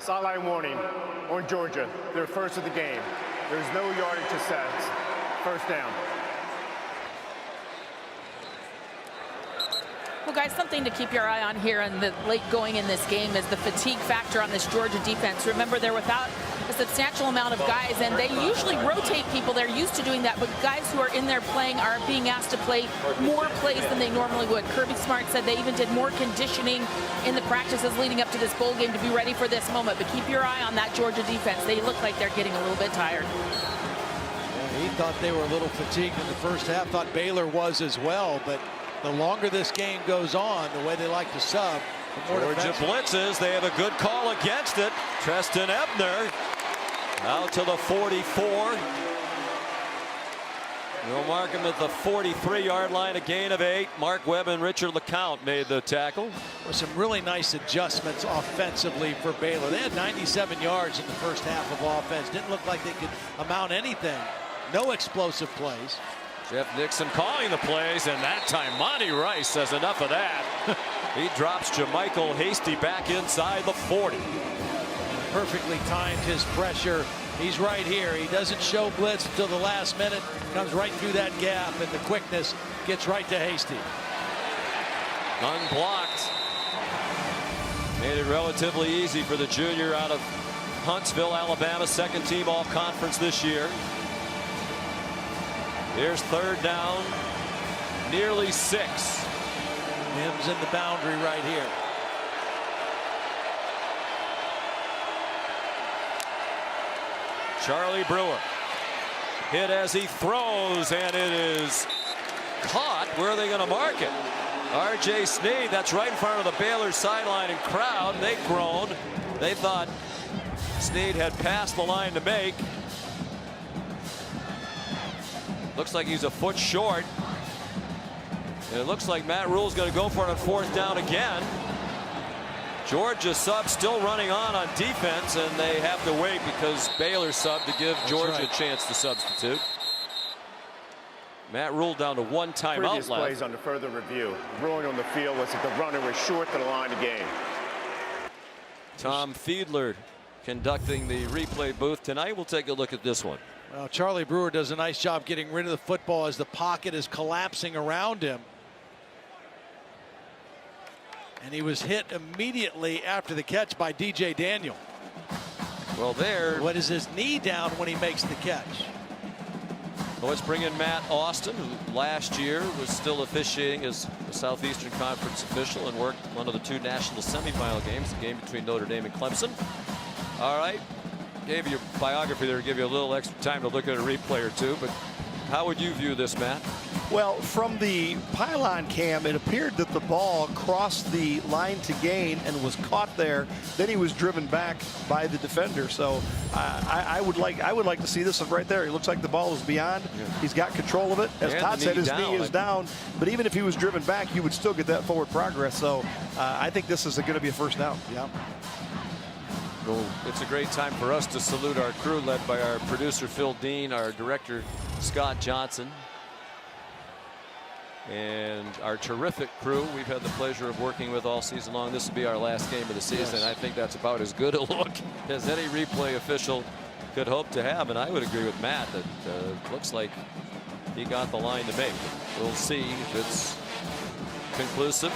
Sideline warning on Georgia. They're first of the game. There's no yardage assessed. First down. Well, guys, something to keep your eye on here in the late going in this game is the fatigue factor on this Georgia defense. Remember, they're without a substantial amount of guys, and they usually rotate people. They're used to doing that, but guys who are in there playing are being asked to play more plays than they normally would. Kirby Smart said they even did more conditioning in the practices leading up to this bowl game to be ready for this moment. But keep your eye on that Georgia defense. They look like they're getting a little bit tired. Yeah, he thought they were a little fatigued in the first half. Thought Baylor was as well, but the longer this game goes on, the way they like to sub, the more Georgia defensive. blitzes. They have a good call against it. Treston Ebner out to the 44. We'll mark him at the 43-yard line, a gain of 8. Mark Webb and Richard LeCount made the tackle. With some really nice adjustments offensively for Baylor. They had 97 yards in the first half of offense. Didn't look like they could amount anything. No explosive plays. Jeff Nixon calling the plays, and that time Monty Rice says enough of that. He drops Jamichael Hasty back inside the 40. Perfectly timed his pressure. He's right here. He doesn't show blitz until the last minute. Comes right through that gap, and the quickness gets right to Hasty. Unblocked. Made it relatively easy for the junior out of Huntsville, Alabama. Second team all-conference this year. Here's third down, nearly 6. Mims in the boundary right here. Charlie Brewer hit as he throws, and it is caught. Where are they going to mark it? R.J. Sneed, that's right in front of the Baylor sideline and crowd. They groaned. They thought Sneed had passed the line to make. Looks like he's a foot short. And it looks like Matt Rule's going to go for it on fourth down again. Georgia sub still running on defense, and they have to wait because Baylor sub to give Georgia a chance to substitute. Matt Rule down to one timeout left. Previous plays under further review. Ruling on the field was that the runner was short to the line of game. Tom Fiedler conducting the replay booth tonight. We'll take a look at this one. Well, Charlie Brewer does a nice job getting rid of the football as the pocket is collapsing around him. And he was hit immediately after the catch by DJ Daniel. Well, there. What is his knee down when he makes the catch? Well, let's bring in Matt Austin, who last year was still officiating as a Southeastern Conference official and worked one of the 2 national semifinal games, the game between Notre Dame and Clemson. All right. Gave you a biography there to give you a little extra time to look at a replay or two, but how would you view this, Matt? Well, from the pylon cam, it appeared that the ball crossed the line to gain and was caught there. Then he was driven back by the defender. So I would like to see this right there. He looks like the ball is beyond. Yeah. He's got control of it. As and Todd said, his knee is down. But even if he was driven back, you would still get that forward progress. So I think this is going to be a first down. Yeah. Well, it's a great time for us to salute our crew led by our producer Phil Dean, our director Scott Johnson, and our terrific crew we've had the pleasure of working with all season long. This will be our last game of the season. Yes. I think that's about as good a look as any replay official could hope to have, and I would agree with Matt that looks like he got the line to make. We'll see if it's conclusive.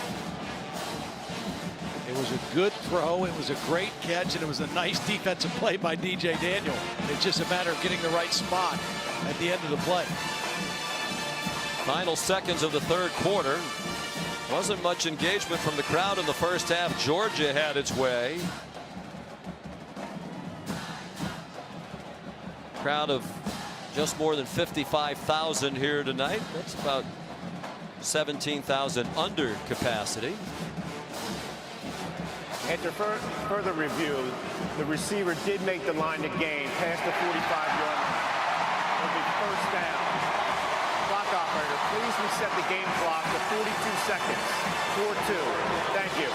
It was a good throw, it was a great catch, and it was a nice defensive play by DJ Daniel. It's just a matter of getting the right spot at the end of the play. Final seconds of the third quarter. Wasn't much engagement from the crowd in the first half. Georgia had its way. Crowd of just more than 55,000 here tonight. That's about 17,000 under capacity. After further review, the receiver did make the line to gain past the 45-yard line. It'll be first down. Clock operator, please reset the game clock to 42 seconds. 4-2. Thank you.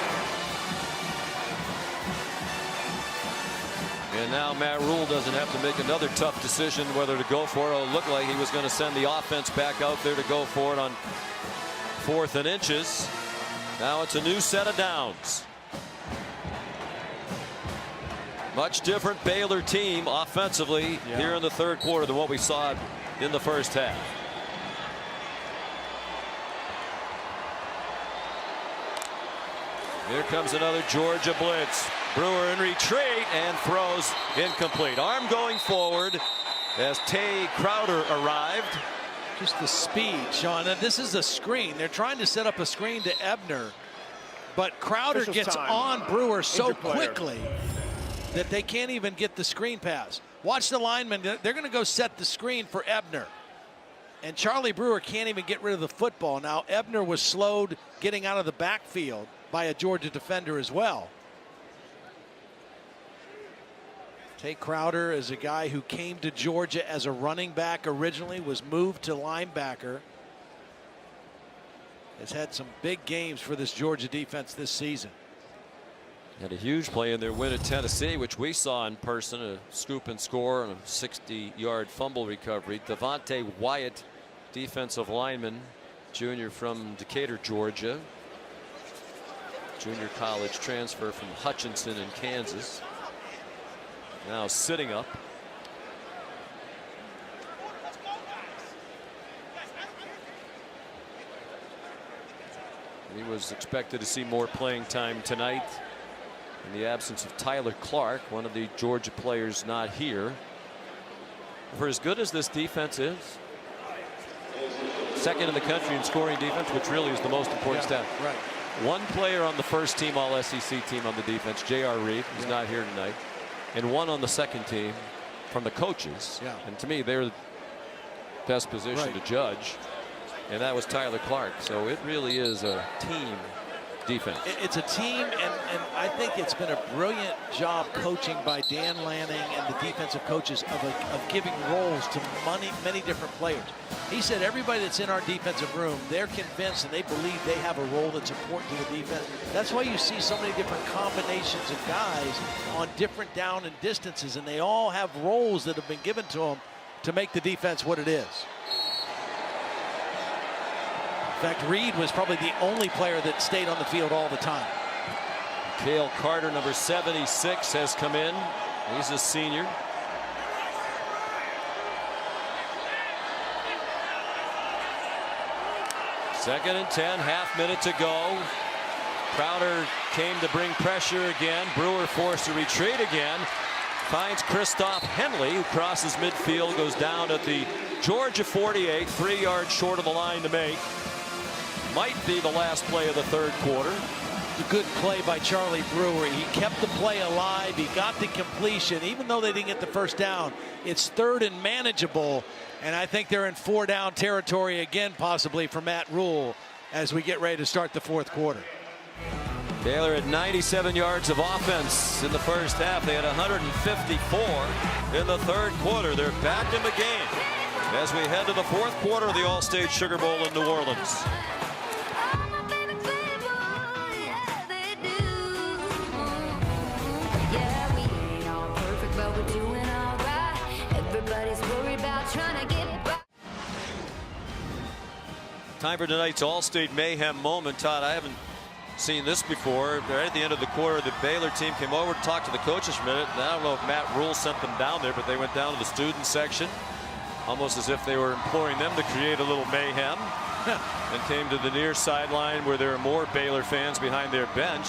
And now Matt Rule doesn't have to make another tough decision whether to go for it. It looked like he was going to send the offense back out there to go for it on 4th and inches. Now it's a new set of downs. Much different Baylor team offensively here in the third quarter than what we saw in the first half. Here comes another Georgia blitz. Brewer in retreat and throws incomplete. Arm going forward as Tay Crowder arrived. Just the speed, Sean. And this is a screen. They're trying to set up a screen to Ebner, but Crowder gets on Brewer so quickly that they can't even get the screen pass. Watch the linemen. They're going to go set the screen for Ebner. And Charlie Brewer can't even get rid of the football. Now, Ebner was slowed getting out of the backfield by a Georgia defender as well. Tay Crowder is a guy who came to Georgia as a running back originally, was moved to linebacker. Has had some big games for this Georgia defense this season. Had a huge play in their win at Tennessee, which we saw in person, a scoop and score and a 60-yard fumble recovery. Devontae Wyatt, defensive lineman, junior from Decatur, Georgia. Junior college transfer from Hutchinson in Kansas. Now sitting up. He was expected to see more playing time tonight in the absence of Tyler Clark, one of the Georgia players not here. For as good as this defense is, second in the country in scoring defense, which really is the most important stat. Right. One player on the first team All-SEC team on the defense, J.R. Reed, who's not here tonight, and one on the second team from the coaches. And to me, they're the best position to judge. And that was Tyler Clark. So it really is a team defense. It's a team, and I think it's been a brilliant job coaching by Dan Lanning and the defensive coaches of giving roles to many different players. He said everybody that's in our defensive room, they're convinced and they believe they have a role that's important to the defense. That's why you see so many different combinations of guys on different down and distances, and they all have roles that have been given to them to make the defense what it is. In fact, Reed was probably the only player that stayed on the field all the time. Cale Carter, number 76, has come in. He's a senior. Second and 10, half minute to go. Crowder came to bring pressure again. Brewer forced to retreat again. Finds Christoph Henley, who crosses midfield, goes down at the Georgia 48, 3 yards short of the line to make. Might be the last play of the third quarter. A good play by Charlie Brewer. He kept the play alive. He got the completion. Even though they didn't get the first down, it's third and manageable. And I think they're in 4-down territory again, possibly for Matt Rule, as we get ready to start the fourth quarter. Baylor had 97 yards of offense in the first half. They had 154 in the third quarter. They're back in the game as we head to the fourth quarter of the All-State Sugar Bowl in New Orleans. Time for tonight's All-State Mayhem moment. Todd, I haven't seen this before. Right at the end of the quarter, the Baylor team came over to talk to the coaches for a minute. And I don't know if Matt Rule sent them down there, but they went down to the student section, almost as if they were imploring them to create a little mayhem, and came to the near sideline where there are more Baylor fans behind their bench.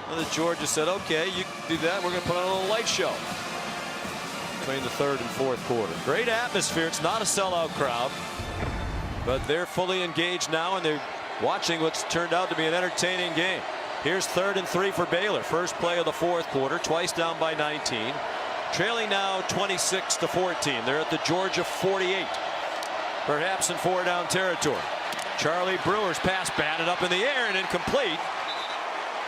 Well, the Georgia said, okay, you can do that. We're going to put on a little light show between the third and fourth quarter. Great atmosphere. It's not a sellout crowd, but they're fully engaged now, and they're watching what's turned out to be an entertaining game. Here's 3rd and 3 for Baylor. First play of the fourth quarter, twice down by 19. Trailing now 26-14. They're at the Georgia 48. Perhaps in 4-down territory. Charlie Brewer's pass batted up in the air and incomplete.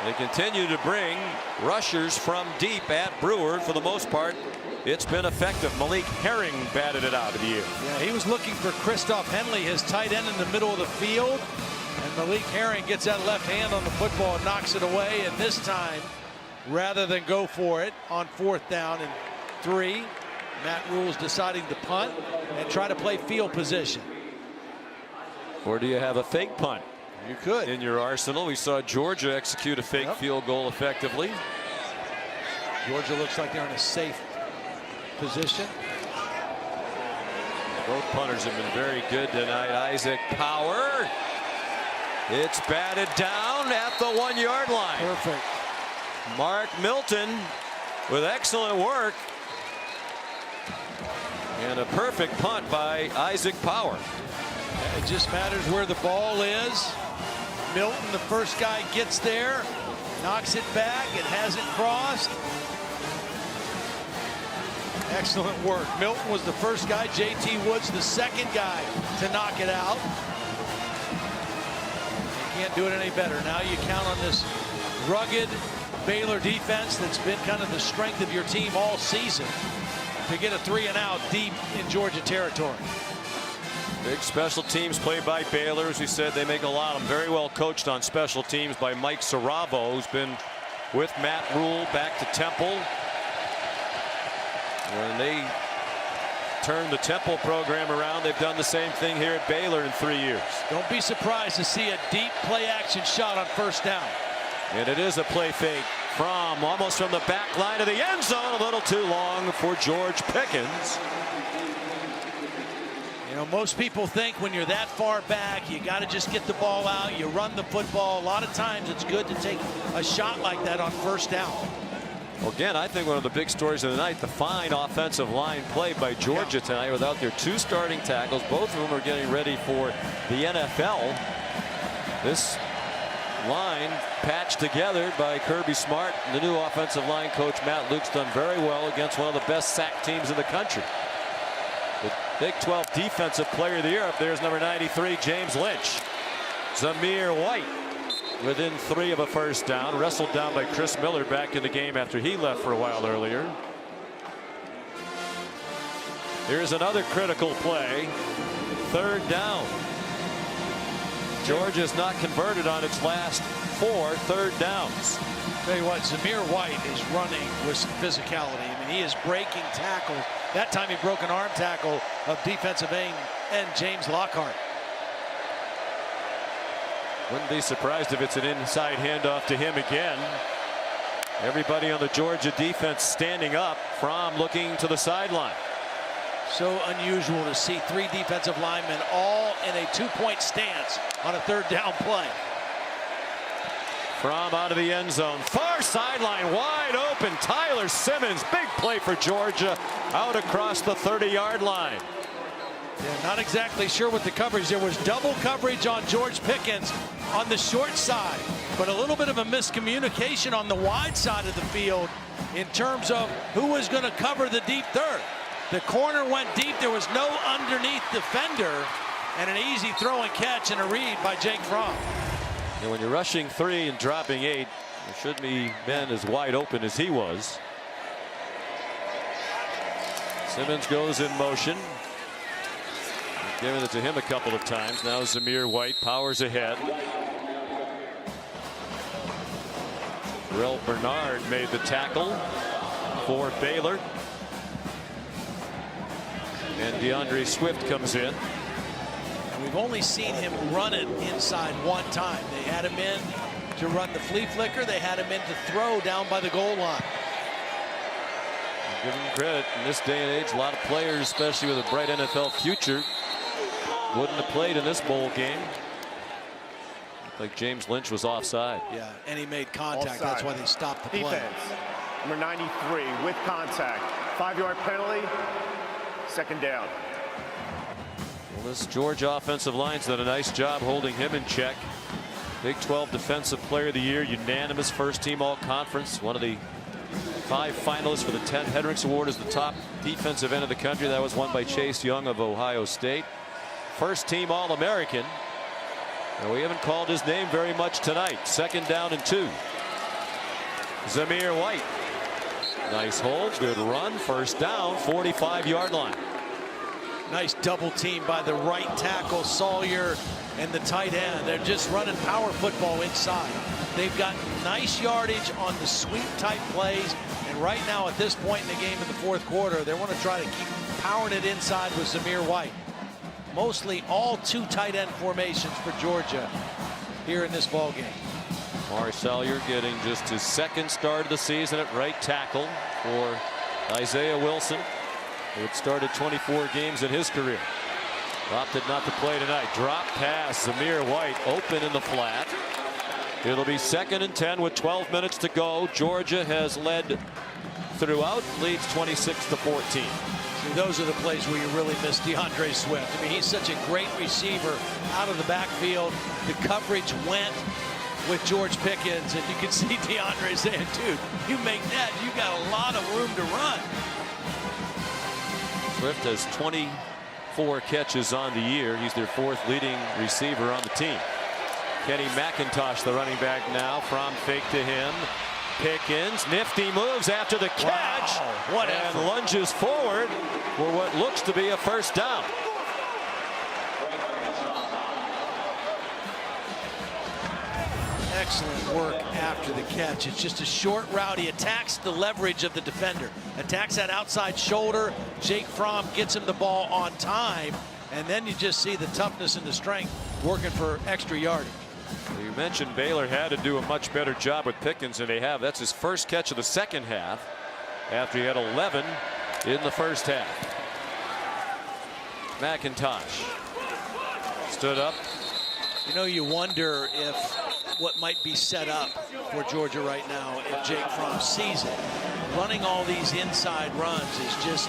They continue to bring rushers from deep at Brewer. For the most part, it's been effective. Malik Herring batted it out of the air. Yeah, he was looking for Christoph Henley, his tight end in the middle of the field. And Malik Herring gets that left hand on the football and knocks it away. And this time, rather than go for it on 4th down and 3, Matt Rule's deciding to punt and try to play field position. Or do you have a fake punt? You could. In your arsenal. We saw Georgia execute a fake field goal effectively. Georgia looks like they're in a safe position. Both punters have been very good tonight. Isaac Power. It's batted down at the 1-yard line. Perfect. Mark Milton with excellent work. And a perfect punt by Isaac Power. It just matters where the ball is. Milton, the first guy, gets there, knocks it back. It hasn't crossed. Excellent work. Milton was the first guy. J.T. Woods the second guy to knock it out. You can't do it any better. Now you count on this rugged Baylor defense that's been kind of the strength of your team all season to get a 3-and-out deep in Georgia territory. Big special teams play by Baylor. As we said, they make a lot of them. Very well coached on special teams by Mike Saravo, who's been with Matt Rule back to Temple. When they turned the Temple program around, they've done the same thing here at Baylor in 3 years. Don't be surprised to see a deep play action shot on 1st down. And it is a play fake from almost from the back line of the end zone. A little too long for George Pickens. You know, most people think when you're that far back, you got to just get the ball out. You run the football. A lot of times it's good to take a shot like that on 1st down. Well, again, I think one of the big stories of the night, the fine offensive line play by Georgia tonight without their 2 starting tackles. Both of them are getting ready for the NFL. This line patched together by Kirby Smart. The new offensive line coach, Matt Luke's, done very well against one of the best sack teams in the country. The Big 12 Defensive Player of the Year up there is number 93, James Lynch. Zamir White within 3 of a 1st down, wrestled down by Chris Miller back in the game after he left for a while earlier. Here's another critical play. 3rd down. Georgia's not converted on its last 4 3rd downs. Tell you what, Zamir White is running with some physicality. I mean, he is breaking tackles. That time he broke an arm tackle of defensive end James Lockhart. Wouldn't be surprised if it's an inside handoff to him again. Everybody on the Georgia defense standing up from looking to the sideline. So unusual to see 3 defensive linemen all in a 2-point stance on a 3rd down play. From out of the end zone, far sideline, wide open. Tyler Simmons, big play for Georgia, out across the 30-yard line. Yeah, not exactly sure what the coverage. There was double coverage on George Pickens on the short side, but a little bit of a miscommunication on the wide side of the field in terms of who was going to cover the deep 3rd. The corner went deep. There was no underneath defender, and an easy throw and catch and a read by Jake Fromm. And when you're rushing 3 and dropping 8, there shouldn't be been as wide open as he was. Simmons goes in motion. Giving it to him a couple of times. Now Zamir White powers ahead. Terrell Bernard made the tackle for Baylor. And DeAndre Swift comes in. And we've only seen him run it inside 1 time. They had him in to run the flea flicker. They had him in to throw down by the goal line. Give him credit. In this day and age, a lot of players, especially with a bright NFL future, wouldn't have played in this bowl game. Like James Lynch was offside. Yeah, and he made contact. Offside. That's why they stopped the play. Defense, number 93 with contact. 5-yard penalty, second down. Well, this Georgia offensive line's done a nice job holding him in check. Big 12 Defensive Player of the Year, unanimous first team all conference. One of the 5 finalists for the Ted Hendricks Award as the top defensive end of the country. That was won by Chase Young of Ohio State. First team All-American. And we haven't called his name very much tonight. Second down and 2. Zamir White. Nice hold, good run, first down, 45-yard line. Nice double team by the right tackle, Sawyer, and the tight end. They're just running power football inside. They've got nice yardage on the sweep type plays. And right now at this point in the game in the fourth quarter, they want to try to keep powering it inside with Zamir White. Mostly all 2 tight end formations for Georgia here in this ball game. Salyer getting just his second start of the season at right tackle for Isaiah Wilson, who had started 24 games in his career. Opted not to play tonight. Drop pass, Zamir White open in the flat. It'll be 2nd and 10 with 12 minutes to go. Georgia has led throughout, leads 26-14. See, those are the plays where you really miss DeAndre Swift. I mean, he's such a great receiver out of the backfield. The coverage went with George Pickens, and you can see DeAndre saying, dude, you make that, you got a lot of room to run. Swift has 24 catches on the year. He's their 4th leading receiver on the team. Kenny McIntosh, the running back now. From fake to him. Pickens, nifty moves after the catch. Wow, what and effort. lunges forward for what looks to be a first down. Excellent work after the catch. It's just a short route. He attacks the leverage of the defender. Attacks that outside shoulder. Jake Fromm gets him the ball on time. And then you just see the toughness and the strength working for extra yardage. You mentioned Baylor had to do a much better job with Pickens than they have. That's his first catch of the second half after he had 11 in the first half. McIntosh stood up. You know, you wonder if what might be set up for Georgia right now if Jake Fromm sees it. Running all these inside runs is just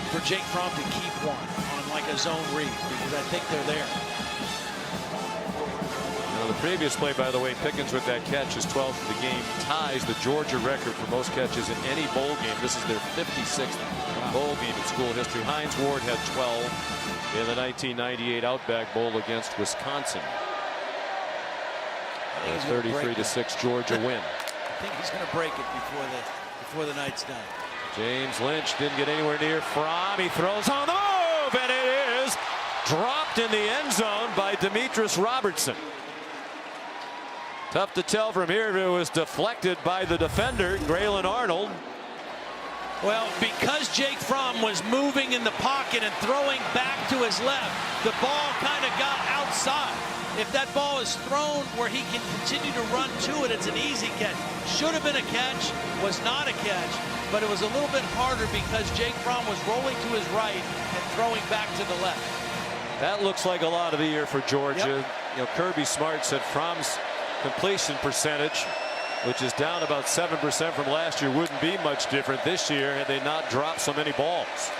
for Jake Fromm to keep one on like a zone read, because I think they're there. Now, the previous play, by the way, Pickens with that catch, his 12th of the game, ties the Georgia record for most catches in any bowl game. This is their 56th bowl game in school history. Hines Ward had 12 in the 1998 Outback Bowl against Wisconsin. A 33-6 Georgia win. I think he's going to break it before the night's done. James Lynch didn't get anywhere near Fromm. He throws on the move, and it is dropped in the end zone by Demetrius Robertson. Tough to tell from here if it was deflected by the defender, Graylin Arnold. Well, because Jake Fromm was moving in the pocket and throwing back to his left, the ball kind of got outside. If that ball is thrown where he can continue to run to it, it's an easy catch. Should have been a catch, was not a catch, but it was a little bit harder because Jake Fromm was rolling to his right and throwing back to the left. That looks like a lot of the year for Georgia. Yep. You know, Kirby Smart said Fromm's completion percentage, which is down about 7% from last year, wouldn't be much different this year had they not dropped so many balls.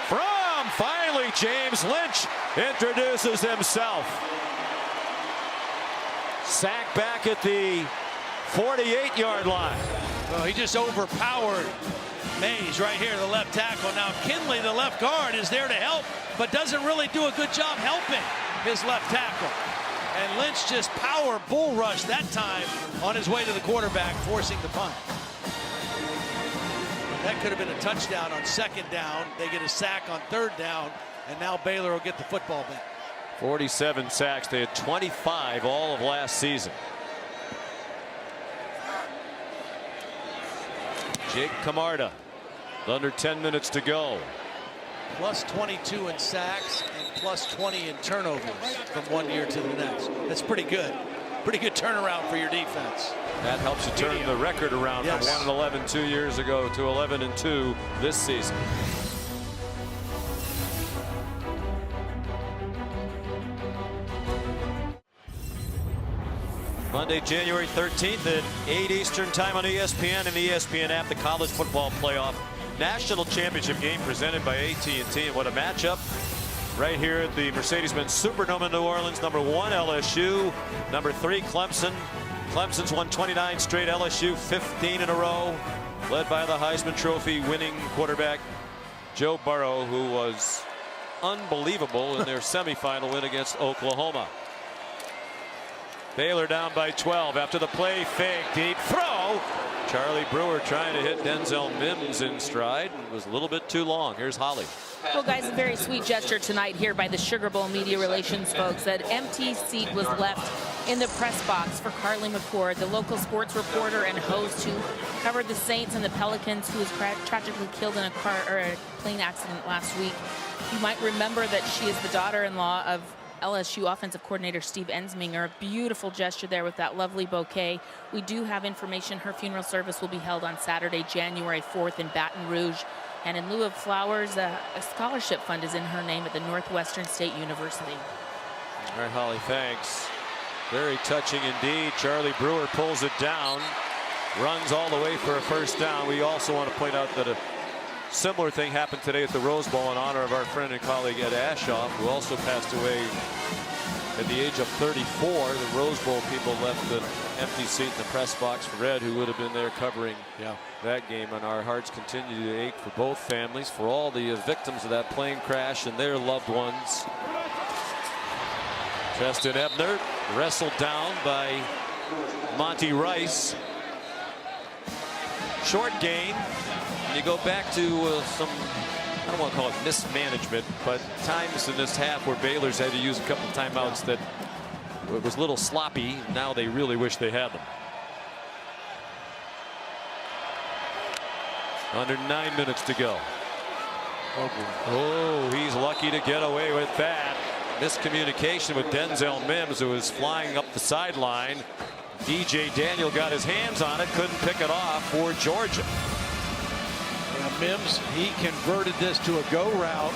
Fromm, finally, James Lynch introduces himself. Sack back at the 48-yard line. Well, he just overpowered Mays right here, the left tackle. Now Kinley, the left guard, is there to help, but doesn't really do a good job helping his left tackle. And Lynch just power bull rush that time on his way to the quarterback, forcing the punt. That could have been a touchdown on second down. They get a sack on third down, and now Baylor will get the football back. 47 sacks. They had 25 all of last season. Jake Camarda, under 10 minutes to go. Plus 22 in sacks and plus 20 in turnovers from one year to the next. That's pretty good. Pretty good turnaround for your defense. That helps you turn the record around from 1-11 2 years ago to 11-2 this season. Monday, January 13th at 8 Eastern time on ESPN and the ESPN app, the College Football Playoff National Championship game presented by AT&T. And what a matchup right here at the Mercedes-Benz Superdome in New Orleans. Number 1 LSU, number 3 Clemson. Clemson's won 29 straight, LSU 15 in a row, led by the Heisman Trophy winning quarterback Joe Burrow, who was unbelievable in their semifinal win against Oklahoma. Baylor down by 12 after the play fake, deep throw. Charlie Brewer trying to hit Denzel Mims in stride, and was a little bit too long. Here's Holly. Well, guys, a very sweet gesture tonight here by the Sugar Bowl media relations folks. An empty seat was left in the press box for Carly McCord, the local sports reporter and host who covered the Saints and the Pelicans, who was tragically killed in a plane accident last week. You might remember that she is the daughter-in-law of LSU offensive coordinator Steve Ensminger. A beautiful gesture there with that lovely bouquet. We do have information. Her funeral service will be held on Saturday, January 4th in Baton Rouge. And in lieu of flowers, a scholarship fund is in her name at the Northwestern State University. All right, Holly, thanks. Very touching indeed. Charlie Brewer pulls it down, runs all the way for a first down. We also want to point out that a similar thing happened today at the Rose Bowl in honor of our friend and colleague Ed Ashoff, who also passed away at the age of 34. The Rose Bowl people left an empty seat in the press box for Ed, who would have been there covering that game. And our hearts continue to ache for both families, for all the victims of that plane crash and their loved ones. Justin Ebner wrestled down by Monty Rice. Short gain. You go back to some, I don't want to call it mismanagement, but times in this half where Baylor's had to use a couple of timeouts that it was a little sloppy. Now they really wish they had them. Under 9 minutes to go. Oh, he's lucky to get away with that. Miscommunication with Denzel Mims, who was flying up the sideline. DJ Daniel got his hands on it, couldn't pick it off for Georgia. Mims, he converted this to a go route.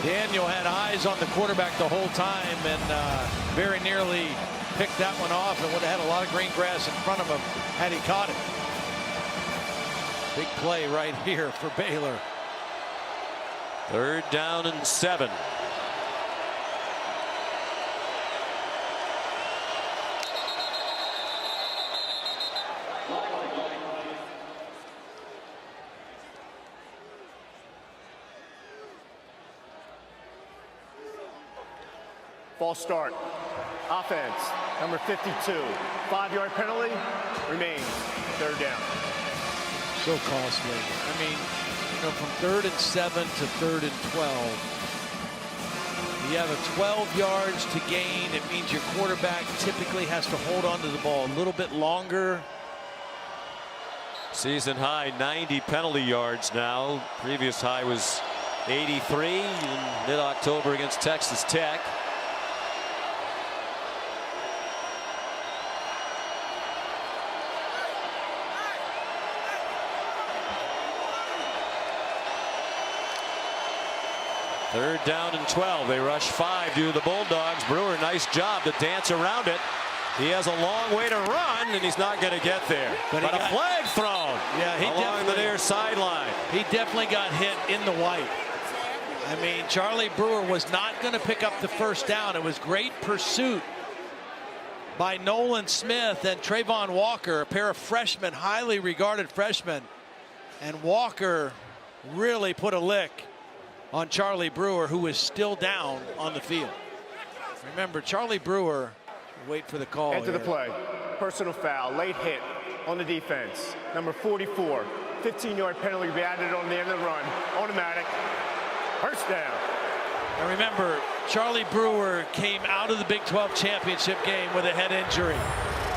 Daniel had eyes on the quarterback the whole time and very nearly picked that one off, and would have had a lot of green grass in front of him had he caught it. Big play right here for Baylor. 3rd down and 7. False start. Offense, number 52. 5-yard penalty, remains 3rd down. So costly. I mean, you know, from 3rd and 7 to 3rd and 12. You have a 12 yards to gain. It means your quarterback typically has to hold on to the ball a little bit longer. Season high 90 penalty yards now. Previous high was 83 in mid-October against Texas Tech. Third down and 12. They rush 5 to the Bulldogs. Brewer, nice job to dance around it. He has a long way to run, and he's not going to get there. But a flag thrown along the near sideline. He definitely got hit in the white. I mean, Charlie Brewer was not going to pick up the first down. It was great pursuit by Nolan Smith and Trayvon Walker, a pair of freshmen, highly regarded freshmen. And Walker really put a lick on Charlie Brewer, who is still down on the field. Remember, Charlie Brewer, wait for the call. Enter the play. Personal foul, late hit on the defense. Number 44, 15-yard penalty will be added on the end of the run. Automatic. First down. And remember, Charlie Brewer came out of the Big 12 championship game with a head injury.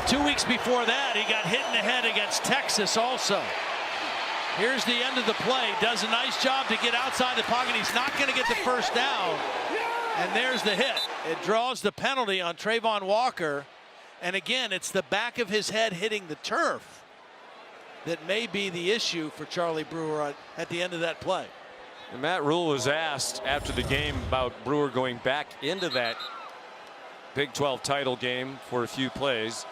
2 weeks before that, he got hit in the head against Texas also. Here's the end of the play. Does a nice job to get outside the pocket. He's not going to get the first down. And there's the hit. It draws the penalty on Trayvon Walker. And again, it's the back of his head hitting the turf that may be the issue for Charlie Brewer at the end of that play. And Matt Rule was asked after the game about Brewer going back into that Big 12 title game for a few plays.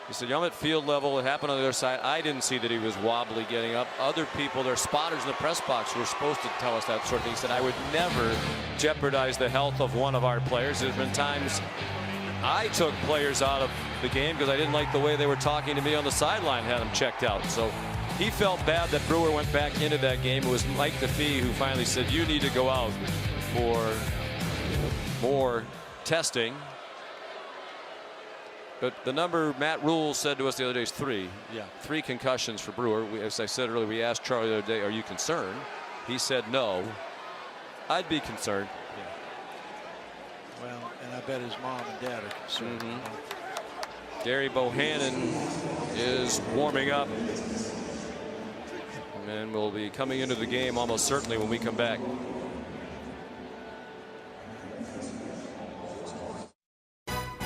He said, I'm at field level. It happened on the other side. I didn't see that he was wobbly getting up. Other people, their spotters in the press box, were supposed to tell us that sort of thing. He said, I would never jeopardize the health of one of our players. There's been times I took players out of the game because I didn't like the way they were talking to me on the sideline, had them checked out. So he felt bad that Brewer went back into that game. It was Mike DeFee who finally said, you need to go out for more testing. But the number Matt Rule said to us the other day is 3. Yeah. 3 concussions for Brewer. As I said earlier, we asked Charlie the other day, are you concerned? He said no. I'd be concerned. Yeah. Well, and I bet his mom and dad are concerned. Gary Bohannon is warming up. And will be coming into the game almost certainly when we come back.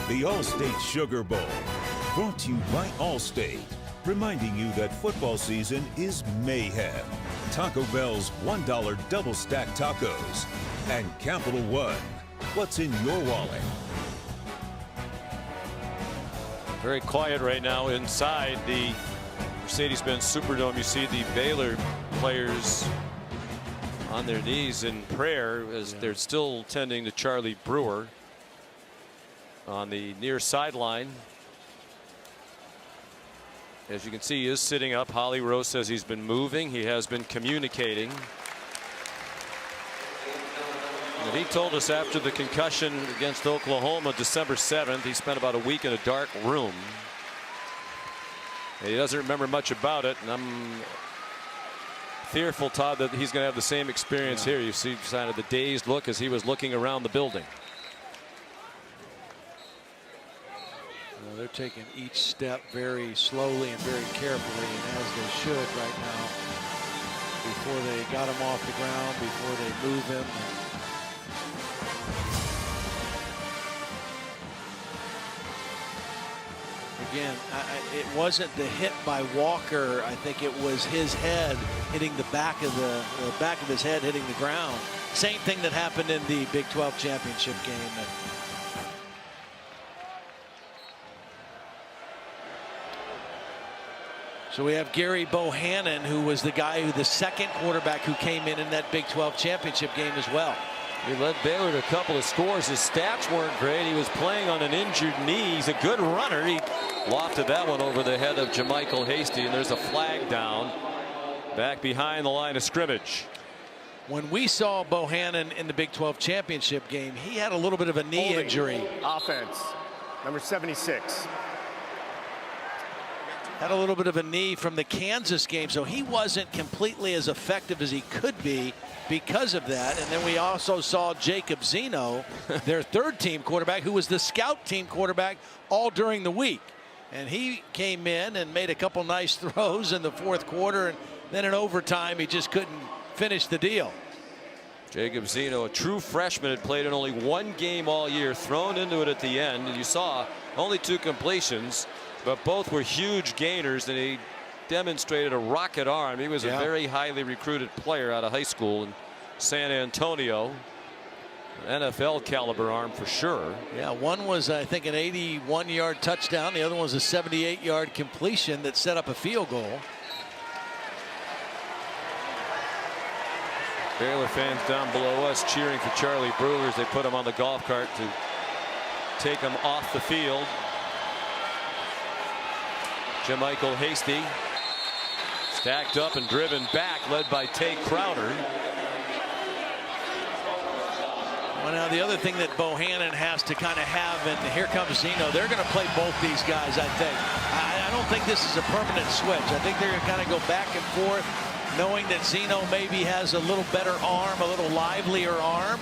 The Allstate Sugar Bowl, brought to you by Allstate, reminding you that football season is mayhem. Taco Bell's $1 double stack tacos and Capital One. What's in your wallet? Very quiet right now inside the Mercedes-Benz Superdome. You see the Baylor players on their knees in prayer as they're still tending to Charlie Brewer on the near sideline. As you can see, he is sitting up. Holly Rose says he's been moving. He has been communicating. And he told us after the concussion against Oklahoma December 7th, he spent about a week in a dark room. And he doesn't remember much about it, and I'm fearful, Todd, that he's going to have the same experience here. You see kind of the dazed look as he was looking around the building. They're taking each step very slowly and very carefully, and as they should right now, before they got him off the ground, before they move him. Again, it wasn't the hit by Walker. I think it was his head hitting the back of his head hitting the ground. Same thing that happened in the Big 12 championship game. So we have Gary Bohannon, who was the second quarterback who came in that Big 12 championship game as well. He led Baylor to a couple of scores. His stats weren't great. He was playing on an injured knee. He's a good runner. He lofted that one over the head of Jamichael Hasty, and there's a flag down back behind the line of scrimmage. When we saw Bohannon in the Big 12 championship game, he had a little bit of a knee injury. Offense, number 76. Had a little bit of a knee from the Kansas game, so he wasn't completely as effective as he could be because of that. And then we also saw Jacob Zeno, their third team quarterback, who was the scout team quarterback all during the week. And he came in and made a couple nice throws in the fourth quarter, and then in overtime he just couldn't finish the deal. Jacob Zeno, a true freshman, had played in only one game all year, thrown into it at the end, and you saw only 2 completions. But both were huge gainers, and he demonstrated a rocket arm. He was a very highly recruited player out of high school in San Antonio. NFL caliber arm for sure. Yeah, one was, I think, an 81-yard touchdown. The other one was a 78-yard completion that set up a field goal. Baylor fans down below us cheering for Charlie Brewer as they put him on the golf cart to take him off the field. Jamichael Hasty stacked up and driven back, led by Tay Crowder. Well, now the other thing that Bohannon has to kind of have, and here comes Zeno, they're going to play both these guys, I think. I don't think this is a permanent switch. I think they're going to kind of go back and forth, knowing that Zeno maybe has a little better arm, a little livelier arm,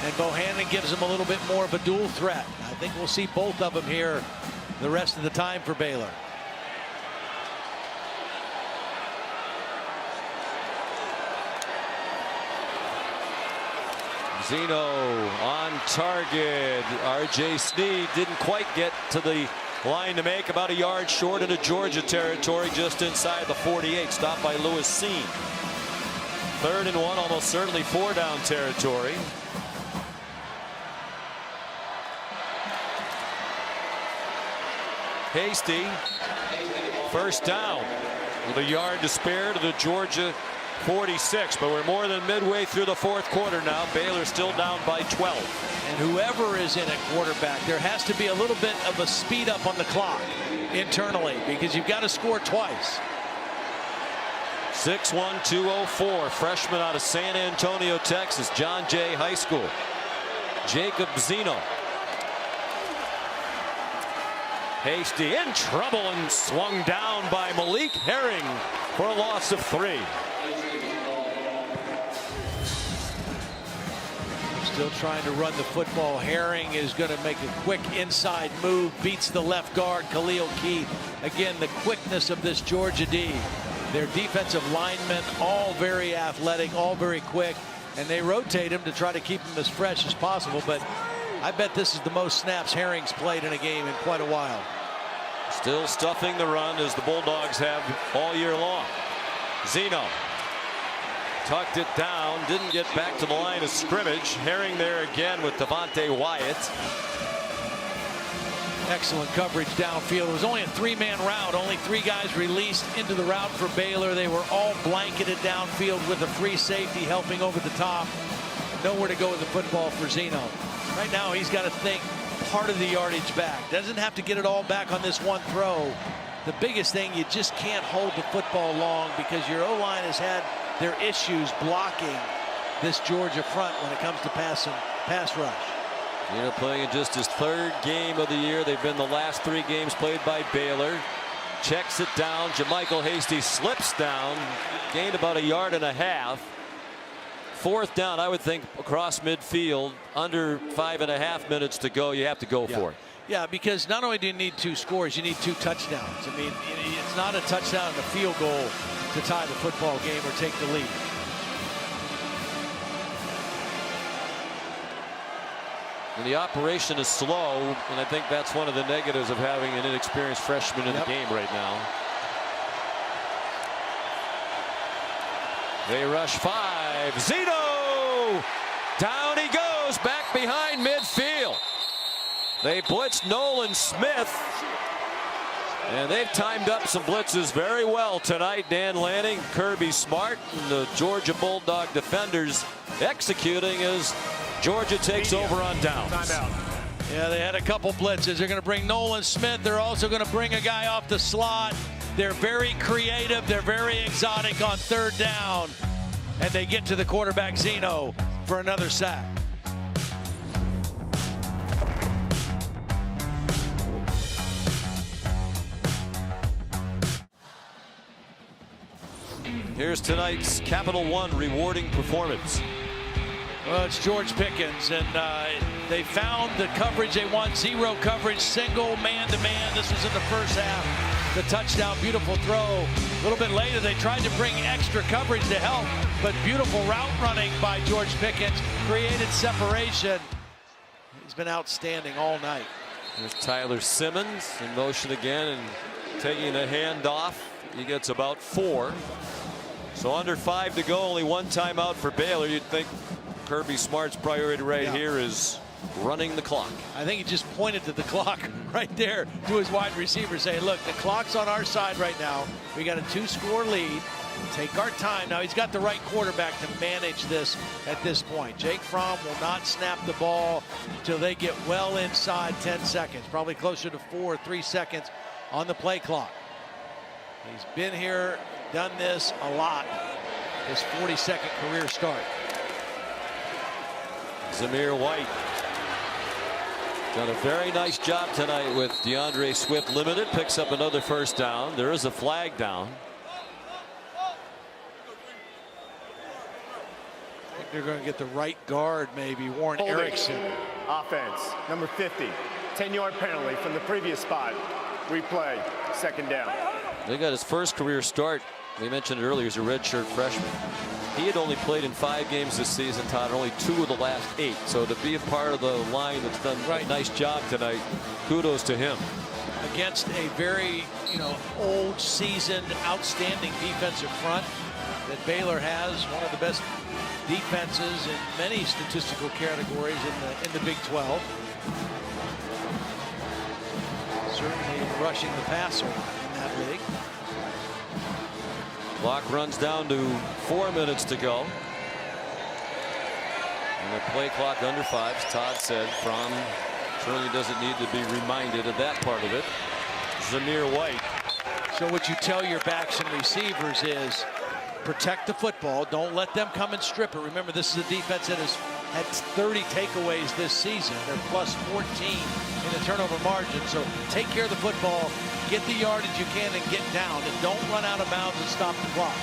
and Bohannon gives him a little bit more of a dual threat. I think we'll see both of them here the rest of the time for Baylor. Zeno on target. R.J. Sneed didn't quite get to the line to make, about a yard short into Georgia territory, just inside the 48, stopped by Lewis Seen. 3rd and 1, almost certainly 4-down territory. Hasty, first down with a yard to spare to the Georgia 46, but we're more than midway through the fourth quarter now. Baylor still down by 12. And whoever is in at quarterback, there has to be a little bit of a speed up on the clock internally, because you've got to score twice. 6'1", 204, freshman out of San Antonio, Texas, John Jay High School. Jacob Zeno. Hasty in trouble and swung down by Malik Herring for a loss of 3. Still trying to run the football. Herring is going to make a quick inside move, beats the left guard, Khalil Keith. Again, the quickness of this Georgia D. Their defensive linemen, all very athletic, all very quick, and they rotate him to try to keep him as fresh as possible. But I bet this is the most snaps Herring's played in a game in quite a while. Still stuffing the run as the Bulldogs have all year long. Zeno tucked it down, didn't get back to the line of scrimmage. Herring there again with Devontae Wyatt. Excellent coverage downfield. It was only a 3-man route. Only 3 guys released into the route for Baylor. They were all blanketed downfield with a free safety helping over the top. Nowhere to go with the football for Zeno. Right now he's got to think part of the yardage back. Doesn't have to get it all back on this one throw. The biggest thing, you just can't hold the football long because your O-line has had their issues blocking this Georgia front when it comes to pass rush. Playing in just his 3rd game of the year. They've been the last 3 games played by Baylor. Checks it down. JaMychal Hasty slips down. Gained about 1.5 yards. 4th down, I would think, across midfield. Under 5.5 minutes to go. You have to go for it. Yeah, because not only do you need 2 scores, you need 2 touchdowns. I mean, it's not a touchdown and a field goal to tie the football game or take the lead. And the operation is slow, and I think that's one of the negatives of having an inexperienced freshman in the game right now. They rush 5. Zeno! Down he goes, back behind midfield. They blitz Nolan Smith. And they've timed up some blitzes very well tonight. Dan Lanning, Kirby Smart, and the Georgia Bulldog defenders executing as Georgia takes over on downs. Yeah, they had a couple blitzes. They're going to bring Nolan Smith. They're also going to bring a guy off the slot. They're very creative. They're very exotic on 3rd down. And they get to the quarterback, Zeno, for another sack. Here's tonight's Capital One rewarding performance. Well, it's George Pickens, and they found the coverage they want. 0 coverage, single man-to-man. This was in the first half. The touchdown, beautiful throw. A little bit later, they tried to bring extra coverage to help, but beautiful route running by George Pickens created separation. He's been outstanding all night. There's Tyler Simmons in motion again and taking a handoff. He gets about 4. So under 5 to go, only 1 timeout for Baylor. You'd think Kirby Smart's priority here is running the clock. I think he just pointed to the clock right there to his wide receiver, saying, look, the clock's on our side right now. We got a 2-score lead. Take our time. Now he's got the right quarterback to manage this at this point. Jake Fromm will not snap the ball until they get well inside 10 seconds, probably closer to 4 or 3 seconds on the play clock. He's been here, done this a lot. His 42nd career start. Zamir White done a very nice job tonight with DeAndre Swift limited. Picks up another 1st down. There is a flag down. I think they're going to get the right guard, maybe Warren Erickson. Offense, number 50. 10-yard penalty from the previous spot. Replay, 2nd down. They got his first career start. We mentioned it earlier. He's a redshirt freshman. He had only played in 5 games this season, Todd, only 2 of the last 8. So to be a part of the line that's done a nice job tonight, kudos to him. Against a very, old, seasoned, outstanding defensive front that Baylor has, one of the best defenses in many statistical categories in the Big 12. Certainly rushing the passer in that league. Clock runs down to 4 minutes to go. And the play clock under 5, as Todd said. Fromm certainly doesn't need to be reminded of that part of it. Zamir White. So what you tell your backs and receivers is protect the football. Don't let them come and strip it. Remember, this is a defense that has had 30 takeaways this season. They're plus 14 in the turnover margin. So take care of the football, get the yardage you can, and get down. And don't run out of bounds and stop the clock.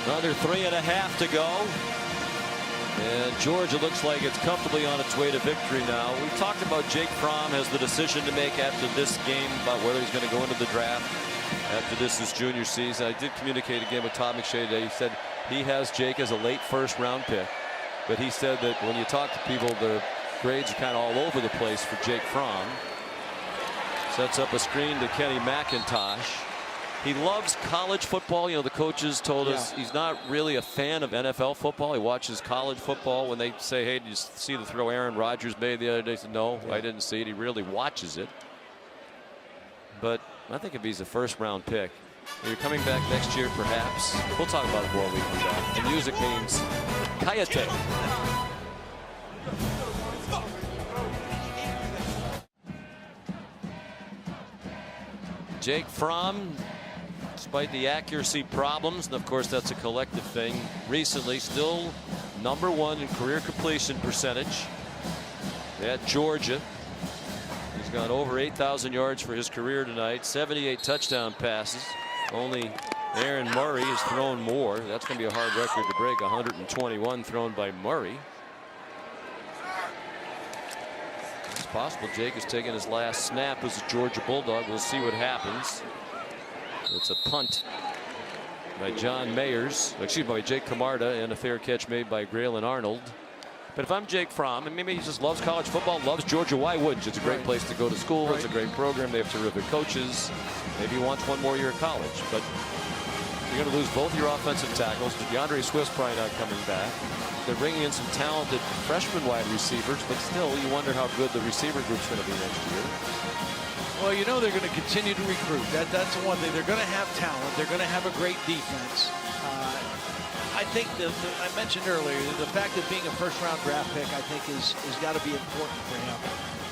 Another 3.5 to go. And Georgia looks like it's comfortably on its way to victory now. We talked about Jake Fromm has the decision to make after this game about whether he's going to go into the draft after this his junior season. I did communicate again with Todd McShay today. He said he has Jake as a late first-round pick. But he said that when you talk to people, the grades are kind of all over the place for Jake Fromm. Sets up a screen to Kenny McIntosh. He loves college football. You know, the coaches told us he's not really a fan of NFL football. He watches college football. When they say, hey, did you see the throw Aaron Rodgers made the other day? He said, no, I didn't see it. He really watches it. But I think if he's a first-round pick, you're coming back next year, perhaps. We'll talk about it more when we come back. The music means Kayate. Jake Fromm, despite the accuracy problems, and of course that's a collective thing, recently still #1 in career completion percentage at Georgia. He's gone over 8,000 yards for his career tonight, 78 touchdown passes. Only Aaron Murray has thrown more. That's going to be a hard record to break, 121 thrown by Murray. It's possible Jake has taken his last snap as a Georgia Bulldog. We'll see what happens. It's a punt by John Mayers, excuse me, by Jake Camarda, and a fair catch made by Graylin Arnold. But if I'm Jake Fromm, and maybe he just loves college football, loves Georgia, why wouldn't you? It's a great place to go to school. It's a great program. They have terrific coaches. Maybe he wants one more year of college. But you're going to lose both your offensive tackles. DeAndre Swift's probably not coming back. They're bringing in some talented freshman wide receivers, but still, you wonder how good the receiver group's going to be next year. Well, you know they're going to continue to recruit. That's the one thing. They're going to have talent. They're going to have a great defense. I think I mentioned earlier, the fact of being a first-round draft pick, I think, is got to be important for him.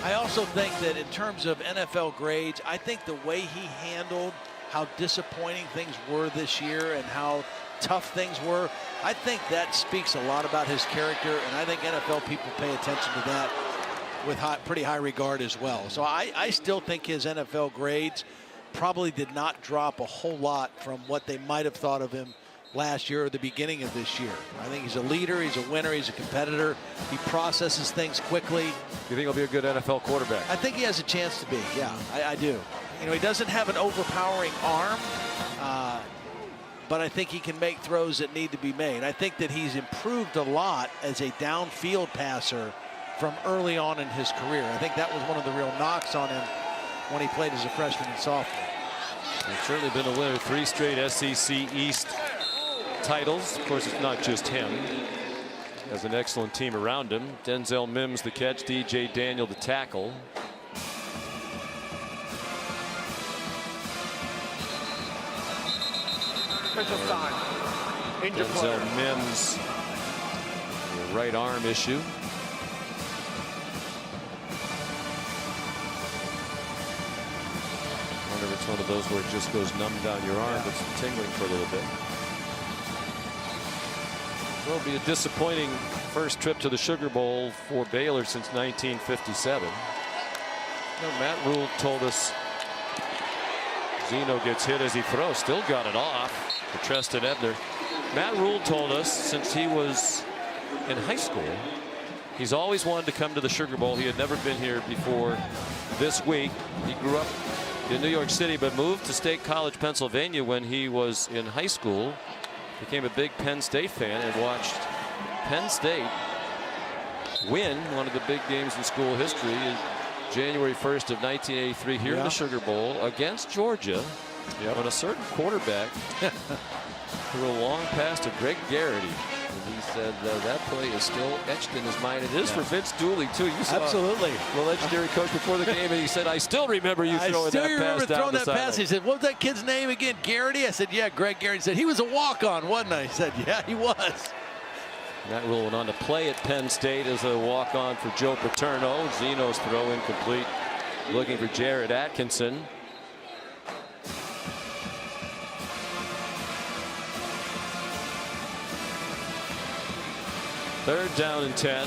I also think that in terms of NFL grades, I think the way he handled how disappointing things were this year and how tough things were, I think that speaks a lot about his character, and I think NFL people pay attention to that with pretty high regard as well. So I still think his NFL grades probably did not drop a whole lot from what they might have thought of him last year or the beginning of this year. I think he's a leader, he's a winner, he's a competitor. He processes things quickly. You think he'll be a good NFL quarterback? I think he has a chance to be, yeah, I do. You know, he doesn't have an overpowering arm, but I think he can make throws that need to be made. I think that he's improved a lot as a downfield passer from early on in his career. I think that was one of the real knocks on him when he played as a freshman and sophomore. He's certainly been a winner, 3 straight SEC East titles. Of course, it's not just him. He has an excellent team around him. Denzel Mims the catch, DJ Daniel the tackle. Official sign. Injured player. Denzel Mims, the right arm issue. I wonder if it's one of those where it just goes numb down your arm, but some tingling for a little bit. Well, it'll be a disappointing first trip to the Sugar Bowl for Baylor since 1957. You know, Matt Rule told us Zeno gets hit as he throws. Still got it off for Treston Ebner. Matt Rule told us since he was in high school, he's always wanted to come to the Sugar Bowl. He had never been here before this week. He grew up in New York City, but moved to State College, Pennsylvania when he was in high school. Became a big Penn State fan and watched Penn State win one of the big games in school history in January 1st of 1983 here in the Sugar Bowl against Georgia when a certain quarterback threw a long pass to Greg Garrity And he said that play is still etched in his mind. It is for Vince Dooley, too. You saw absolutely. The legendary coach before the game, and he said, I still remember you throwing that pass down the sideline. He said, what was that kid's name again? Garrity? I said, yeah, Greg Garrity. He said, he was a walk-on, wasn't he? He said, yeah, he was. Matt Rhule went on to play at Penn State as a walk-on for Joe Paterno. Zeno's throw incomplete. Looking for Jared Atkinson. Third down and 10.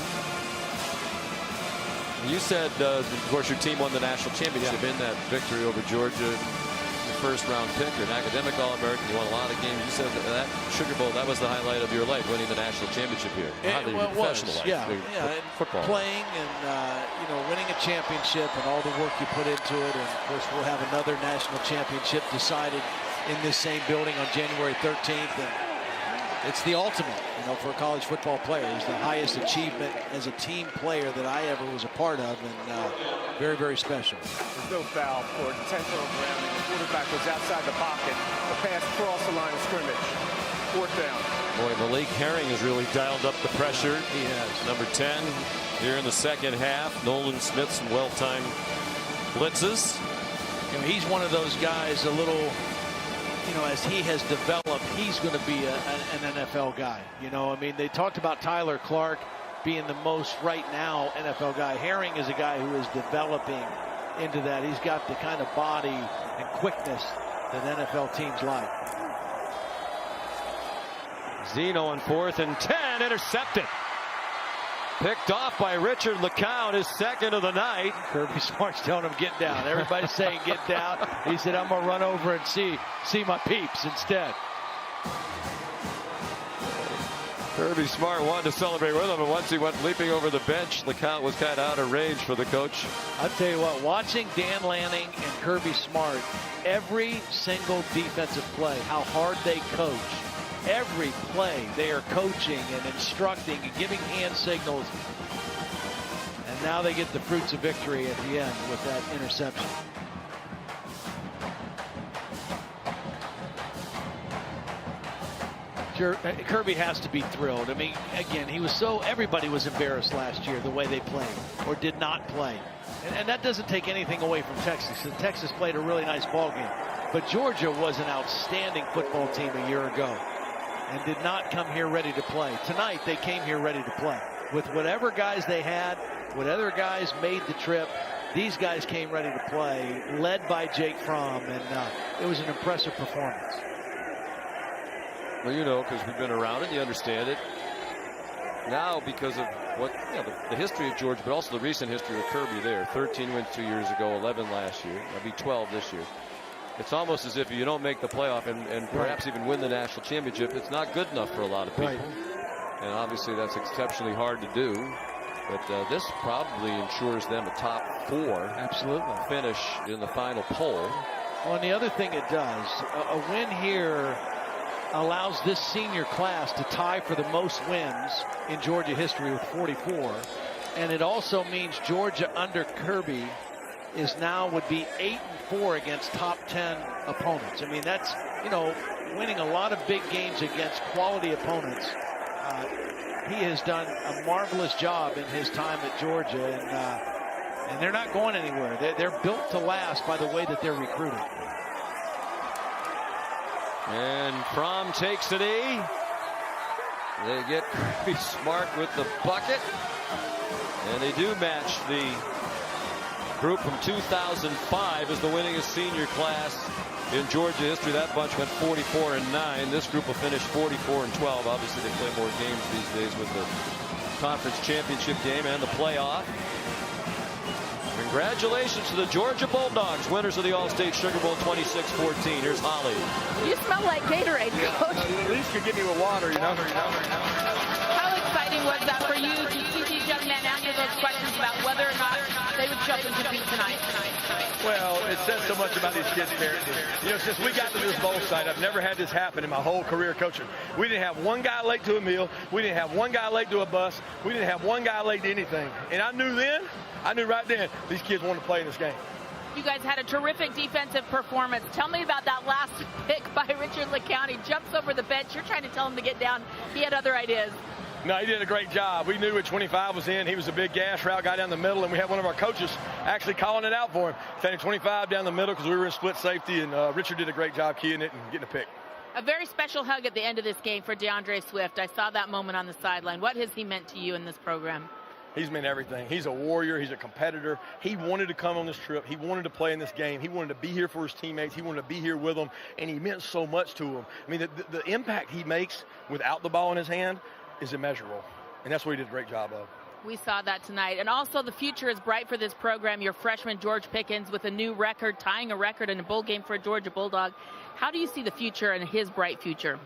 You said, of course, your team won the national championship in that victory over Georgia. The first-round pick, you're an academic All-American. You won a lot of games. You said that Sugar Bowl, that was the highlight of your life, winning the national championship here. Well, professional life. Yeah, football. Playing and winning a championship and all the work you put into it. And of course, we'll have another national championship decided in this same building on January 13th. And it's the ultimate, for a college football player. It's the highest achievement as a team player that I ever was a part of, and very, very special. There's no foul for intentional grounding. The quarterback was outside the pocket. The pass crossed the line of scrimmage. Fourth down. Boy, Malik Herring has really dialed up the pressure. He has. Number 10 here in the second half. Nolan Smith, some well-timed blitzes. He's one of those guys, as he has developed, he's going to be an NFL guy. They talked about Tyler Clark being the most right now NFL guy. Herring is a guy who is developing into that. He's got the kind of body and quickness that NFL teams like. Zeno on 4th and 10, intercepted. Picked off by Richard LeCounte, his second of the night. Kirby Smart's telling him, get down. Everybody's saying, get down. He said, I'm going to run over and see my peeps instead. Kirby Smart wanted to celebrate with him, and once he went leaping over the bench, LeCounte was kind of out of range for the coach. I'll tell you what, watching Dan Lanning and Kirby Smart, every single defensive play, how hard they coach, every play they are coaching and instructing and giving hand signals. And now they get the fruits of victory at the end with that interception. Kirby has to be thrilled. Again, everybody was embarrassed last year the way they played or did not play. And that doesn't take anything away from Texas. Texas played a really nice ball game. But Georgia was an outstanding football team a year ago and did not come here ready to play. Tonight, they came here ready to play. With whatever guys they had, whatever guys made the trip, these guys came ready to play, led by Jake Fromm, and it was an impressive performance. Well, because we've been around it, you understand it. Now, because of the history of Georgia, but also the recent history of Kirby there. 13 wins 2 years ago, 11 last year. That'll be 12 this year. It's almost as if you don't make the playoff and perhaps even win the national championship, it's not good enough for a lot of people. And obviously that's exceptionally hard to do. But this probably ensures them a top 4 finish in the final poll. Well, and the other thing it does, a win here allows this senior class to tie for the most wins in Georgia history with 44. And it also means Georgia under Kirby would be 8-4 against top 10 opponents. That's, winning a lot of big games against quality opponents. He has done a marvelous job in his time at Georgia, and they're not going anywhere. They're built to last by the way that they're recruiting. And Fromm takes an E. They get Kirby Smart with the bucket. And they do match the group from 2005 as the winningest senior class in Georgia history. That bunch went 44-9. This group will finish 44-12. Obviously, they play more games these days with the conference championship game and the playoff. Congratulations to the Georgia Bulldogs, winners of the All-State Sugar Bowl 26-14. Here's Holly. You smell like Gatorade, Coach. At least you give me the water, How exciting was that for you to see these young men answer those questions about whether or not they would show up and compete tonight? Well, it says so much about these kids' parents. Since we got to this bowl site, I've never had this happen in my whole career coaching. We didn't have one guy late to a meal. We didn't have one guy late to a bus. We didn't have one guy late to anything. And I knew right then, these kids wanted to play in this game. You guys had a terrific defensive performance. Tell me about that last pick by Richard LeCounte. Jumps over the bench. You're trying to tell him to get down. He had other ideas. No, he did a great job. We knew when 25 was in, he was a big gas route guy down the middle, and we had one of our coaches actually calling it out for him, sending 25 down the middle because we were in split safety, and Richard did a great job keying it and getting a pick. A very special hug at the end of this game for DeAndre Swift. I saw that moment on the sideline. What has he meant to you in this program? He's meant everything. He's a warrior. He's a competitor. He wanted to come on this trip. He wanted to play in this game. He wanted to be here for his teammates. He wanted to be here with them, and he meant so much to them. I mean, the impact he makes without the ball in his hand is immeasurable, and that's what he did a great job of. We saw that tonight. And also the future is bright for this program. Your freshman, George Pickens, with a new record, tying a record in a bowl game for a Georgia Bulldog. How do you see the future and his bright future?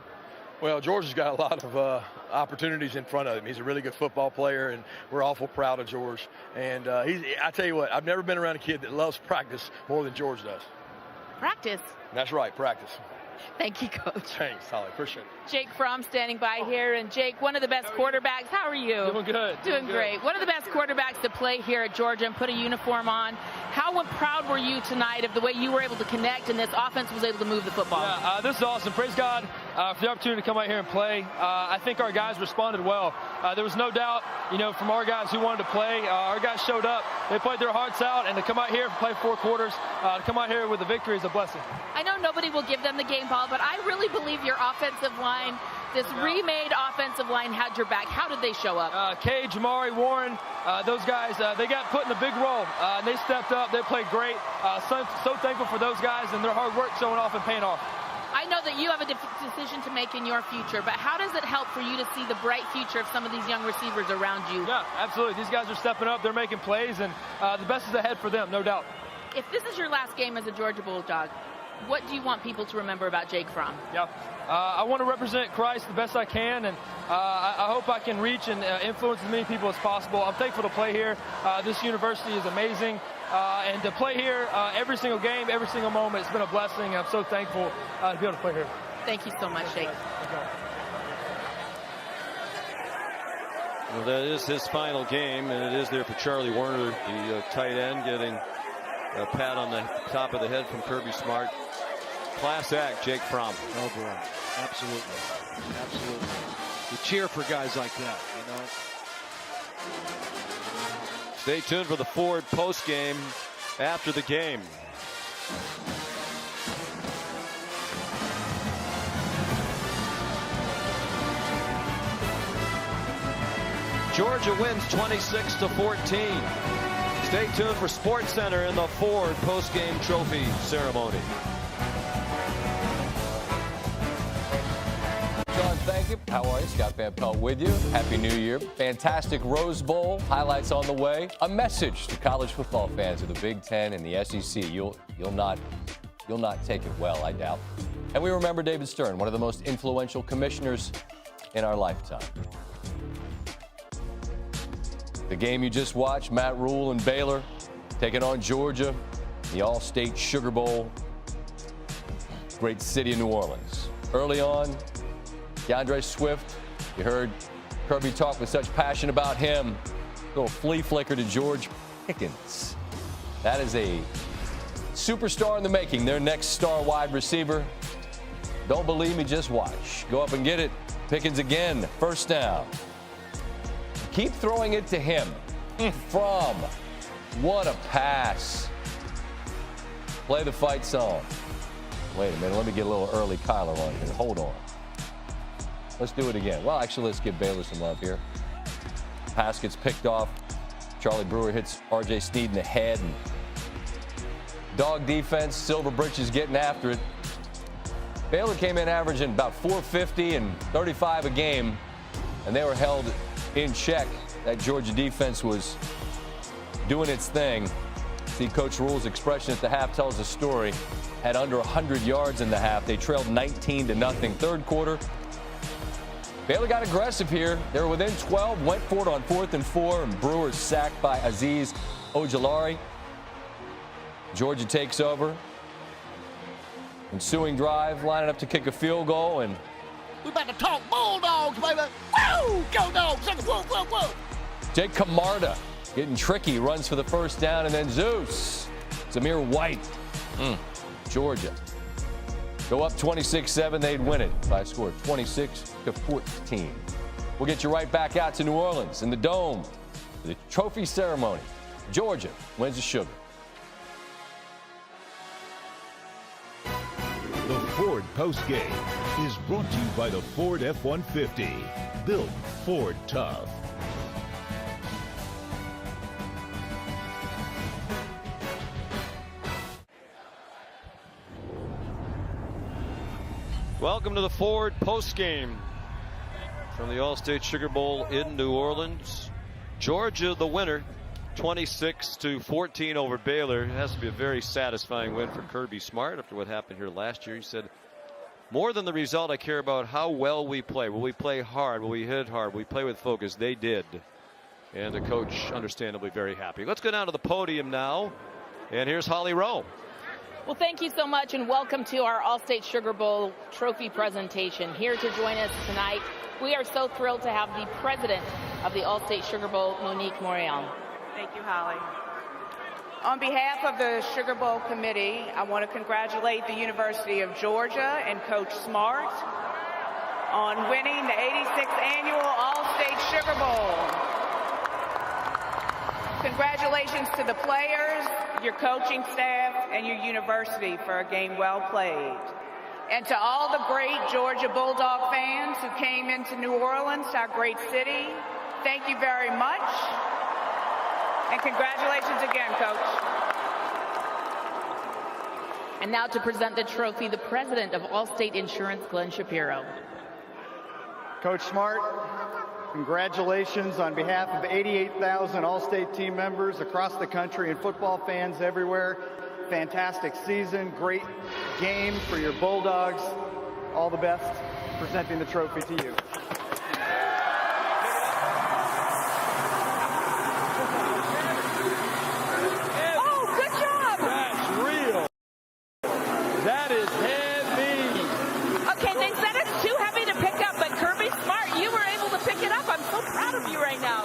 Well, George has got a lot of opportunities in front of him. He's a really good football player, and we're awful proud of George. And I tell you what, I've never been around a kid that loves practice more than George does. Practice? That's right, practice. Thank you, Coach. Thanks, Holly. Appreciate it. Jake Fromm standing by here. And Jake, one of the best quarterbacks. How are you? Doing good. Doing great. One of the best quarterbacks to play here at Georgia and put a uniform on. How proud were you tonight of the way you were able to connect and this offense was able to move the football? Yeah, this is awesome. Praise God for the opportunity to come out here and play. I think our guys responded well. There was no doubt, from our guys who wanted to play. Our guys showed up. They played their hearts out, and to come out here and play 4 quarters, to come out here with a victory is a blessing. I know nobody will give them the game ball, but I really believe your offensive line, this remade offensive line, had your back. How did they show up? Cade, Jamari, Warren, those guys, they got put in a big role. And they stepped up. They played great. So thankful for those guys and their hard work showing off and paying off. I know that you have a decision to make in your future, but how does it help for you to see the bright future of some of these young receivers around you? Yeah, absolutely. These guys are stepping up. They're making plays, and the best is ahead for them, no doubt. If this is your last game as a Georgia Bulldog, what do you want people to remember about Jake Fromm? Yeah, I want to represent Christ the best I can, and I hope I can reach and influence as many people as possible. I'm thankful to play here. This university is amazing, and to play here every single game, every single moment, it's been a blessing. I'm so thankful to be able to play here. Thank you so much, Jake. Well, that is his final game, and it is there for Charlie Warner, the tight end, getting a pat on the top of the head from Kirby Smart. Class act, Jake Fromm. Oh, boy. Absolutely. Absolutely. You cheer for guys like that, Stay tuned for the Ford post game after the game. Georgia wins 26-14. Stay tuned for Sports Center in the Ford post-game trophy ceremony. John, thank you. How are you? Scott Van Pelt with you. Happy New Year. Fantastic Rose Bowl. Highlights on the way. A message to college football fans of the Big Ten and the SEC. You'll not take it well, I doubt. And we remember David Stern, one of the most influential commissioners in our lifetime. The game you just watched, Matt Rule and Baylor taking on Georgia, the All-State Sugar Bowl, great city of New Orleans. Early on, DeAndre Swift, you heard Kirby talk with such passion about him. Little flea flicker to George Pickens. That is a superstar in the making, their next star wide receiver. Don't believe me, just watch. Go up and get it. Pickens again, first down. Keep throwing it to him. Fromm. What a pass. Play the fight song. Wait a minute, let me get a little early Kyler on here. Hold on. Let's do it again. Well, actually, let's give Baylor some love here. Pass gets picked off. Charlie Brewer hits R.J. Sneed in the head. And dog defense, Silver Britches getting after it. Baylor came in averaging about 450 and 35 a game, and they were held in check. That Georgia defense was doing its thing. See, Coach Rule's expression at the half tells a story. Had under 100 yards in the half. They trailed 19-0. Third quarter, Baylor got aggressive here. They were within 12, went for it on 4th and 4, and Brewer sacked by Azeez Ojulari. Georgia takes over. Ensuing drive, lining up to kick a field goal, and we about to talk Bulldogs, baby. Woo! Go Dogs! Whoa, whoa, whoa! Jake Camarda getting tricky, runs for the first down, and then Zeus Zamir White, Georgia. Go up 26-7, they'd win it by a score of 26-14. We'll get you right back out to New Orleans in the Dome for the trophy ceremony. Georgia wins the Sugar. The Ford postgame is brought to you by the Ford F-150. Built Ford tough. Welcome to the Ford postgame from the All-State Sugar Bowl in New Orleans. Georgia, the winner, 26-14 over Baylor. It has to be a very satisfying win for Kirby Smart after what happened here last year. He said, more than the result, I care about how well we play. Will we play hard? Will we hit hard? Will we play with focus? They did. And the coach, understandably, very happy. Let's go down to the podium now. And here's Holly Rowe. Well, thank you so much, and welcome to our All-State Sugar Bowl trophy presentation. Here to join us tonight, we are so thrilled to have the president of the All-State Sugar Bowl, Monique Morial. Thank you, Holly. On behalf of the Sugar Bowl Committee, I want to congratulate the University of Georgia and Coach Smart on winning the 86th Annual All-State Sugar Bowl. Congratulations to the players, your coaching staff, and your university for a game well played. And to all the great Georgia Bulldog fans who came into New Orleans, our great city, thank you very much. And congratulations again, Coach. And now to present the trophy, the president of Allstate Insurance, Glenn Shapiro. Coach Smart, congratulations on behalf of 88,000 All-State team members across the country and football fans everywhere. Fantastic season, great game for your Bulldogs. All the best. Presenting the trophy to you. Oh, good job. That's real. That is heavy. Okay, they said it's too heavy to pick up, but Kirby Smart, you were able to pick it up. I'm so proud of you right now.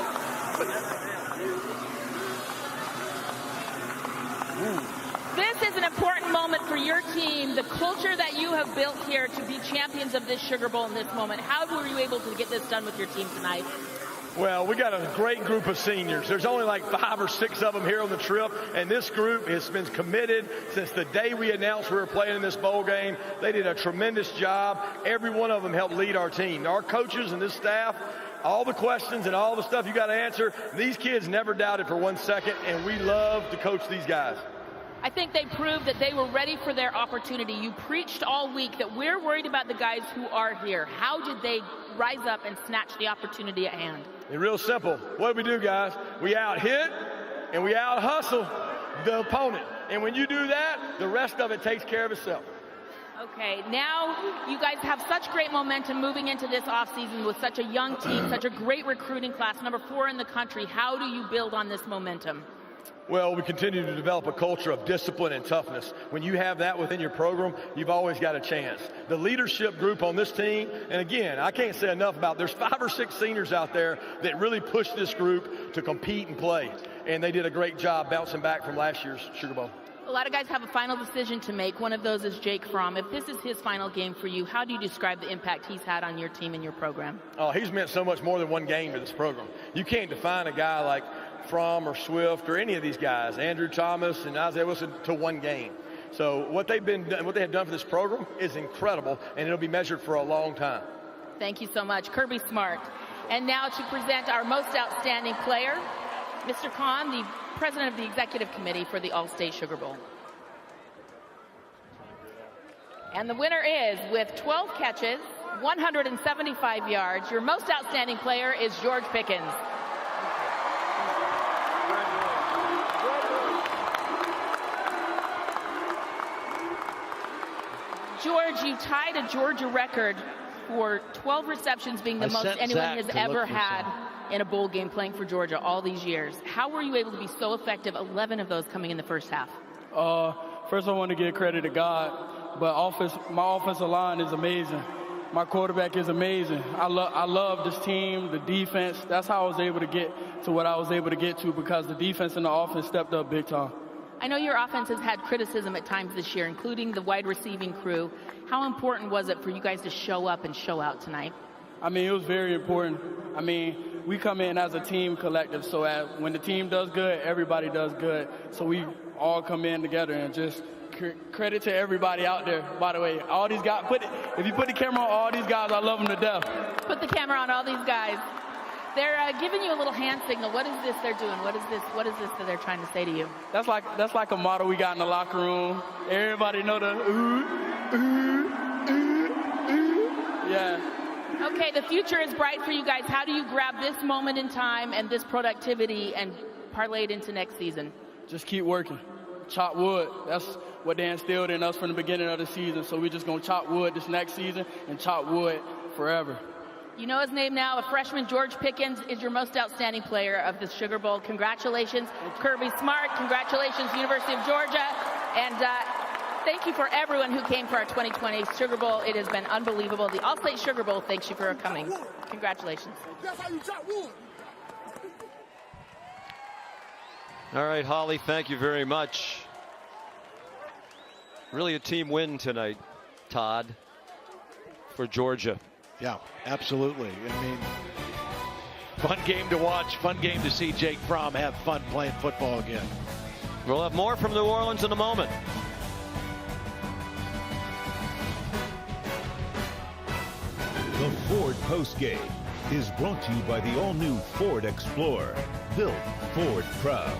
This is an important moment for your team, the culture that you have built here to be champions of this Sugar Bowl in this moment. How were you able to get this done with your team tonight? Well, we got a great group of seniors. There's only like 5 or 6 of them here on the trip, and this group has been committed since the day we announced we were playing in this bowl game. They did a tremendous job. Every one of them helped lead our team. Our coaches and this staff, all the questions and all the stuff you got to answer, these kids never doubted for 1 second, and we love to coach these guys. I think they proved that they were ready for their opportunity. You preached all week that we're worried about the guys who are here. How did they rise up and snatch the opportunity at hand? It's real simple. What do we do, guys? We out-hit and we out-hustle the opponent. And when you do that, the rest of it takes care of itself. Okay, now you guys have such great momentum moving into this offseason with such a young team, such a great recruiting class, number 4 in the country. How do you build on this momentum? Well, we continue to develop a culture of discipline and toughness. When you have that within your program, you've always got a chance. The leadership group on this team, and again, I can't say enough about, there's 5 or 6 seniors out there that really pushed this group to compete and play. And they did a great job bouncing back from last year's Sugar Bowl. A lot of guys have a final decision to make. One of those is Jake Fromm. If this is his final game for you, how do you describe the impact he's had on your team and your program? Oh, he's meant so much more than one game to this program. You can't define a guy like Fromm or Swift or any of these guys, Andrew Thomas and Isaiah Wilson, to one game. So what they have done for this program is incredible, and it'll be measured for a long time. Thank you so much, Kirby Smart. And now to present our most outstanding player, Mr. Kahn, the president of the executive committee for the All-State Sugar Bowl. And the winner is, with 12 catches, 175 yards, your most outstanding player is George Pickens. George, you tied a Georgia record for 12 receptions, being the most anyone has ever had in a bowl game playing for Georgia all these years. How were you able to be so effective, 11 of those coming in the first half? First, I want to give credit to God, but my offensive line is amazing. My quarterback is amazing. I love this team, the defense. That's how I was able to get to what I was able to get to, because the defense and the offense stepped up big time. I know your offense has had criticism at times this year, including the wide receiving crew. How important was it for you guys to show up and show out tonight? I mean, it was very important. I mean, we come in as a team collective, so when the team does good, everybody does good. So we all come in together, and just credit to everybody out there. By the way, all these guys, if you put the camera on all these guys, I love them to death. Put the camera on all these guys. They're giving you a little hand signal. What is this they're doing? What is this that they're trying to say to you? That's like a motto we got in the locker room. Everybody know the ooh, ooh, ooh, ooh. Yeah. Okay, the future is bright for you guys. How do you grab this moment in time and this productivity and parlay it into next season? Just keep working. Chop wood. That's what they instilled in us from the beginning of the season. So we're just going to chop wood this next season and chop wood forever. You know his name now. A freshman, George Pickens, is your most outstanding player of the Sugar Bowl. Congratulations, Kirby Smart. Congratulations, University of Georgia. And thank you for everyone who came for our 2020 Sugar Bowl. It has been unbelievable. The All-State Sugar Bowl thanks you for coming. Congratulations. That's how you chop wood. All right, Holly, thank you very much. Really a team win tonight, Todd, for Georgia. Yeah, absolutely. I mean, fun game to watch, fun game to see Jake Fromm have fun playing football again. We'll have more from New Orleans in a moment. The Ford Postgame is brought to you by the all-new Ford Explorer. Built Ford proud.